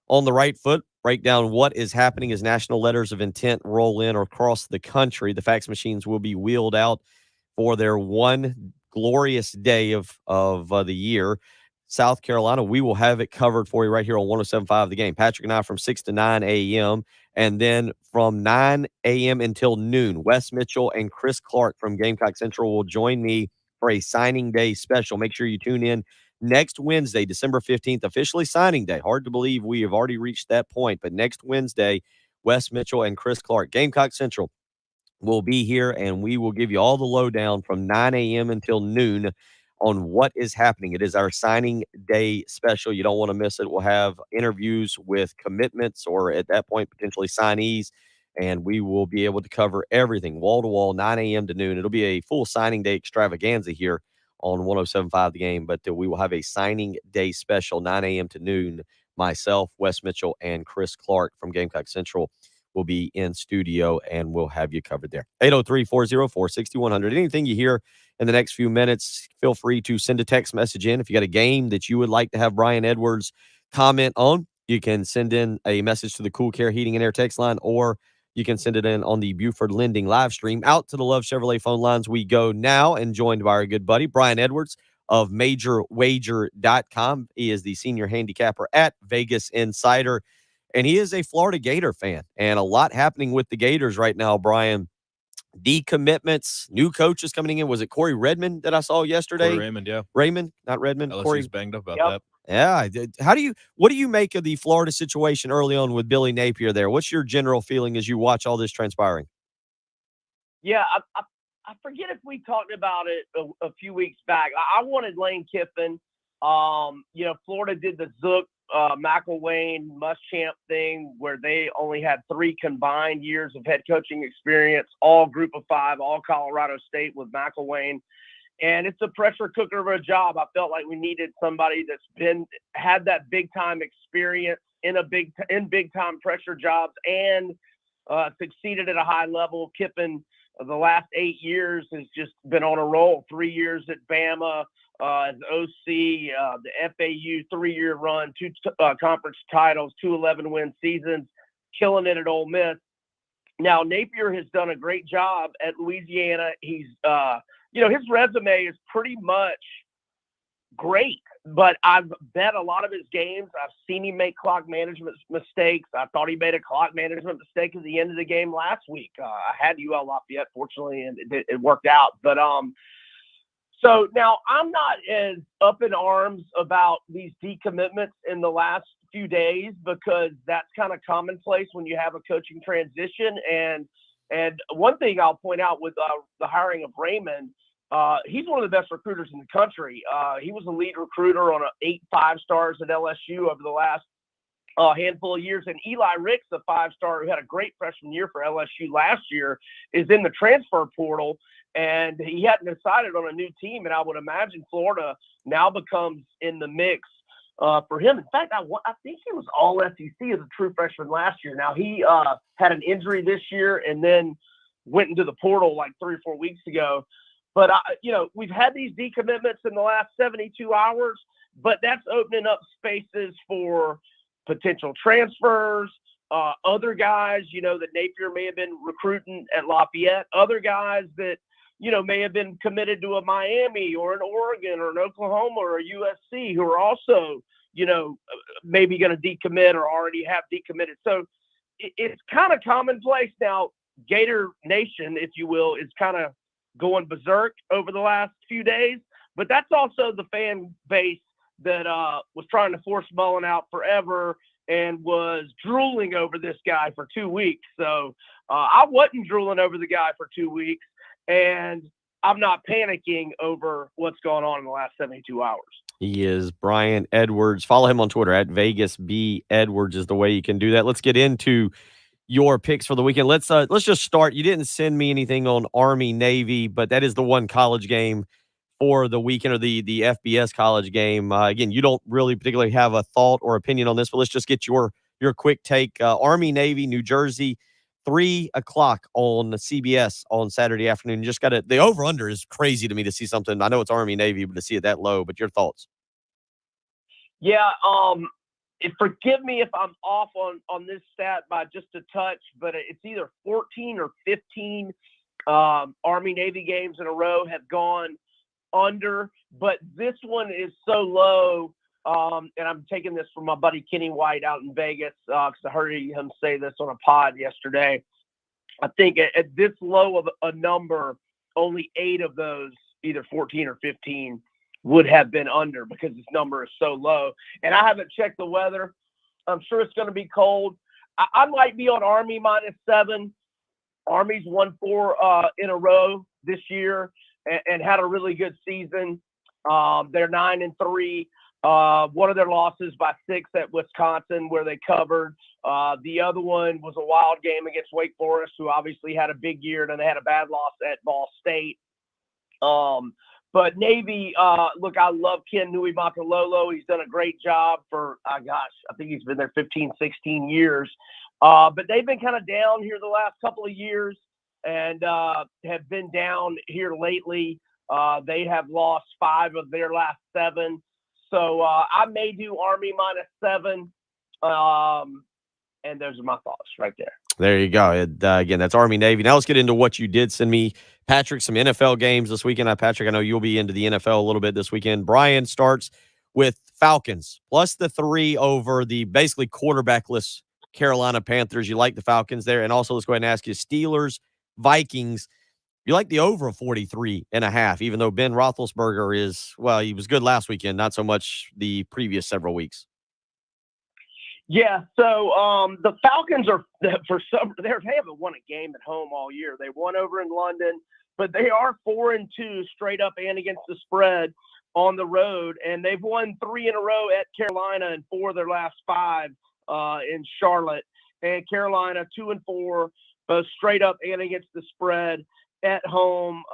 B: on the right foot, break down what is happening as national letters of intent roll in or across the country. The fax machines will be wheeled out for their one glorious day of the year. South Carolina, we will have it covered for you right here on 107.5 The Game. Patrick and I from 6 to 9 a.m. And then from 9 a.m. until noon, Wes Mitchell and Chris Clark from Gamecock Central will join me for a signing day special. Make sure you tune in next Wednesday, December 15th, officially signing day. Hard to believe we have already reached that point, but next Wednesday, Wes Mitchell and Chris Clark, Gamecock Central, will be here, and we will give you all the lowdown from 9 a.m. until noon on what is happening. It is our signing day special. You don't want to miss it. We'll have interviews with commitments or at that point, potentially signees, and we will be able to cover everything wall to wall, 9 a.m. to noon. It'll be a full signing day extravaganza here on 107.5 The Game, but we will have a signing day special, 9 a.m. to noon. Myself, Wes Mitchell, and Chris Clark from Gamecock Central will be in studio, and we'll have you covered there. 803-404-6100. Anything you hear in the next few minutes, feel free to send a text message in. If you got a game that you would like to have Brian Edwards comment on, you can send in a message to the Cool Care Heating and Air text line, or you can send it in on the Buford Lending live stream. Out to the Love Chevrolet phone lines we go now, and joined by our good buddy, Brian Edwards of MajorWager.com. He is the senior handicapper at Vegas Insider, and he is a Florida Gator fan, and a lot happening with the Gators right now, Brian. Decommitments, new coaches coming in. Was it Corey Redmond that I saw yesterday?
E: Corey Raymond, yeah.
B: Raymond, not Redmond.
E: LSU's
B: Corey.
E: banged up about
F: Yep.
E: that.
B: Yeah. What do you make of the Florida situation early on with Billy Napier there? What's your general feeling as you watch all this transpiring?
G: Yeah, I forget if we talked about it a few weeks back. I wanted Lane Kiffin. Florida did the Zook, McElwain, Muschamp thing where they only had 3 combined years of head coaching experience, all Group of 5, all Colorado State with McElwain. and it's a pressure cooker of a job. I felt like we needed somebody that's had that big time experience in big time pressure jobs and succeeded at a high level. Kiffin, the last 8 years, has just been on a roll. 3 years at Bama as OC, the FAU 3-year run, 2 conference titles, 2 11-win seasons, killing it at Ole Miss. Now, Napier has done a great job at Louisiana. He's, his resume is pretty much great, but I've bet a lot of his games. I've seen him make clock management mistakes. I thought he made a clock management mistake at the end of the game last week. I had UL Lafayette, fortunately, and it worked out. But so now I'm not as up in arms about these decommitments in the last few days, because that's kind of commonplace when you have a coaching transition. And one thing I'll point out with the hiring of Raymond, he's one of the best recruiters in the country. He was a lead recruiter on 8 5-stars at LSU over the last handful of years. And Eli Ricks, a 5-star who had a great freshman year for LSU last year, is in the transfer portal, and he hadn't decided on a new team. And I would imagine Florida now becomes in the mix for him. In fact, I think he was all SEC as a true freshman last year. Now, he had an injury this year and then went into the portal like 3 or 4 weeks ago. But, we've had these decommitments in the last 72 hours, but that's opening up spaces for potential transfers, other guys, that Napier may have been recruiting at Lafayette, other guys that, may have been committed to a Miami or an Oregon or an Oklahoma or a USC who are also, maybe going to decommit or already have decommitted. So it's kind of commonplace now. Gator Nation, if you will, is kind of going berserk over the last few days, but that's also the fan base that was trying to force Mullen out forever and was drooling over this guy for 2 weeks. So I wasn't drooling over the guy for 2 weeks, and I'm not panicking over what's going on in the last 72 hours.
B: He is Brian Edwards. Follow him on Twitter at VegasBEdwards is the way you can do that. Let's get into your picks for the weekend. Let's just start. You didn't send me anything on Army Navy, but that is the one college game for the weekend, or the FBS college game. Again, you don't really particularly have a thought or opinion on this, but let's just get your quick take. Army Navy, New Jersey, 3:00 on CBS on Saturday afternoon. You just got the over under is crazy to me to see something. I know it's Army Navy, but to see it that low. But your thoughts?
G: Yeah. Forgive me if I'm off on this stat by just a touch, but it's either 14 or 15 Army Navy games in a row have gone under, but this one is so low, and I'm taking this from my buddy Kenny White out in Vegas, because I heard him say this on a pod yesterday. I think at this low of a number, only 8 of those, either 14 or 15, would have been under, because this number is so low. And I haven't checked the weather. I'm sure it's going to be cold. I might be on Army -7. Army's won 4 in a row this year and had a really good season. They're 9-3. One of their losses by 6 at Wisconsin, where they covered. The other one was a wild game against Wake Forest, who obviously had a big year, and then they had a bad loss at Ball State. But Navy, look, I love Ken Nui-Makalolo. He's done a great job for, I think he's been there 15, 16 years. But they've been kind of down here the last couple of years, and have been down here lately. They have lost 5 of their last 7. So I may do Army -7. And those are my thoughts right there.
B: There you go. Again, that's Army Navy. Now let's get into what you did send me, Patrick, some NFL games this weekend. Patrick, I know you'll be into the NFL a little bit this weekend. Brian starts with Falcons plus the 3 over the basically quarterbackless Carolina Panthers. You like the Falcons there. And also, let's go ahead and ask you, Steelers, Vikings. You like the over 43.5, even though Ben Roethlisberger he was good last weekend, not so much the previous several weeks.
G: Yeah, so the Falcons they haven't won a game at home all year. They won over in London, but they are 4-2 straight up and against the spread on the road, and they've won 3 in a row at Carolina and 4 of their last 5 in Charlotte. And Carolina 2-4, both straight up and against the spread. at home.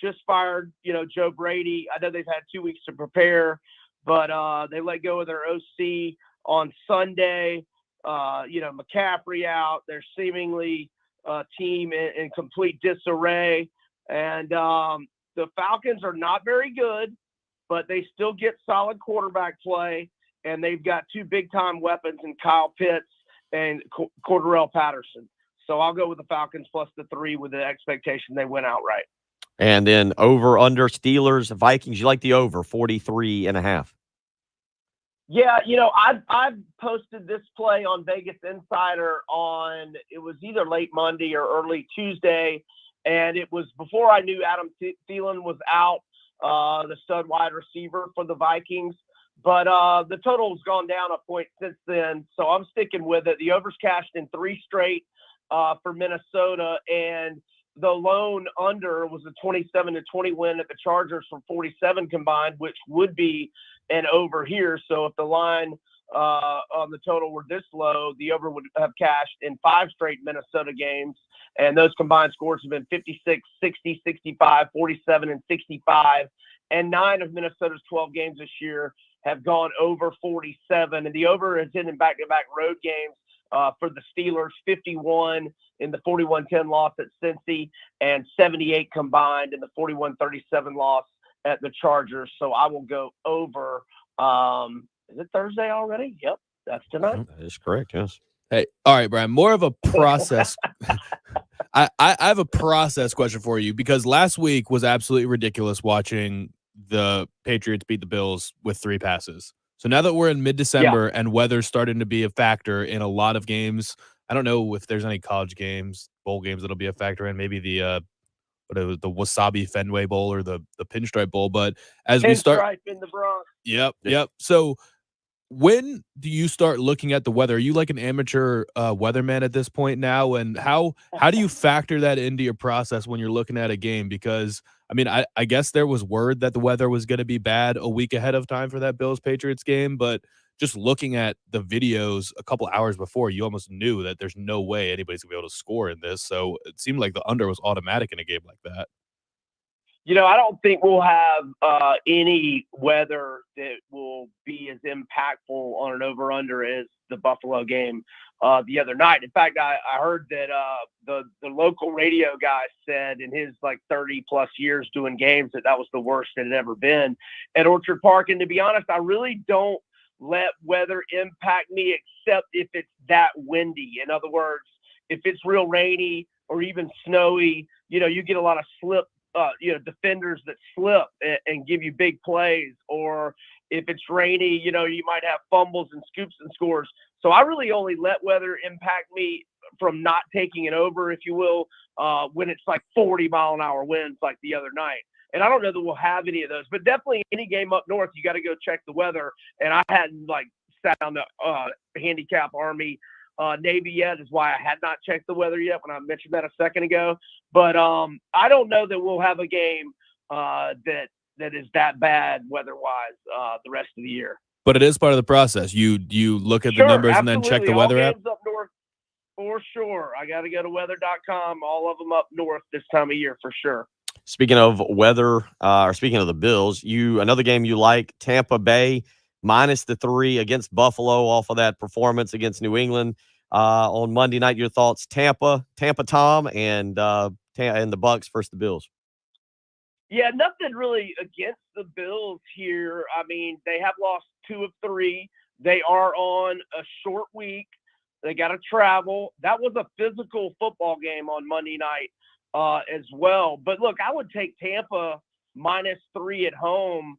G: Just fired, Joe Brady. I know they've had 2 weeks to prepare, but they let go of their OC on Sunday. McCaffrey out. They're seemingly team in complete disarray. And the Falcons are not very good, but they still get solid quarterback play. And they've got two big-time weapons in Kyle Pitts and Cordarrelle Patterson. So I'll go with the Falcons plus the 3 with the expectation they win outright.
B: And then over, under, Steelers, Vikings. You like the over, 43.5.
G: Yeah, I've posted this play on Vegas Insider it was either late Monday or early Tuesday, and it was before I knew Adam Thielen was out, the stud wide receiver for the Vikings. But the total's gone down a point since then, so I'm sticking with it. The over's cashed in 3 straight for Minnesota, and the lone under was a 27-20 win at the Chargers from 47 combined, which would be an over here. So if the line on the total were this low, the over would have cashed in 5 straight Minnesota games. And those combined scores have been 56, 60, 65, 47, and 65. And 9 of Minnesota's 12 games this year have gone over 47. And the over has been in back-to-back road games for the Steelers, 51 in the 41-10 loss at Cincy and 78 combined in the 41-37 loss at the Chargers. So I will go over. Is it Thursday already? Yep, that's tonight.
B: That is correct, yes.
E: Hey, all right, Brian, more of a process. I have a process question for you, because last week was absolutely ridiculous watching the Patriots beat the Bills with 3 passes. So now that we're in mid-December and weather's starting to be a factor in a lot of games, I don't know if there's any college games, bowl games that'll be a factor in, maybe the Wasabi Fenway Bowl or the Pinstripe Bowl. But as we start,
G: Pinstripe in the Bronx.
E: Yep. So when do you start looking at the weather? Are you like an amateur weatherman at this point now? And how do you factor that into your process when you're looking at a game? Because I mean, I guess there was word that the weather was going to be bad a week ahead of time for that Bills-Patriots game, but just looking at the videos a couple hours before, you almost knew that there's no way anybody's going to be able to score in this. So it seemed like the under was automatic in a game like that.
G: I don't think we'll have any weather that will be as impactful on an over-under as the Buffalo game the other night. In fact, I heard that the local radio guy said in his 30-plus years doing games that was the worst it had ever been at Orchard Park. And to be honest, I really don't let weather impact me except if it's that windy. In other words, if it's real rainy or even snowy, you get a lot of slip. Defenders that slip and give you big plays, or if it's rainy, you might have fumbles and scoops and scores. So I really only let weather impact me from not taking it over, if you will, when it's 40-mile-an-hour winds like the other night. And I don't know that we'll have any of those, but definitely any game up north, you got to go check the weather. And I hadn't sat on the handicap Army Navy yet, is why I had not checked the weather yet when I mentioned that a second ago. But I don't know that we'll have a game that is that bad weather-wise the rest of the year.
E: But it is part of the process. You look at the numbers and then check the weather app?
G: Up north, for sure. I got to go to weather.com, all of them up north this time of year for sure.
B: Speaking of weather, or speaking of the Bills, another game you like, Tampa Bay minus the 3 against Buffalo off of that performance against New England on Monday night. Your thoughts, Tampa Tom, and the Bucks versus the Bills?
G: Yeah, nothing really against the Bills here. I mean, they have lost 2 of 3. They are on a short week. They got to travel. That was a physical football game on Monday night as well. But look, I would take Tampa minus 3 at home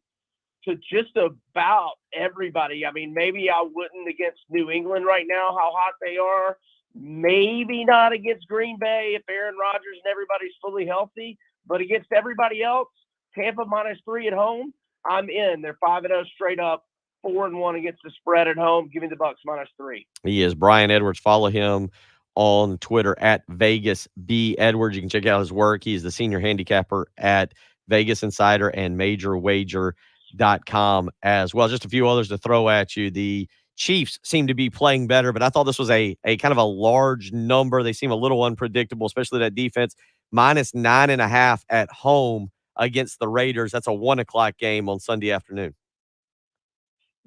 G: to just about everybody. I mean, maybe I wouldn't against New England right now, how hot they are. Maybe not against Green Bay if Aaron Rodgers and everybody's fully healthy. But against everybody else, Tampa minus 3 at home, I'm in. They're 5-0 straight up, 4-1 against the spread at home. Give me the Bucks minus 3.
B: He is Brian Edwards. Follow him on Twitter at Vegas B Edwards. You can check out his work. He's the senior handicapper at Vegas Insider and MajorWager.com as well. Just a few others to throw at you. The Chiefs seem to be playing better, but I thought this was a kind of a large number. They seem a little unpredictable, especially that defense. -9.5 at home against the Raiders. That's a 1:00 game on Sunday afternoon.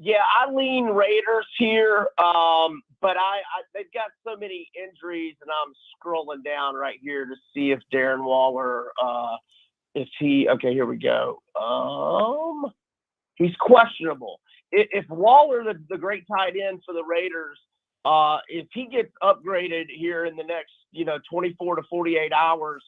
G: Yeah, I lean Raiders here, but they've got so many injuries, and I'm scrolling down right here to see if Darren Waller, okay, here we go. He's questionable. If Waller, the great tight end for the Raiders, if he gets upgraded here in the next 24 to 48 hours,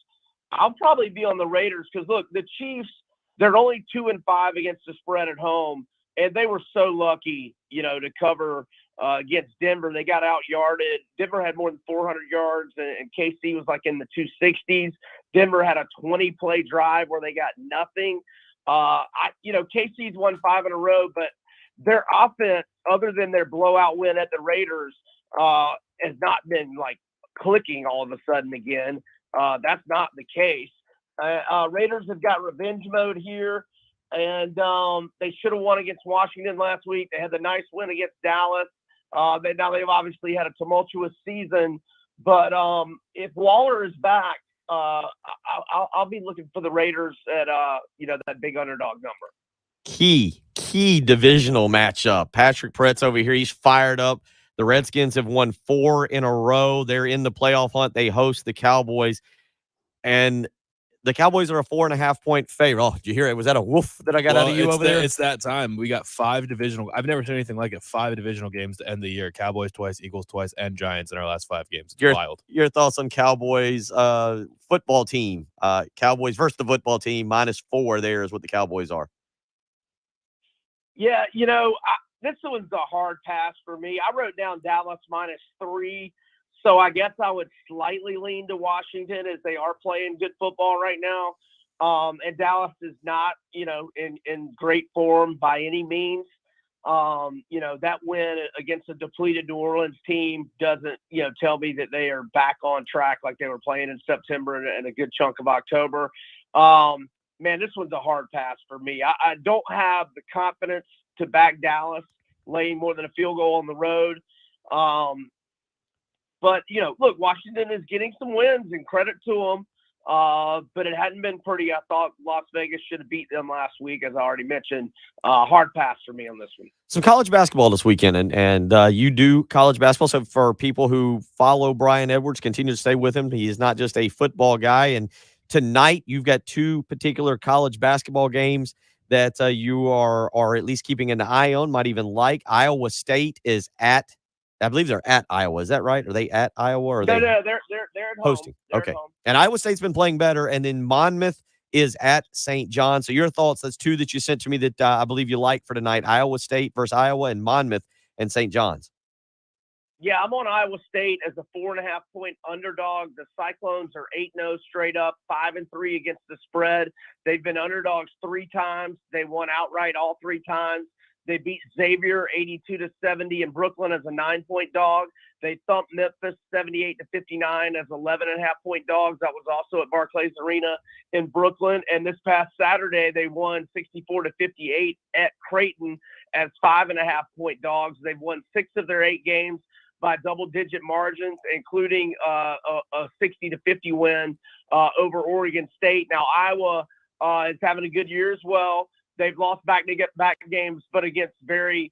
G: I'll probably be on the Raiders because look, the Chiefs, they're only 2-5 against the spread at home. And they were so lucky, to cover against Denver. They got out-yarded. Denver had more than 400 yards, and KC was like in the 260s. Denver had a 20-play drive where they got nothing. KC's won 5 in a row, but their offense, other than their blowout win at the Raiders, has not been like clicking all of a sudden again. That's not the case. Raiders have got revenge mode here. And they should have won against Washington last week. They had the nice win against Dallas. They've obviously had a tumultuous season. But if Waller is back, I'll be looking for the Raiders at that big underdog number.
B: Key divisional matchup. Patrick Pretz over here. He's fired up. The Redskins have won 4 in a row. They're in the playoff hunt. They host the Cowboys. And the Cowboys are a 4.5-point favorite. Oh, did you hear it? Was that a woof that I got out of you over there?
E: It's that time. We got 5 divisional. I've never seen anything like it. 5 divisional games to end the year. Cowboys twice, Eagles twice, and Giants in our last 5 games. It's wild.
B: Your thoughts on Cowboys football team? Cowboys versus the football team, -4 there is what the Cowboys are.
G: Yeah, this one's a hard pass for me. I wrote down Dallas -3. So I guess I would slightly lean to Washington as they are playing good football right now. And Dallas is not, in great form by any means. That win against a depleted New Orleans team doesn't, tell me that they are back on track like they were playing in September and a good chunk of October. Man, this one's a hard pass for me. I don't have the confidence to back Dallas laying more than a field goal on the road. But, look, Washington is getting some wins and credit to them. But it hadn't been pretty. I thought Las Vegas should have beat them last week, as I already mentioned. Hard pass for me on this one.
B: Some college basketball this weekend, and you do college basketball. So for people who follow Brian Edwards, continue to stay with him. He is not just a football guy. And tonight you've got 2 particular college basketball games that you are at least keeping an eye on, might even like. Iowa State is I believe they're at Iowa. Is that right? Are they at Iowa? Or
G: they're at
B: hosting?
G: Home.
B: Okay. And Iowa State's been playing better. And then Monmouth is at St. John. So your thoughts? That's 2 that you sent to me that I believe you like for tonight. Iowa State versus Iowa, and Monmouth and St. John's.
G: Yeah, I'm on Iowa State as a 4.5-point underdog. The Cyclones are 8-0 straight up, 5-3 against the spread. They've been underdogs 3 times. They won outright all 3 times. They beat Xavier 82-70 in Brooklyn as a 9-point dog. They thumped Memphis 78-59 as 11.5-point dogs. That was also at Barclays Arena in Brooklyn. And this past Saturday, they won 64-58 at Creighton as 5.5-point dogs. They've won 6 of their 8 games by double-digit margins, including a 60-50 win over Oregon State. Now, Iowa is having a good year as well. They've lost back-to-back games, but against very,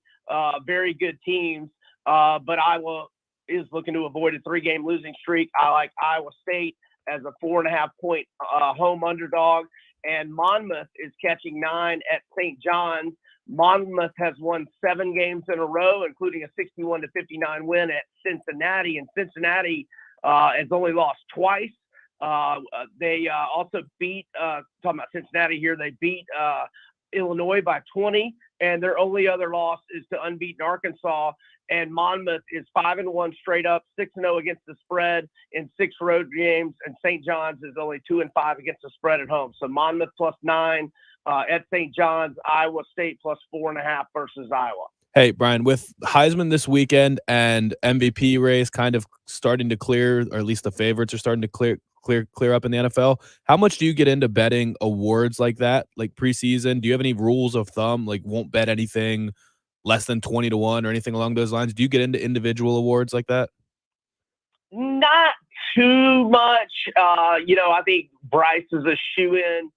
G: very good teams. But Iowa is looking to avoid a 3-game losing streak. I like Iowa State as a 4.5-point home underdog. And Monmouth is catching 9 at St. John's. Monmouth has won 7 games in a row, including a 61-59 win at Cincinnati. And Cincinnati has only lost twice. They also beat, talking about Cincinnati here, they beat Illinois by 20, and their only other loss is to unbeaten Arkansas. And Monmouth is 5-1 straight up, 6-0 against the spread in 6 road games, and St. John's is only 2-5 against the spread at home. So Monmouth +9 at St. John's, Iowa State +4.5 versus Iowa.
E: Hey, Brian, with Heisman this weekend and MVP race kind of starting to clear, or at least the favorites are starting to clear up in the NFL, how much do you get into betting awards like that, like preseason? Do you have any rules of thumb, like won't bet anything less than 20-1 or anything along those lines? Do you get into individual awards like that?
G: Not too much. I think Bryce is a shoe-in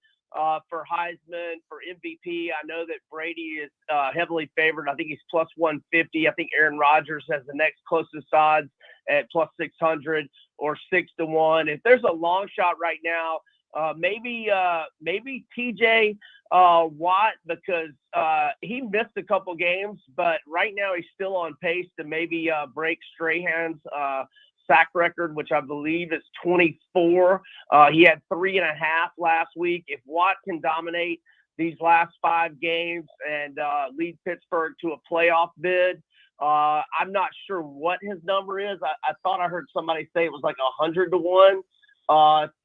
G: for Heisman, for MVP. I know that Brady is heavily favored. I think he's plus 150. I think Aaron Rodgers has the next closest odds at plus 600 or 6-1. If there's a long shot right now, maybe TJ Watt, because he missed a couple games, but right now he's still on pace to maybe break Strahan's sack record, which I believe is 24. He had 3.5 last week. If Watt can dominate these last 5 games and lead Pittsburgh to a playoff bid, I'm not sure what his number is. I thought I heard somebody say it was like 100-1.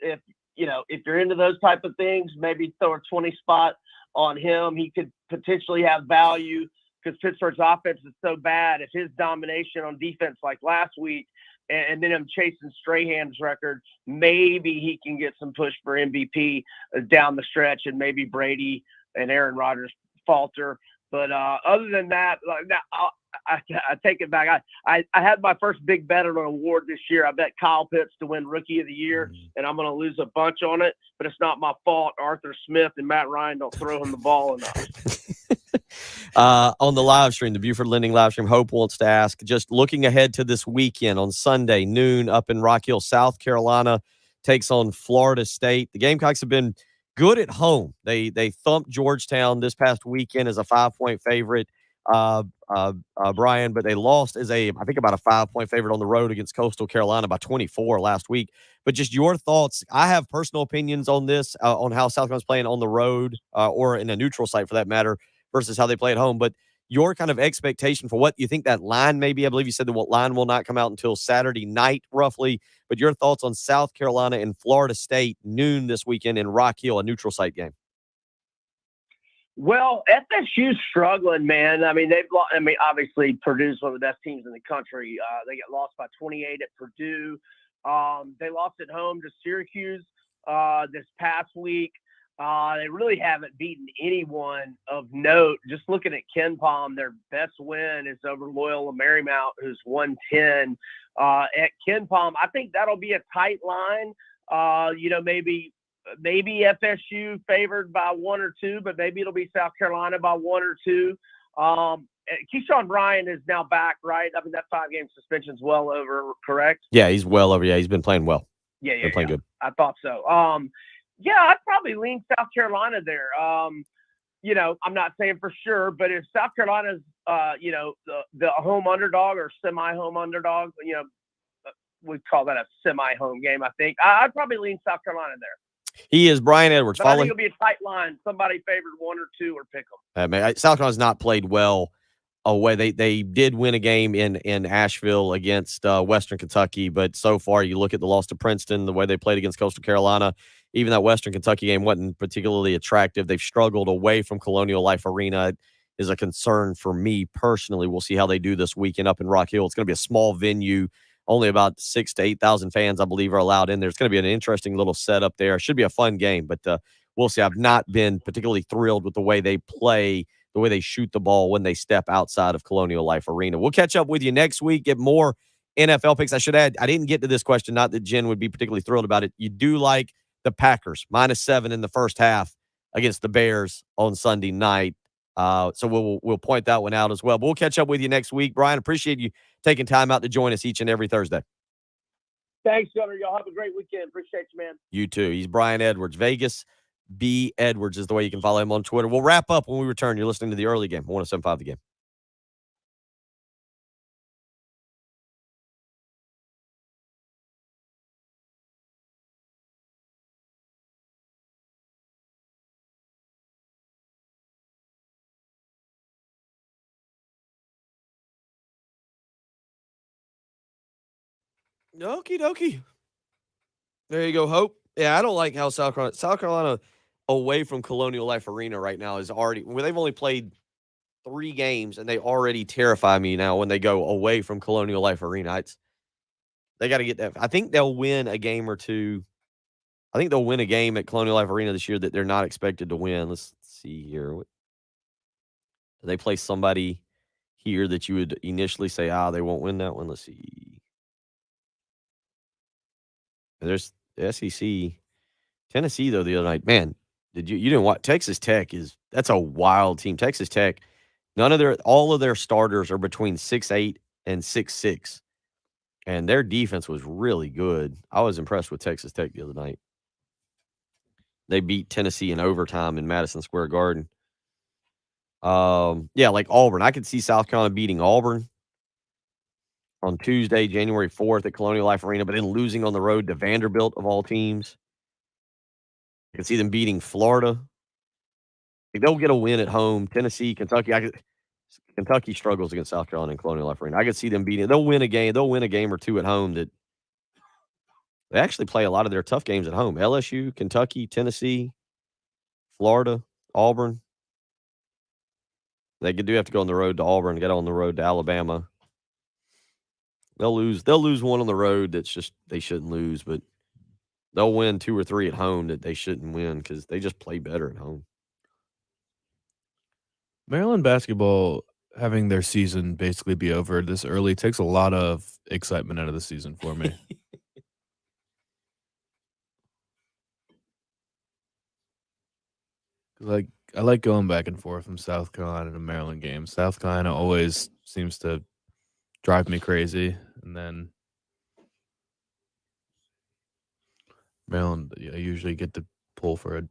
G: If you're into those type of things, maybe throw a 20 spot on him. He could potentially have value because Pittsburgh's offense is so bad. If his domination on defense like last week, and then him chasing Strahan's record, maybe he can get some push for MVP down the stretch, and maybe Brady and Aaron Rodgers falter. But other than that, I take it back. I had my first big bet on an award this year. I bet Kyle Pitts to win Rookie of the Year, and I'm going to lose a bunch on it. But it's not my fault. Arthur Smith and Matt Ryan don't throw him the ball enough.
B: On the live stream, the Buford Lending live stream, Hope wants to ask, just looking ahead to this weekend on Sunday, noon, up in Rock Hill, South Carolina, takes on Florida State. The Gamecocks have been good at home. They thumped Georgetown this past weekend as a 5-point favorite, Brian, but they lost as I think about a 5-point favorite on the road against Coastal Carolina by 24 last week. But just your thoughts. I have personal opinions on this, on how South Carolina's playing on the road or in a neutral site for that matter, versus how they play at home. But your kind of expectation for what you think that line may be. I believe you said the line will not come out until Saturday night, roughly. But your thoughts on South Carolina and Florida State noon this weekend in Rock Hill, a neutral site game.
G: Well, FSU's struggling, man. I mean, obviously Purdue's one of the best teams in the country. They got lost by 28 at Purdue. They lost at home to Syracuse this past week. They really haven't beaten anyone of note. Just looking at KenPom, their best win is over Loyola Marymount, who's 110. At KenPom, I think that'll be a tight line. Maybe FSU favored by 1 or 2, but maybe it'll be South Carolina by 1 or 2. Keyshawn Bryant is now back, right? I mean, that 5-game suspension's well over, correct?
B: Yeah, he's well over. Yeah, he's been playing well.
G: Yeah,
B: playing good.
G: I thought so. I'd probably lean South Carolina there. I'm not saying for sure, but if South Carolina's, the home underdog or semi-home underdog, we call that a semi-home game, I think. I'd probably lean South Carolina there.
B: He is Brian Edwards.
G: But I think it'll be a tight line. Somebody favored 1 or 2 or pick them.
B: South Carolina's not played well away. They did win a game in Asheville against Western Kentucky, but so far you look at the loss to Princeton, the way they played against Coastal Carolina, even that Western Kentucky game wasn't particularly attractive. They've struggled away from Colonial Life Arena. It is a concern for me personally. We'll see how they do this weekend up in Rock Hill. It's going to be a small venue. Only about 6,000 to 8,000 fans, I believe, are allowed in there. It's going to be an interesting little setup there. It should be a fun game, but we'll see. I've not been particularly thrilled with the way they play, the way they shoot the ball when they step outside of Colonial Life Arena. We'll catch up with you next week, get more NFL picks. I should add, I didn't get to this question, not that Jen would be particularly thrilled about it. You do like the Packers, -7 in the first half against the Bears on Sunday night. So we'll point that one out as well. But we'll catch up with you next week. Brian, appreciate you taking time out to join us each and every Thursday.
G: Thanks, Gunner. Y'all have a great weekend. Appreciate you, man.
B: You too. He's Brian Edwards. Vegas B. Edwards is the way you can follow him on Twitter. We'll wrap up when we return. You're listening to The Early Game, 107.5 The Game. Okie dokie. There you go, Hope. Yeah, I don't like how South Carolina away from Colonial Life Arena right now is already, well, they've only played 3 games and they already terrify me now when they go away from Colonial Life Arena. They got to get that. I think they'll win a game or two. I think they'll win a game at Colonial Life Arena this year that they're not expected to win. Let's see here. Do they play somebody here that you would initially say, they won't win that one? Let's see. And there's the SEC. Tennessee, though, the other night, man, you didn't watch Texas Tech that's a wild team. Texas Tech, all of their starters are between 6'8" and 6'6". And their defense was really good. I was impressed with Texas Tech the other night. They beat Tennessee in overtime in Madison Square Garden. Yeah, like Auburn. I could see South Carolina beating Auburn on Tuesday, January 4th at Colonial Life Arena, but then losing on the road to Vanderbilt of all teams. I could see them beating Florida. They'll get a win at home. Tennessee, Kentucky. Kentucky struggles against South Carolina in Colonial Life Arena. I could see them beating. They'll win a game. They'll win a game or two at home. That they actually play a lot of their tough games at home. LSU, Kentucky, Tennessee, Florida, Auburn. They do have to go on the road to Auburn, get on the road to Alabama. They'll lose one on the road that's just they shouldn't lose, but they'll win 2 or 3 at home that they shouldn't win because they just play better at home.
E: Maryland basketball having their season basically be over this early takes a lot of excitement out of the season for me. Like I like going back and forth from South Carolina to Maryland games. South Carolina always seems to drive me crazy, and then Maryland, I usually get to pull for a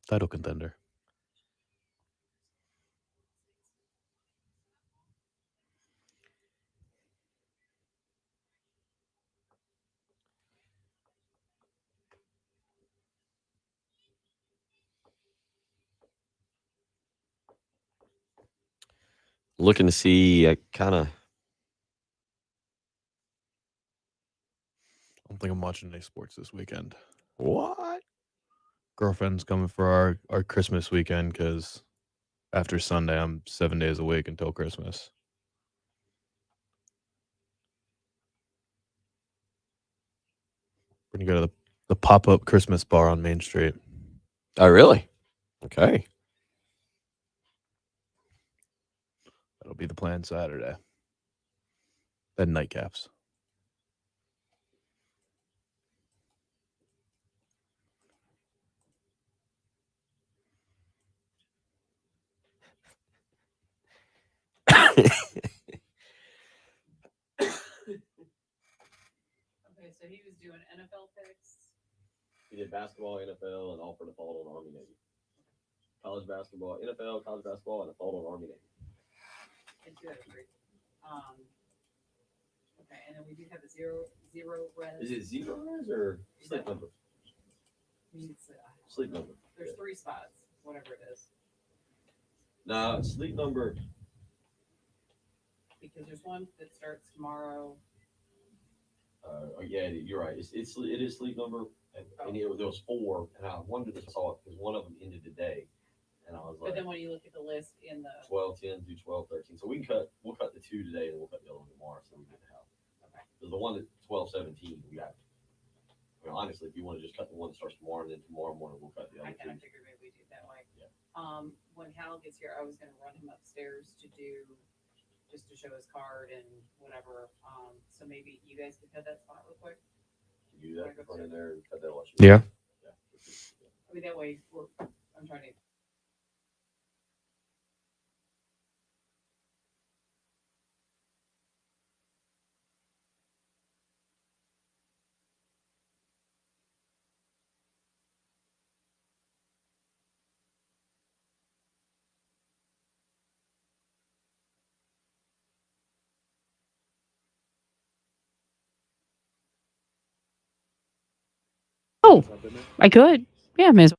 E: title contender.
B: Looking to see kind of.
E: I don't think I'm watching any sports this weekend.
B: What?
E: Girlfriend's coming for our Christmas weekend because after Sunday, I'm 7 days a week until Christmas. We're going to go to the pop-up Christmas bar on Main Street.
B: Oh, really? Okay.
E: That'll be the plan Saturday. Then nightcaps.
C: Okay, so he was doing NFL picks.
B: He did basketball, NFL, and offered a fall on Army Navy. College basketball, NFL, college basketball, and a fall on Army Navy.
C: And 2 out of 3. Okay, and then we do have a zero res.
B: Is it zero res or sleep number? Sleep number.
C: There's 3 spots, whatever it is.
B: No, sleep number.
C: Because there's one that starts tomorrow.
B: Yeah, you're right. It is sleep number, and there was 4, and I wondered if I saw it because one of them ended today, and I was like.
C: But then when you look at the list in the
B: 12:10 through 12:13, so we'll cut the 2 today, and we'll cut the other one tomorrow, so we get the house.
C: okay.
B: Because the one at 12:17, we got. I mean, honestly, if you want to just cut the one that starts tomorrow, and then tomorrow morning we'll cut the other
C: I kind
B: 2.
C: of figured maybe we do it that way.
B: Yeah.
C: When Hal gets here, I was going to run him upstairs just to show his card and whatever. So maybe you guys could cut that spot real quick.
B: Can you do that? Run in there and cut that while
E: Yeah.
C: I mean, that way I'm trying to. Oh, I could. Yeah, Miss.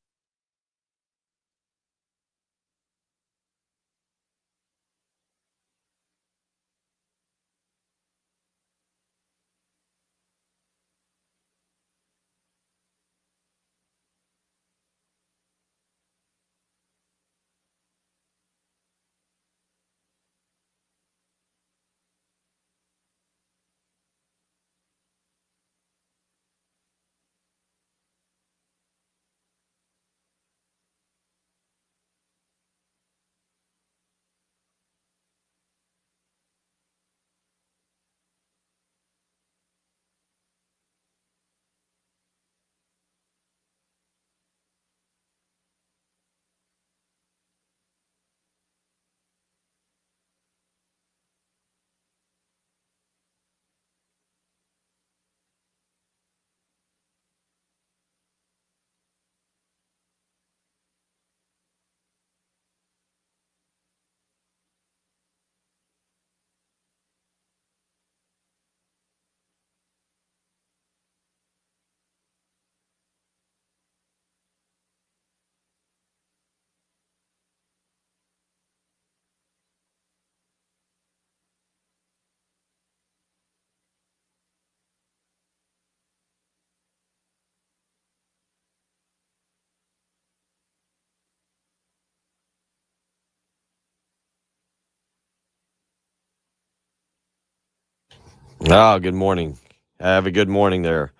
B: Oh, good morning. Have a good morning there,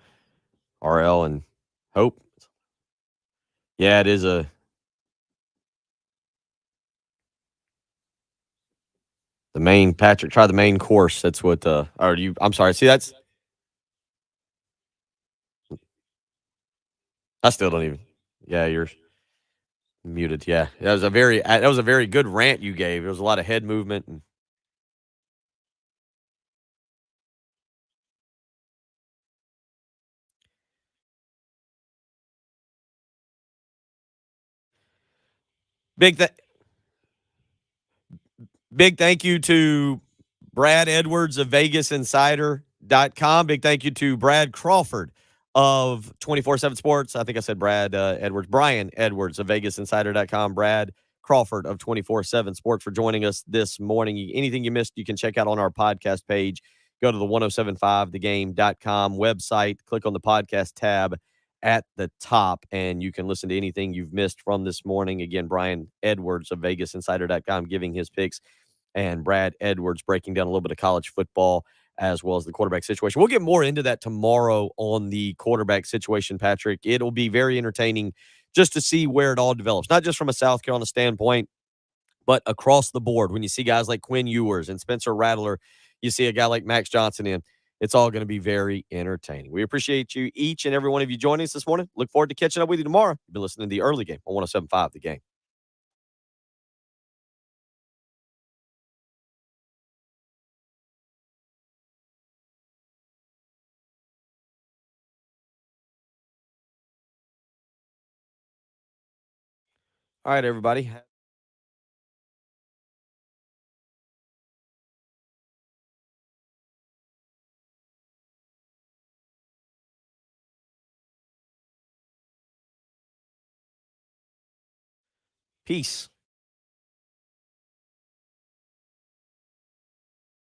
B: RL and Hope. Yeah, it is the main Patrick. Try the main course. That's what. Or you? I'm sorry. See, that's. I still don't even. Yeah, you're muted. Yeah, that was a very good rant you gave. There was a lot of head movement and. Big th- Big thank you to Brad Edwards of VegasInsider.com. Big thank you to Brad Crawford of 24/7 Sports. I think I said Brad Edwards. Brian Edwards of VegasInsider.com. Brad Crawford of 24/7 Sports for joining us this morning. Anything you missed, you can check out on our podcast page. Go to the 1075thegame.com website, click on the podcast tab at the top, and you can listen to anything you've missed from this morning. Again, Brian Edwards of VegasInsider.com giving his picks, and Brad Edwards breaking down a little bit of college football as well as the quarterback situation. We'll get more into that tomorrow on the quarterback situation, Patrick. It'll be very entertaining just to see where it all develops, not just from a South Carolina standpoint, but across the board. When you see guys like Quinn Ewers and Spencer Rattler, you see a guy like Max Johnson in. It's all going to be very entertaining. We appreciate you, each and every one of you, joining us this morning. Look forward to catching up with you tomorrow. You've been listening to the early game on 107.5 The Game. All right, everybody. Peace.